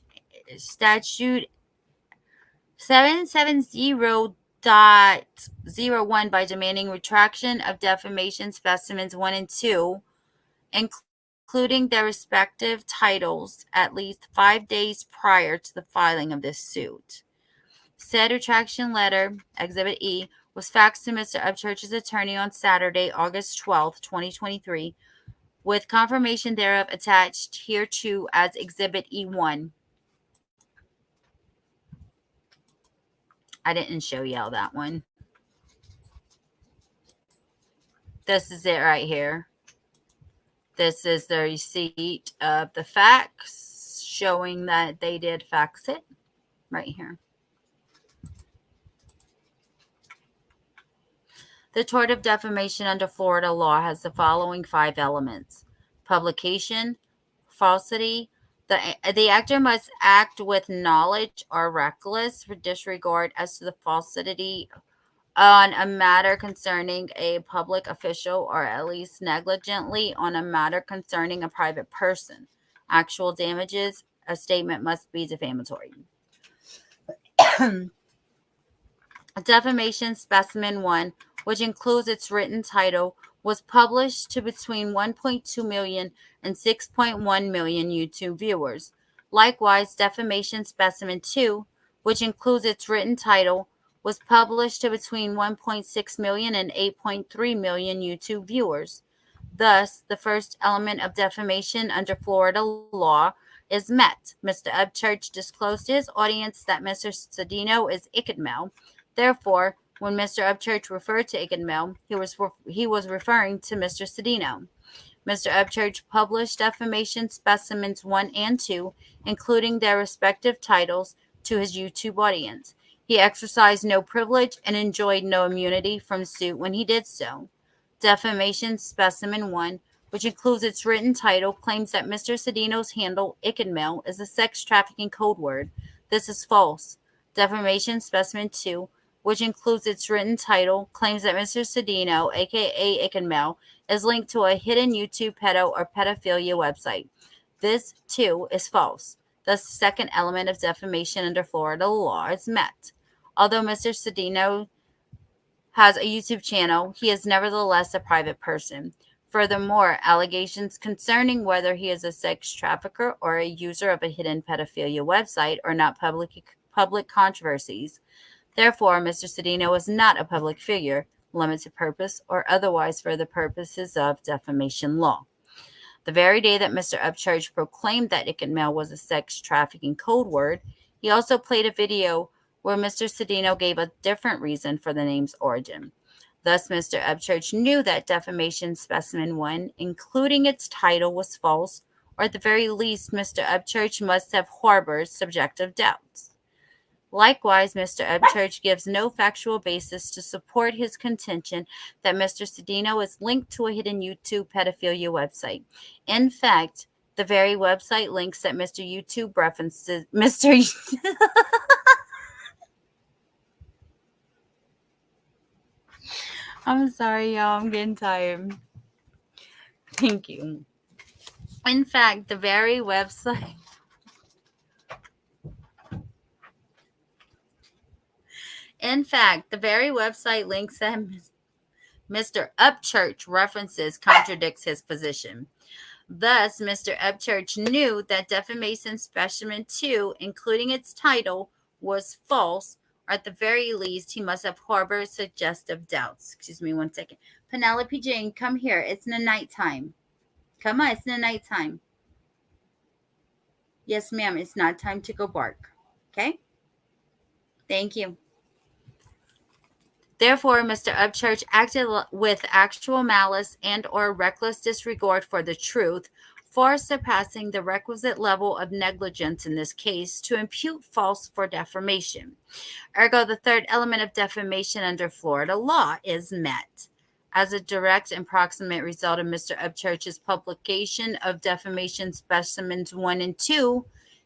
[SPEAKER 3] 770.01 by demanding retraction of defamation specimens 1 and 2, including their respective titles, at least 5 days prior to the filing of this suit. Said retraction letter, Exhibit E, was faxed to Mr. Upchurch's attorney on Saturday, August 12, 2023, with confirmation thereof attached hereto as Exhibit E1. I didn't show y'all that one. This is it right here. This is the receipt of the fax showing that they did fax it right here. The tort of defamation under Florida law has the following 5 elements: publication, falsity. The actor must act with knowledge or reckless disregard as to the falsity on a matter concerning a public official, or at least negligently on a matter concerning a private person. Actual damages, a statement must be defamatory. Defamation Specimen 1, which includes its written title, was published to between 1.2 million and 6.1 million YouTube viewers. Likewise, Defamation Specimen 2, which includes its written title, was published to between 1.6 million and 8.3 million YouTube viewers. Thus, the first element of defamation under Florida law is met. Mr. Upchurch disclosed to his audience that Mr. Cedeno is Ickedmel. Therefore, when Mr. Upchurch referred to Ickedmel, he was referring to Mr. Cedeno. Mr. Upchurch published defamation specimens 1 and 2, including their respective titles, to his YouTube audience. He exercised no privilege and enjoyed no immunity from suit when he did so. Defamation Specimen 1, which includes its written title, claims that Mr. Cedeno's handle, Ickedmel, is a sex trafficking code word. This is false. Defamation Specimen 2, which includes its written title, claims that Mr. Cedeno, aka Ickedmel, is linked to a hidden YouTube pedo or pedophilia website. This, too, is false. Thus, the second element of defamation under Florida law is met. Although Mr. Cedeno has a YouTube channel, he is nevertheless a private person. Furthermore, allegations concerning whether he is a sex trafficker or a user of a hidden pedophilia website are not public controversies. Therefore, Mr. Cedeno is not a public figure, limited purpose, or otherwise for the purposes of defamation law. The very day that Mr. Upchurch proclaimed that Ickedmel was a sex trafficking code word, he also played a video where Mr. Cedeno gave a different reason for the name's origin. Thus, Mr. Upchurch knew that defamation specimen 1, including its title, was false, or at the very least, Mr. Upchurch must have harbored subjective doubts. Likewise, Mr. Upchurch gives no factual basis to support his contention that Mr. Cedeno is linked to a hidden YouTube pedophilia website. In fact, the very website links that Mr. YouTube references, I'm sorry, y'all. I'm getting tired. Thank you. In fact, the very website links that Mr. Upchurch references contradicts his position. Thus, Mr. Upchurch knew that defamation specimen 2, including its title, was false, or at the very least, he must have harbored suggestive doubts. Excuse me one second. Penelope Jane, come here. It's in the nighttime. Come on, it's in the nighttime. Yes, ma'am, it's not time to go bark. Okay? Thank you. Therefore, Mr. Upchurch acted with actual malice and or reckless disregard for the truth, far surpassing the requisite level of negligence in this case to impute false for defamation. Ergo, the third element of defamation under Florida law is met. As a direct and proximate result of Mr. Upchurch's publication of defamation specimens 1 and 2,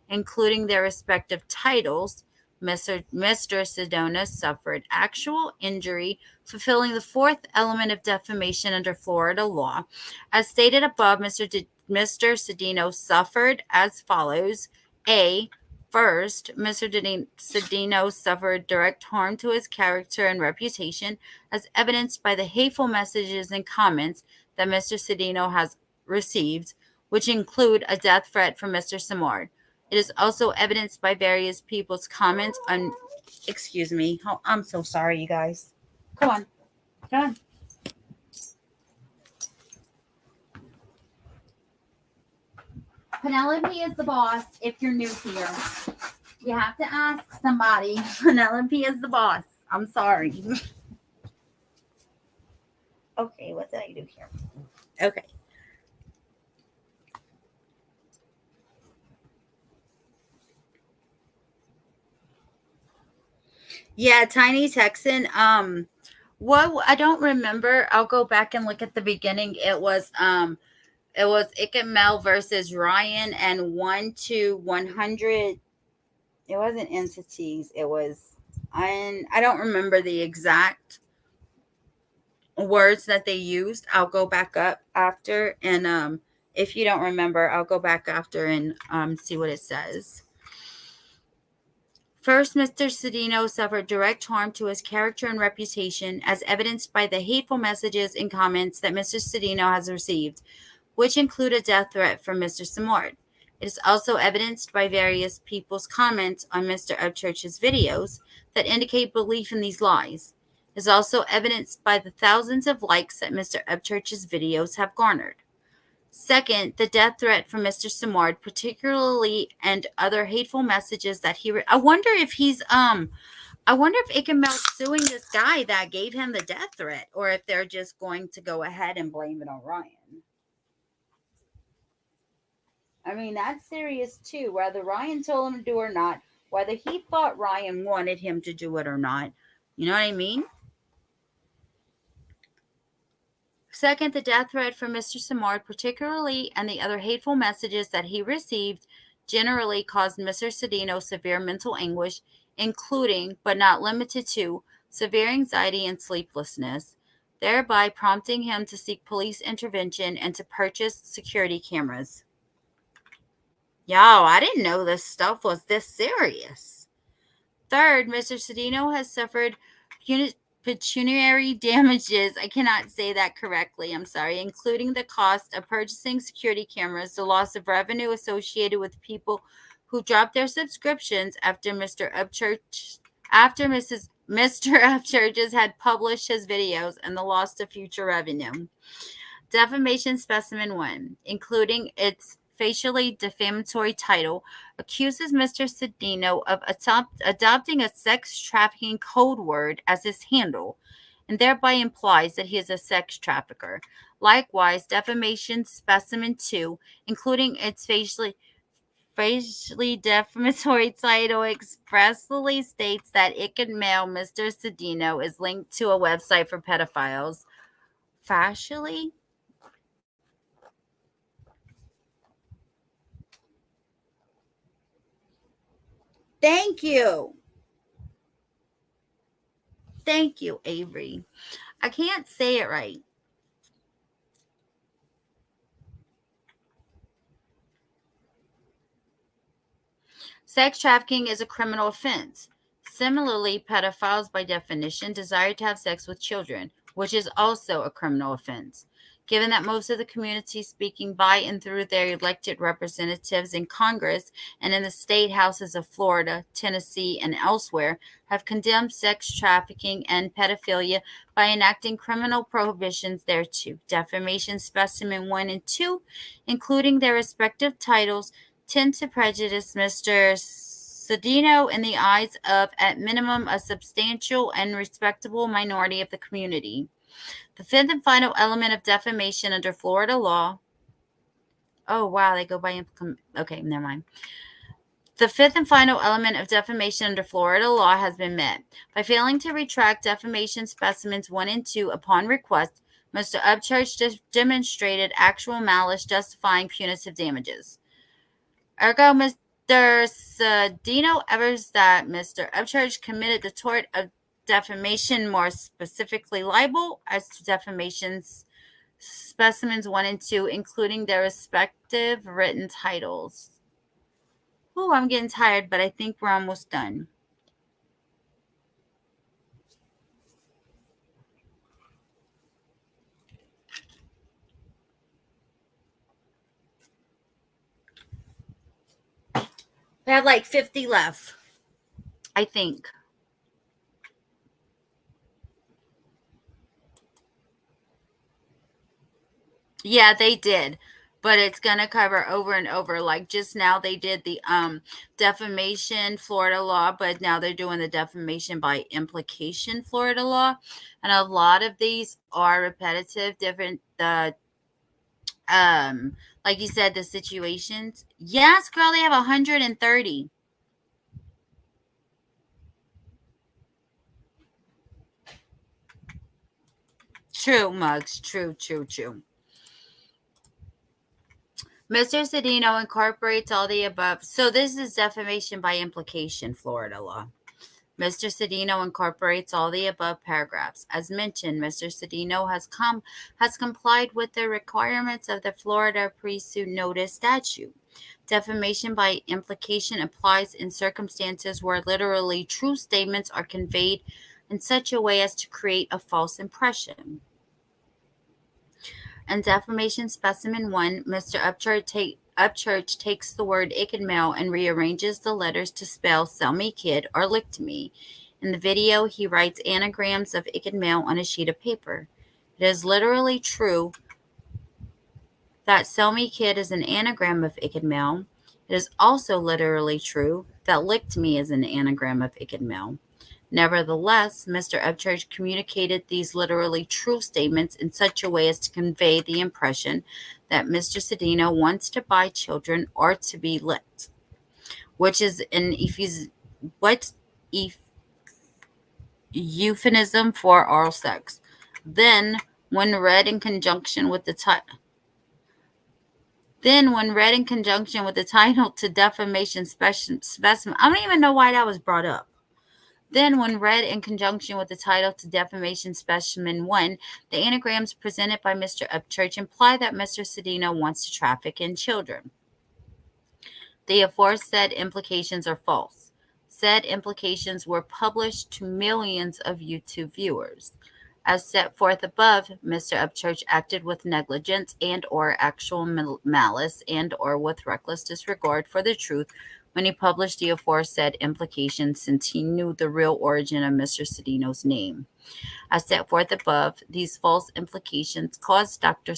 [SPEAKER 3] including their respective titles, Mr. Sedona suffered actual injury, fulfilling the fourth element of defamation under Florida law. As stated above, Mr. Cedeno suffered as follows. A. First, Mr. Cedeno suffered direct harm to his character and reputation, as evidenced by the hateful messages and comments that Mr. Cedeno has received, which include a death threat from Mr. Simard. It is also evidenced by various people's comments on, excuse me. Oh, I'm so sorry, you guys. Come on. Come on. Penelope is the boss if you're new here. You have to ask somebody. Penelope is the boss. I'm sorry. Okay, what did I do here? Okay. Yeah, Tiny Texan. What I don't remember. I'll go back and look at the beginning. It was Ickedmel versus Ryan and 1-100. It wasn't entities. It was I don't remember the exact words that they used. I'll go back up after, and if you don't remember, I'll go back after and see what it says. First, Mr. Cedeno suffered direct harm to his character and reputation, as evidenced by the hateful messages and comments that Mr. Cedeno has received, which include a death threat from Mr. Simard. It is also evidenced by various people's comments on Mr. Upchurch's videos that indicate belief in these lies. It is also evidenced by the thousands of likes that Mr. Upchurch's videos have garnered. Second, the death threat from Mr. Simard, particularly, and other hateful messages that I wonder if Ickedmel's suing this guy that gave him the death threat, or if they're just going to go ahead and blame it on Ryan. I mean, that's serious too, whether Ryan told him to do or not, whether he thought Ryan wanted him to do it or not. You know what I mean? Second, the death threat from Mr. Simard, particularly, and the other hateful messages that he received, generally caused Mr. Cedeno severe mental anguish, including, but not limited to, severe anxiety and sleeplessness, thereby prompting him to seek police intervention and to purchase security cameras. Yo, I didn't know this stuff was this serious. Third, Mr. Cedeno has suffered pecuniary damages, I cannot say that correctly, I'm sorry, including the cost of purchasing security cameras, the loss of revenue associated with people who dropped their subscriptions after Mr. Upchurch had published his videos, and the loss of future revenue. Defamation specimen 1, including its facially defamatory title, accuses Mr. Cedino of adopting a sex trafficking code word as his handle, and thereby implies that he is a sex trafficker. Likewise, defamation specimen 2, including its facially defamatory title, expressly states that Ickedmel Mr. Cedino is linked to a website for pedophiles. Facially? Thank you. Thank you, Avery. I can't say it right. Sex trafficking is a criminal offense. Similarly, pedophiles, by definition, desire to have sex with children, which is also a criminal offense. Given that most of the communities speaking by and through their elected representatives in Congress and in the state houses of Florida, Tennessee, and elsewhere have condemned sex trafficking and pedophilia by enacting criminal prohibitions thereto, defamation specimen 1 and 2, including their respective titles, tend to prejudice Mr. Cedino in the eyes of, at minimum, a substantial and respectable minority of the community. The fifth and final element of defamation under Florida law. Oh, wow, they go by. Okay, never mind. The fifth and final element of defamation under Florida law has been met. By failing to retract defamation specimens 1 and 2 upon request, Mr. Upchurch demonstrated actual malice justifying punitive damages. Ergo, Mr. Cedino avers that Mr. Upchurch committed the tort of defamation, more specifically libel, as to defamation's specimens 1 and 2, including their respective written titles. Ooh, I'm getting tired, but I think we're almost done. We have like 50 left, I think. Yeah, they did. But it's going to cover over and over. Like just now they did the defamation Florida law, but now they're doing the defamation by implication Florida law. And a lot of these are repetitive, different like you said, the situations. Yes, girl, they have 130. True, Mugs. True. Mr. Cedino incorporates all the above. So this is defamation by implication, Florida law. Mr. Cedino incorporates all the above paragraphs. As mentioned, Mr. Cedino has complied with the requirements of the Florida pre-suit notice statute. Defamation by implication applies in circumstances where literally true statements are conveyed in such a way as to create a false impression. In defamation specimen 1, Mr. Upchurch takes the word Ickedmel and rearranges the letters to spell sell me kid or lick to me. In the video, he writes anagrams of Ickedmel on a sheet of paper. It is literally true that sell me kid is an anagram of Ickedmel. It is also literally true that lick to me is an anagram of Ickedmel. Nevertheless, Mr. Upchurch communicated these literally true statements in such a way as to convey the impression that Mr. Cedino wants to buy children or to be licked, which is an euphemism for oral sex. Then, when read in conjunction with the title to defamation specimen, I don't even know why that was brought up. Then, when read in conjunction with the title to defamation specimen 1, the anagrams presented by Mr. Upchurch imply that Mr. Cedino wants to traffic in children. The aforesaid implications are false. Said implications were published to millions of YouTube viewers. As set forth above, Mr. Upchurch acted with negligence and or actual malice and or with reckless disregard for the truth when he published the aforesaid implications, since he knew the real origin of Mr. Cedino's name. As set forth above, these false implications caused Dr.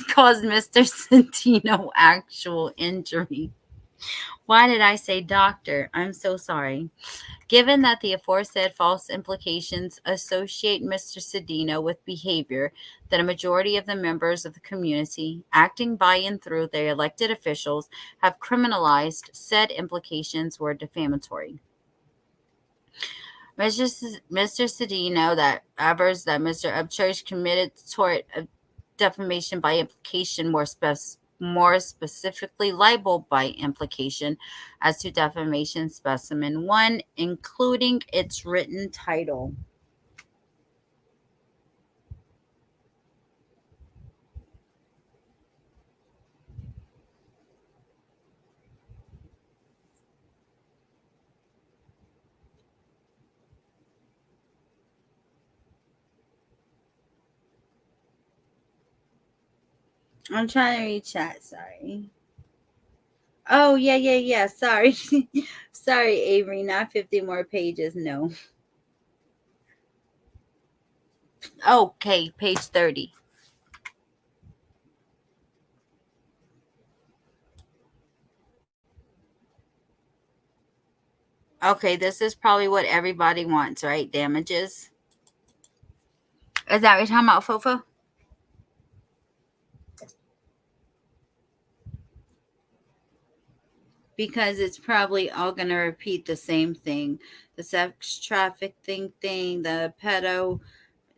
[SPEAKER 3] caused Mr. Centino actual injury. Why did I say doctor? I'm so sorry. Given that the aforesaid false implications associate Mr. Cedino with behavior that a majority of the members of the community, acting by and through their elected officials, have criminalized, said implications were defamatory. Mr. Cedino that averts that Mr. Upchurch committed tort of defamation by implication, more specifically libel by implication, as to defamation specimen 1, including its written title. I'm trying to read chat, sorry. Oh, yeah. Sorry. Sorry, Avery, not 50 more pages. No. Okay, page 30. Okay, this is probably what everybody wants, right? Damages. Is that what you're talking about, Fofa? Because it's probably all going to repeat the same thing. The sex trafficking thing, the pedo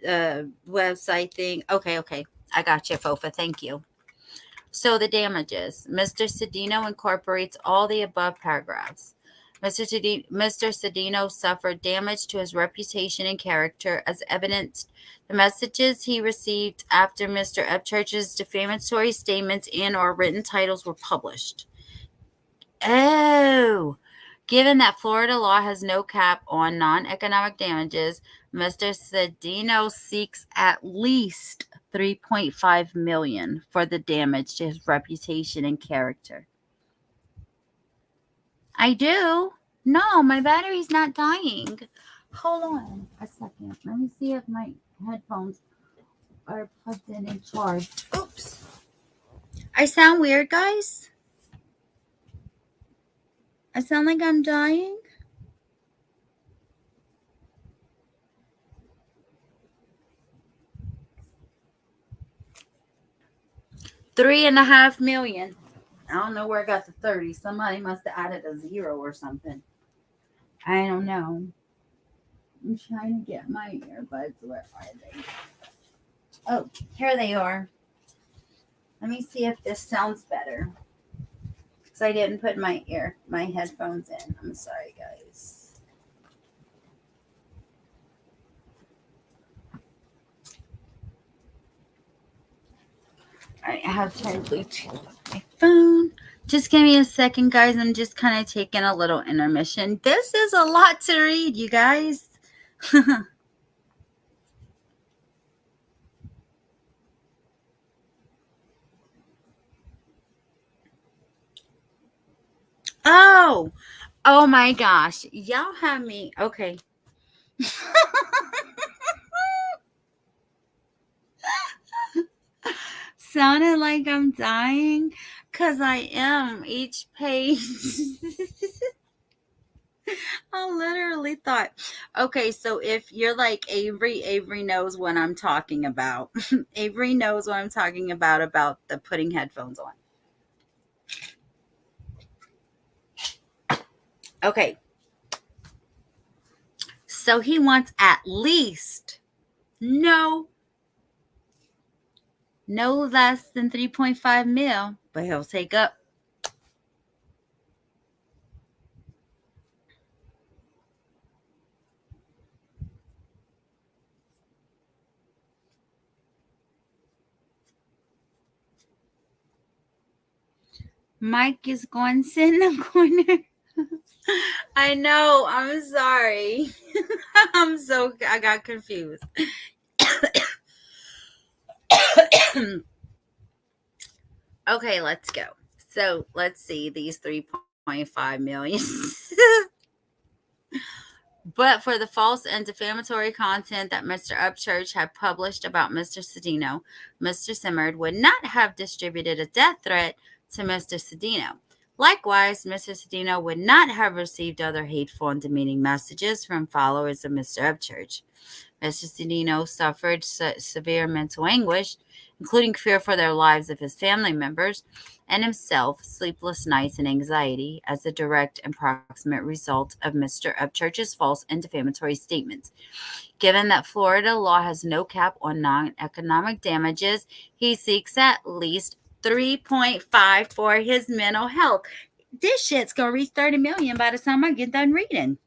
[SPEAKER 3] website thing. Okay. I got you, Fofa. Thank you. So the damages. Mr. Cedino incorporates all the above paragraphs. Mr. Cedino suffered damage to his reputation and character as evidenced the messages he received after Mr. Upchurch's defamatory statements and or written titles were published. Oh, given that Florida law has no cap on non-economic damages, Mr. Cedino seeks at least $3.5 million for the damage to his reputation and character. I do. No, my battery's not dying. Hold on a second. Let me see if my headphones are plugged in and charged. Oops. I sound weird, guys? I sound like I'm dying? $3.5 million. I don't know where I got the 30. Somebody must have added a 0 or something. I don't know. I'm trying to get my earbuds. Where are they? Oh, here they are. Let me see if this sounds better. Because I didn't put my headphones in. I'm sorry, guys. All right, I have turned Bluetooth on my phone. Just give me a second, guys. I'm just kind of taking a little intermission. This is a lot to read, you guys. Oh my gosh. Y'all have me. Okay. Sounded like I'm dying because I am. Each page. I literally thought, okay, so if you're like Avery knows what I'm talking about. Avery knows what I'm talking about the putting headphones on. Okay. So he wants at least no less than 3.5 mil, but he'll take up. Mike is going to sit in the corner. I know. I'm sorry. I got confused. Okay, let's go. So let's see these 3.5 million. But for the false and defamatory content that Mr. Upchurch had published about Mr. Cedeno, Mr. Simard would not have distributed a death threat to Mr. Cedeno. Likewise, Mr. Cedeno would not have received other hateful and demeaning messages from followers of Mr. Upchurch. Mr. Cedeno suffered severe mental anguish, including fear for their lives of his family members and himself, sleepless nights, and anxiety as a direct and proximate result of Mr. Upchurch's false and defamatory statements. Given that Florida law has no cap on non-economic damages, he seeks at least 3.5 for his mental health. This shit's gonna reach 30 million by the time I get done reading.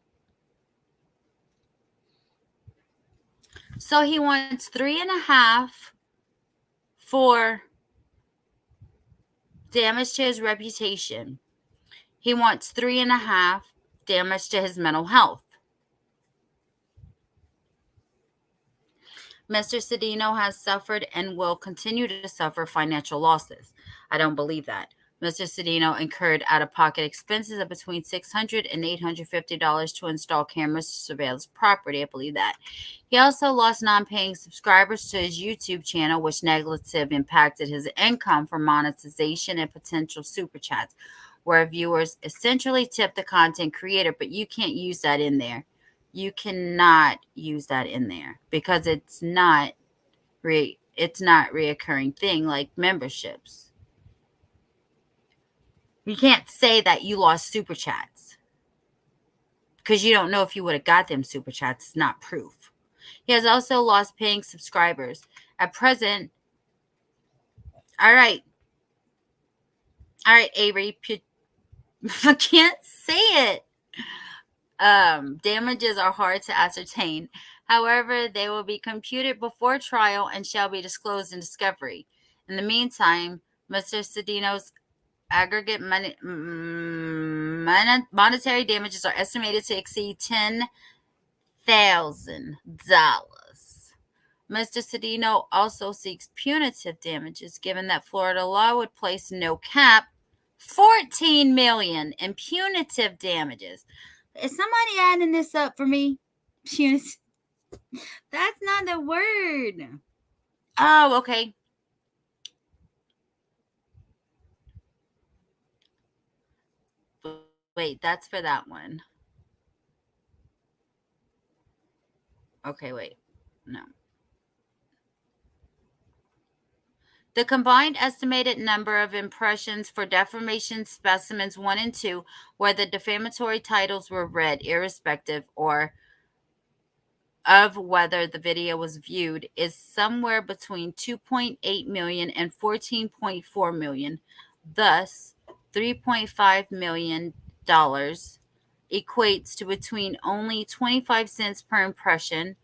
[SPEAKER 3] So he wants 3.5 for damage to his reputation. He wants 3.5 damage to his mental health. Mr. Cedeno has suffered and will continue to suffer financial losses. I don't believe that. Mr. Cedeno incurred out-of-pocket expenses of between $600 and $850 to install cameras to surveil his property. I believe that. He also lost non-paying subscribers to his YouTube channel, which negatively impacted his income for monetization and potential super chats, where viewers essentially tip the content creator, but you can't use that in there. You cannot use that in there because it's not reoccurring thing like memberships. You can't say that you lost super chats because you don't know if you would have got them super chats. It's not proof. He has also lost paying subscribers. At present, all right, Avery, I can't say it. Damages are hard to ascertain. However, they will be computed before trial and shall be disclosed in discovery. In the meantime, Mr. Cedeno's aggregate monetary damages are estimated to exceed $10,000. Mr. Cedeno also seeks punitive damages, given that Florida law would place no cap, $14 million in punitive damages. Is somebody adding this up for me? Punitive. That's not the word. Oh, okay. Wait, that's for that one. Okay, wait. No. The combined estimated number of impressions for defamation specimens 1 and 2, where the defamatory titles were read, irrespective of whether the video was viewed, is somewhere between 2.8 million and 14.4 million. Thus, $3.5 million equates to between only 25 cents per impression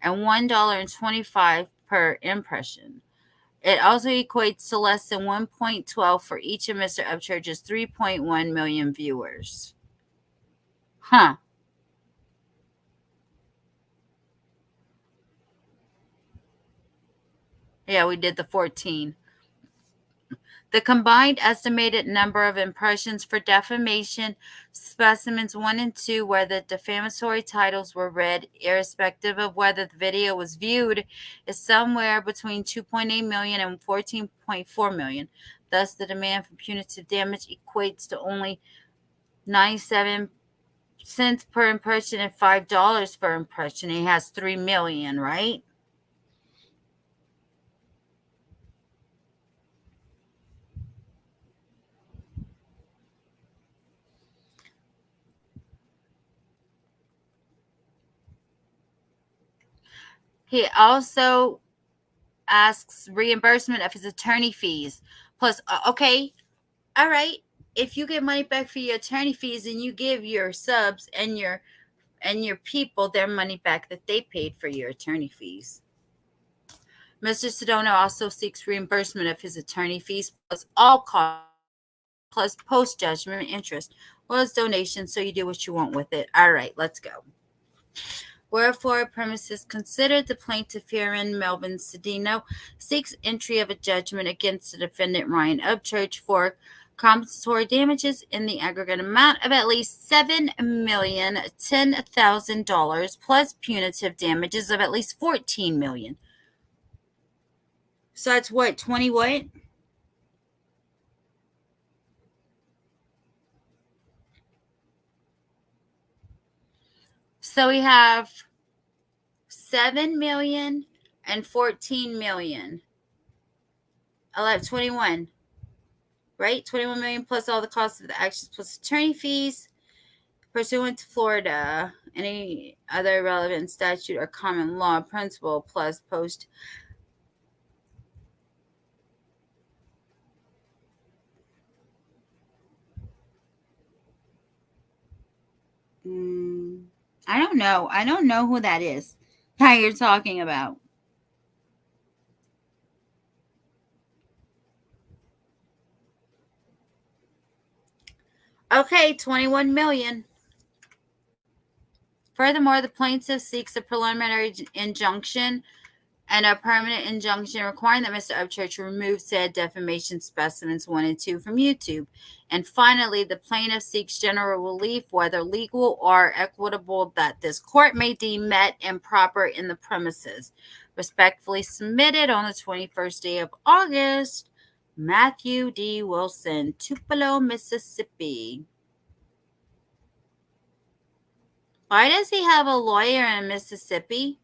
[SPEAKER 3] and $1.25 per impression. It also equates to less than 1.12 for each of Mr. Upchurch's 3.1 million viewers. Huh. Yeah, we did the 14. The combined estimated number of impressions for defamation specimens 1 and 2, where the defamatory titles were read, irrespective of whether the video was viewed, is somewhere between 2.8 million and 14.4 million. Thus, the demand for punitive damage equates to only 97 cents per impression and $5 per impression. He has 3 million, right? He also asks reimbursement of his attorney fees. Plus, okay, all right. If you get money back for your attorney fees, and you give your subs and your people their money back that they paid for your attorney fees. Mr. Cedeno also seeks reimbursement of his attorney fees plus all costs, plus post-judgment interest, was donation, so you do what you want with it. All right, let's go. Wherefore, premises considered, the plaintiff herein, Melvin Cedeno, seeks entry of a judgment against the defendant Ryan Upchurch for compensatory damages in the aggregate amount of at least $7,010,000 plus punitive damages of at least $14 million. So that's what, 20 what? So we have 7 million and 14 million. 21, right? 21 million plus all the costs of the actions plus attorney fees pursuant to Florida, any other relevant statute or common law principle plus post. I don't know. I don't know who that is that you're talking about. Okay, 21 million. Furthermore, the plaintiff seeks a preliminary injunction and a permanent injunction requiring that Mr. Upchurch remove said defamation specimens 1 and 2 from YouTube. And finally, the plaintiff seeks general relief, whether legal or equitable, that this court may deem met and proper in the premises. Respectfully submitted on the 21st day of August, Matthew D. Wilson, Tupelo, Mississippi. Why does he have a lawyer in Mississippi?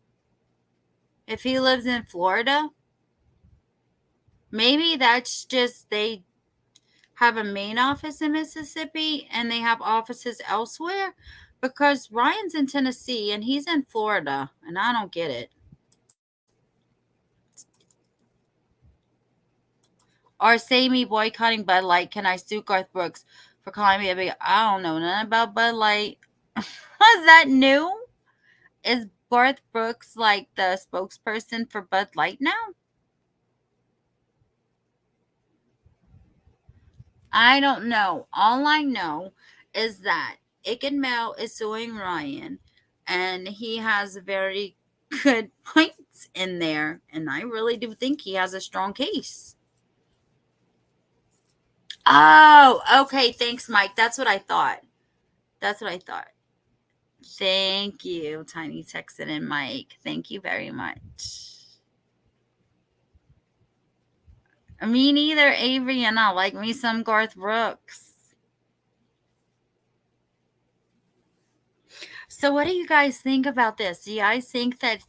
[SPEAKER 3] If he lives in Florida, maybe that's just they have a main office in Mississippi and they have offices elsewhere, because Ryan's in Tennessee and he's in Florida, and I don't get it. Or say me boycotting Bud Light. Can I sue Garth Brooks for calling me a big? I don't know nothing about Bud Light. Is that new? Is Garth Brooks like the spokesperson for Bud Light now? I don't know. All I know is that Ickedmel is suing Ryan, and he has very good points in there, and I really do think he has a strong case. Oh, okay. Thanks, Mike. That's what I thought. Thank you, Tiny Texan and Mike. Thank you very much. Me neither, Avery, and I like me some Garth Brooks. So what do you guys think about this? Do you guys think that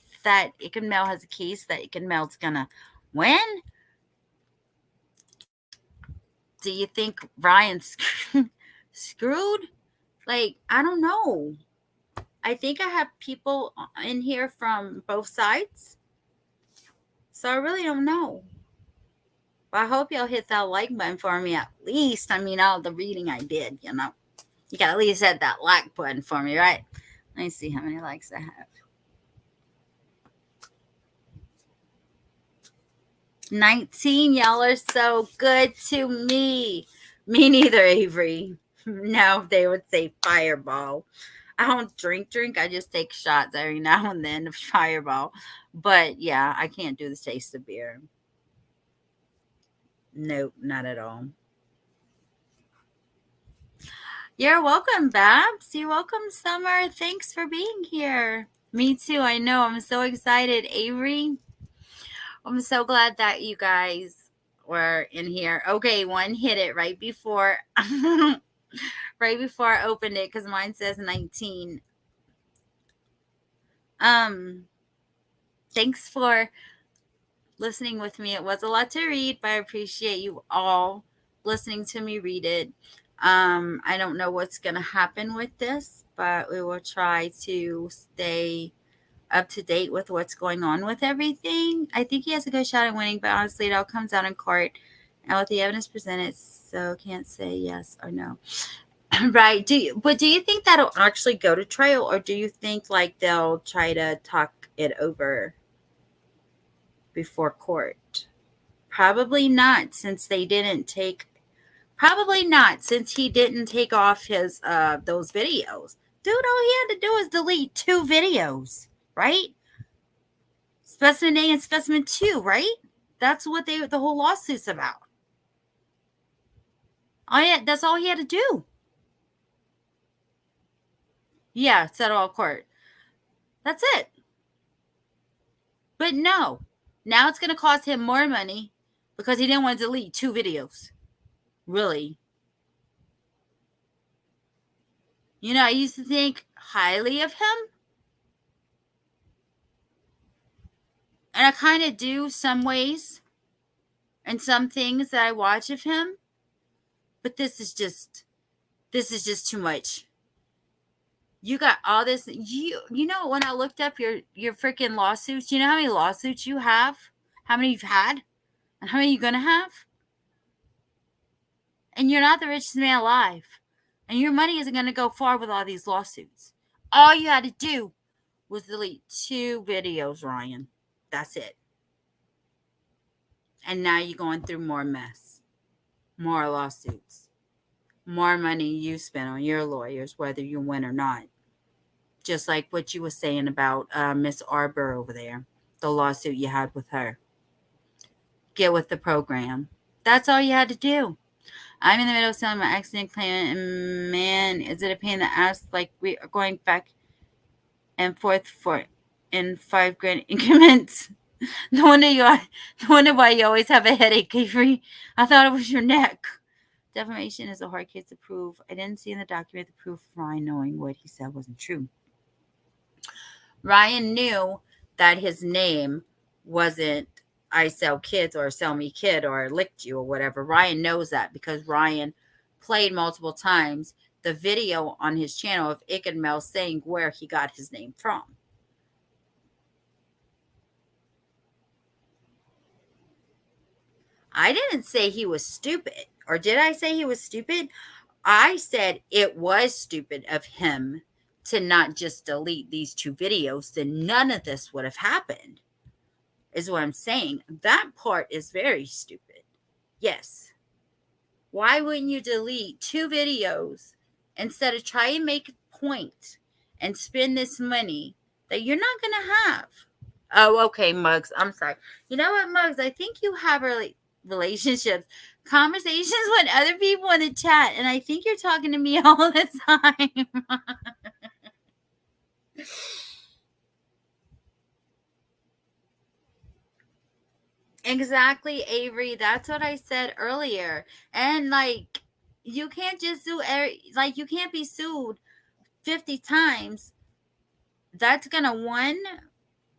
[SPEAKER 3] Ickedmel has a case that Ickedmel's gonna win? Do you think Ryan's screwed? Like, I don't know. I think I have people in here from both sides, so I really don't know. But I hope y'all hit that like button for me at least. I mean, all the reading I did, you know. You got at least hit that like button for me, right? Let me see how many likes I have. 19. Y'all are so good to me. Me neither, Avery. No, they would say Fireball. I don't drink. I just take shots every now and then of Fireball. But yeah, I can't do the taste of beer. Nope, not at all. You're welcome, Babs. You're welcome, Summer. Thanks for being here. Me too. I know. I'm so excited, Avery. I'm so glad that you guys were in here. Okay, one hit it right before right before I opened it, because mine says 19. Thanks for listening with me. It was a lot to read, but I appreciate you all listening to me read it. I don't know what's going to happen with this, but we will try to stay up to date with what's going on with everything. I think he has a good shot at winning, but honestly, it all comes out in court and with the evidence presented, so can't say yes or no. Right. Do you think that'll actually go to trial, or do you think like they'll try to talk it over before court? Probably not, since he didn't take off his those videos. Dude, all he had to do is delete 2 videos, right? Specimen A and Specimen 2, right? That's what the whole lawsuit's about. That's all he had to do. Yeah, settle out court. That's it. But no. Now it's going to cost him more money because he didn't want to delete 2 videos. Really. You know, I used to think highly of him. And I kind of do some ways and some things that I watch of him. But this is just too much. You got all this. You know, when I looked up your freaking lawsuits, you know how many lawsuits you have? How many you've had? And how many you're going to have? And you're not the richest man alive. And your money isn't going to go far with all these lawsuits. All you had to do was delete 2 videos, Ryan. That's it. And now you're going through more mess. More lawsuits. More money you spend on your lawyers, whether you win or not. Just like what you were saying about Miss Arbor over there. The lawsuit you had with her. Get with the program. That's all you had to do. I'm in the middle of selling my accident claim, and man, is it a pain in the ass? Like we are going back and forth in $5,000 increments. No wonder why you always have a headache, Avery. I thought it was your neck. Defamation is a hard case to prove. I didn't see in the document the proof of Ryan knowing what he said wasn't true. Ryan knew that his name wasn't I Sell Kids or Sell Me Kid or Licked You or whatever. Ryan knows that because Ryan played multiple times the video on his channel of Ickedmel saying where he got his name from. I didn't say he was stupid. Or did I say he was stupid? I said it was stupid of him to not just delete these 2 videos. Then none of this would have happened. Is what I'm saying. That part is very stupid. Yes. Why wouldn't you delete 2 videos instead of try and make a point and spend this money that you're not going to have? Oh, okay, Muggs. I'm sorry. You know what, Muggs? I think you have relationships, conversations with other people in the chat, and I think you're talking to me all the time. Exactly, Avery. That's what I said earlier. And like, you can't just sue. You can't be sued 50 times. That's gonna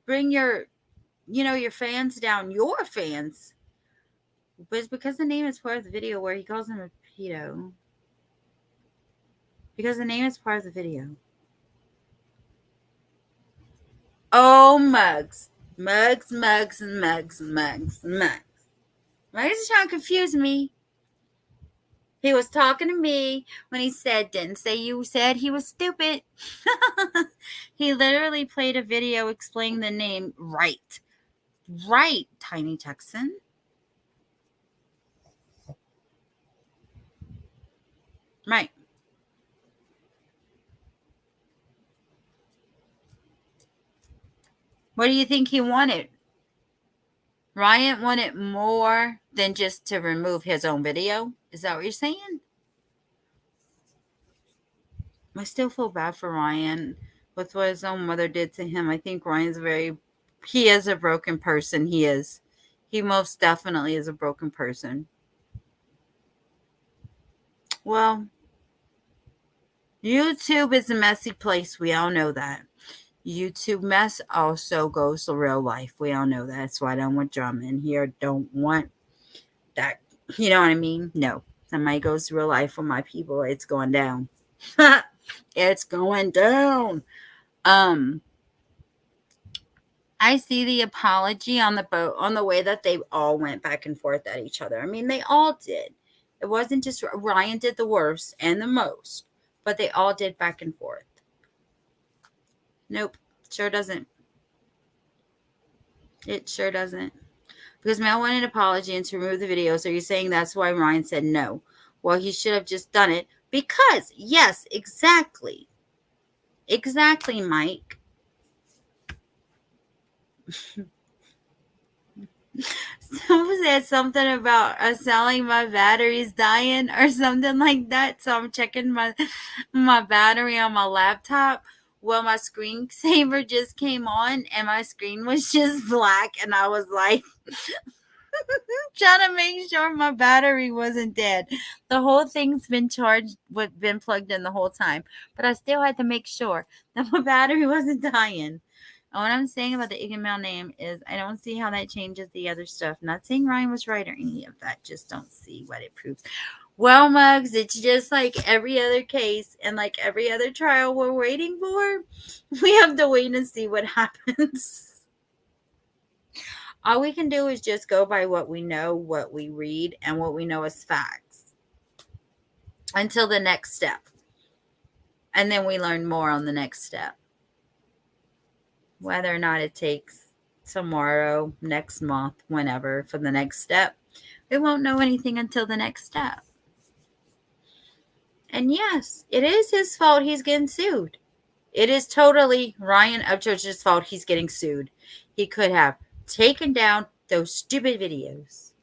[SPEAKER 3] bring your fans down. Your fans, but it's because the name is part of the video where he calls him a pedo. Because the name is part of the video. Oh, Muggs. Muggs. Muggs is trying to confuse me. He was talking to me when he didn't say you said he was stupid. He literally played a video explaining the name right. Right, Tiny Texan. Right. What do you think he wanted? Ryan wanted more than just to remove his own video? Is that what you're saying? I still feel bad for Ryan with what his own mother did to him. I think he is a broken person. He is. He most definitely is a broken person. Well, YouTube is a messy place. We all know that. YouTube mess also goes to real life. We all know that. That's why I don't want drama in here. Don't want that. You know what I mean? No. Somebody goes to real life with my people. It's going down. It's going down. I see the apology on the boat, on the way that they all went back and forth at each other. I mean, they all did. It wasn't just Ryan did the worst and the most, but they all did back and forth. Nope, sure doesn't. It sure doesn't. Because Mel wanted an apology and to remove the videos. Are you saying that's why Ryan said no? Well, he should have just done it because, yes, exactly. Exactly, Mike. Someone said something about selling my batteries dying or something like that. So I'm checking my battery on my laptop. Well, my screensaver just came on and my screen was just black, and I was like trying to make sure my battery wasn't dead. The whole thing's been charged, been plugged in the whole time, but I still had to make sure that my battery wasn't dying. And what I'm saying about the Ickedmel name is I don't see how that changes the other stuff. Not saying Ryan was right or any of that. Just don't see what it proves. Well, Mugs, it's just like every other case and like every other trial we're waiting for. We have to wait and see what happens. All we can do is just go by what we know, what we read, and what we know as facts until the next step. And then we learn more on the next step. Whether or not it takes tomorrow, next month, whenever, for the next step, we won't know anything until the next step. And yes, it is his fault he's getting sued. It is totally Ryan Upchurch's fault he's getting sued. He could have taken down those stupid videos.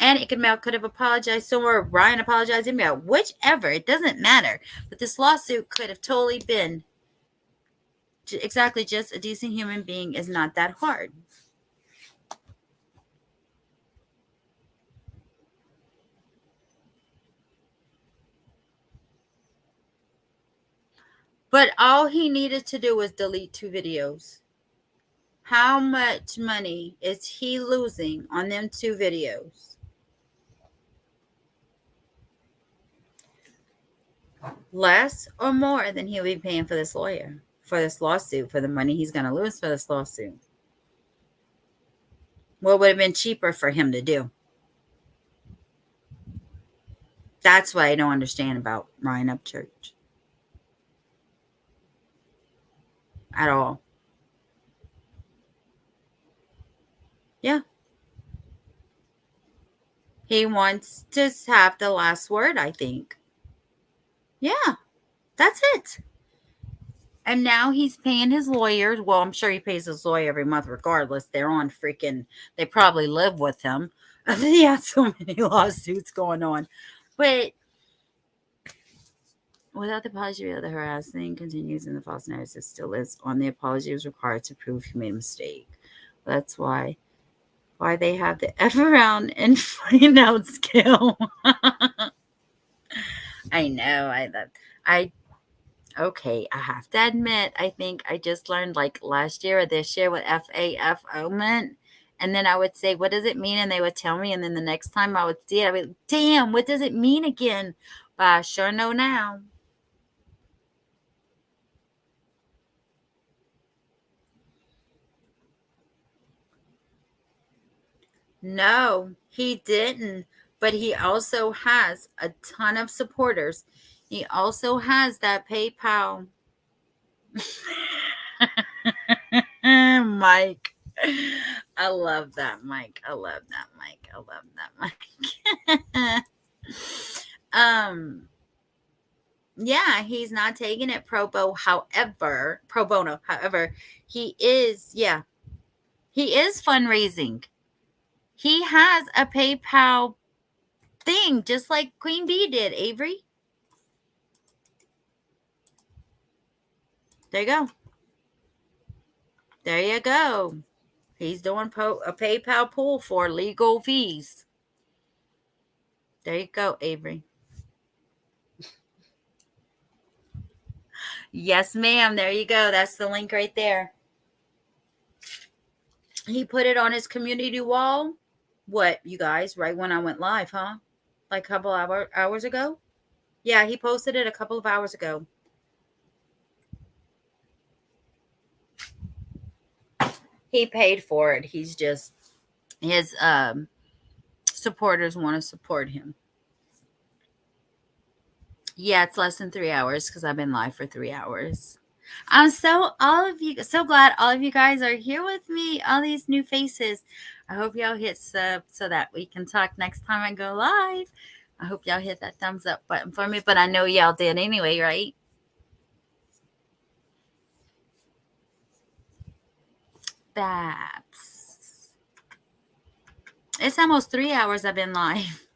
[SPEAKER 3] And Ickedmel could have apologized somewhere. Ryan apologized to him. Whichever. It doesn't matter. But this lawsuit could have totally been exactly just a decent human being is not that hard. But all he needed to do was delete 2 videos. How much money is he losing on them 2 videos? Less or more than he'll be paying for this lawyer, for this lawsuit, for the money he's going to lose for this lawsuit? What would have been cheaper for him to do? That's what I don't understand about Ryan Upchurch. At all. Yeah. He wants to have the last word, I think. Yeah. That's it. And now he's paying his lawyers. Well, I'm sure he pays his lawyer every month regardless. They're on freaking, they probably live with him. He has so many lawsuits going on. But without the apology, the harassing continues and the false narrative still is on. The apology is required to prove he made a mistake. That's why they have the F around and find out scale. I know. Okay, I have to admit, I think I just learned like last year or this year what FAFO meant. And then I would say, what does it mean? And they would tell me. And then the next time I would see it, I would, damn, what does it mean again? But I sure know now. No, he didn't. But he also has a ton of supporters. He also has that PayPal. Mike. I love that, Mike. I love that, Mike. I love that, Mike. Yeah, he's not taking it pro bono. However, he is fundraising. He has a PayPal thing, just like Queen Bee did, Avery. There you go. There you go. He's doing a PayPal pool for legal fees. There you go, Avery. Yes, ma'am. There you go. That's the link right there. He put it on his community wall. What, you guys? Right when I went live, huh? Like a couple hours ago? Yeah, he posted it a couple of hours ago. He paid for it. He's just, his supporters want to support him. Yeah, it's less than 3 hours because I've been live for 3 hours. I'm so glad all of you guys are here with me. All these new faces. I hope y'all hit sub so that we can talk next time I go live. I hope y'all hit that thumbs up button for me, but I know y'all did anyway, right? Babs. It's almost 3 hours I've been live.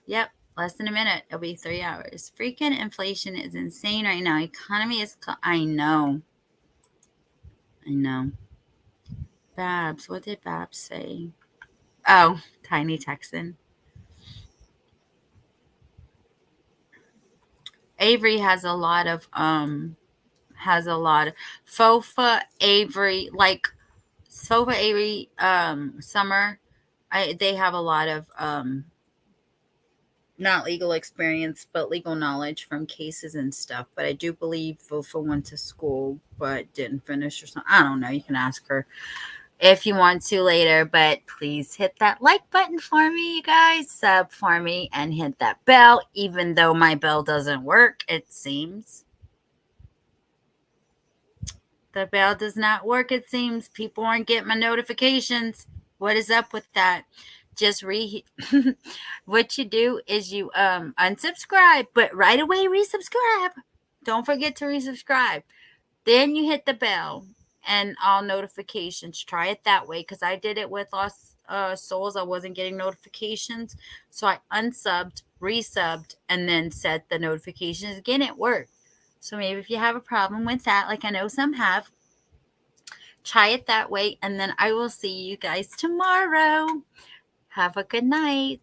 [SPEAKER 3] Yep, less than a minute. It'll be 3 hours. Freaking inflation is insane right now. Economy is... I know. Babs, what did Babs say? Oh, Tiny Texan. Avery has a lot of Fofa, Avery, like Fofa, Avery, Summer. They have a lot of not legal experience, but legal knowledge from cases and stuff. But I do believe Fofa went to school but didn't finish or something. I don't know. You can ask her if you want to later, but please hit that like button for me, you guys. Sub for me and hit that bell, even though my bell doesn't work, it seems. The bell does not work, it seems. People aren't getting my notifications. What is up with that? Just what you do is you unsubscribe, but right away resubscribe. Don't forget to resubscribe. Then you hit the bell and all notifications. Try it that way, because I did it with Lost Souls. I wasn't getting notifications, so I unsubbed, resubbed, and then set the notifications again. It worked. So maybe if you have a problem with that, like I know some have, try it that way, and then I will see you guys tomorrow. Have a good night.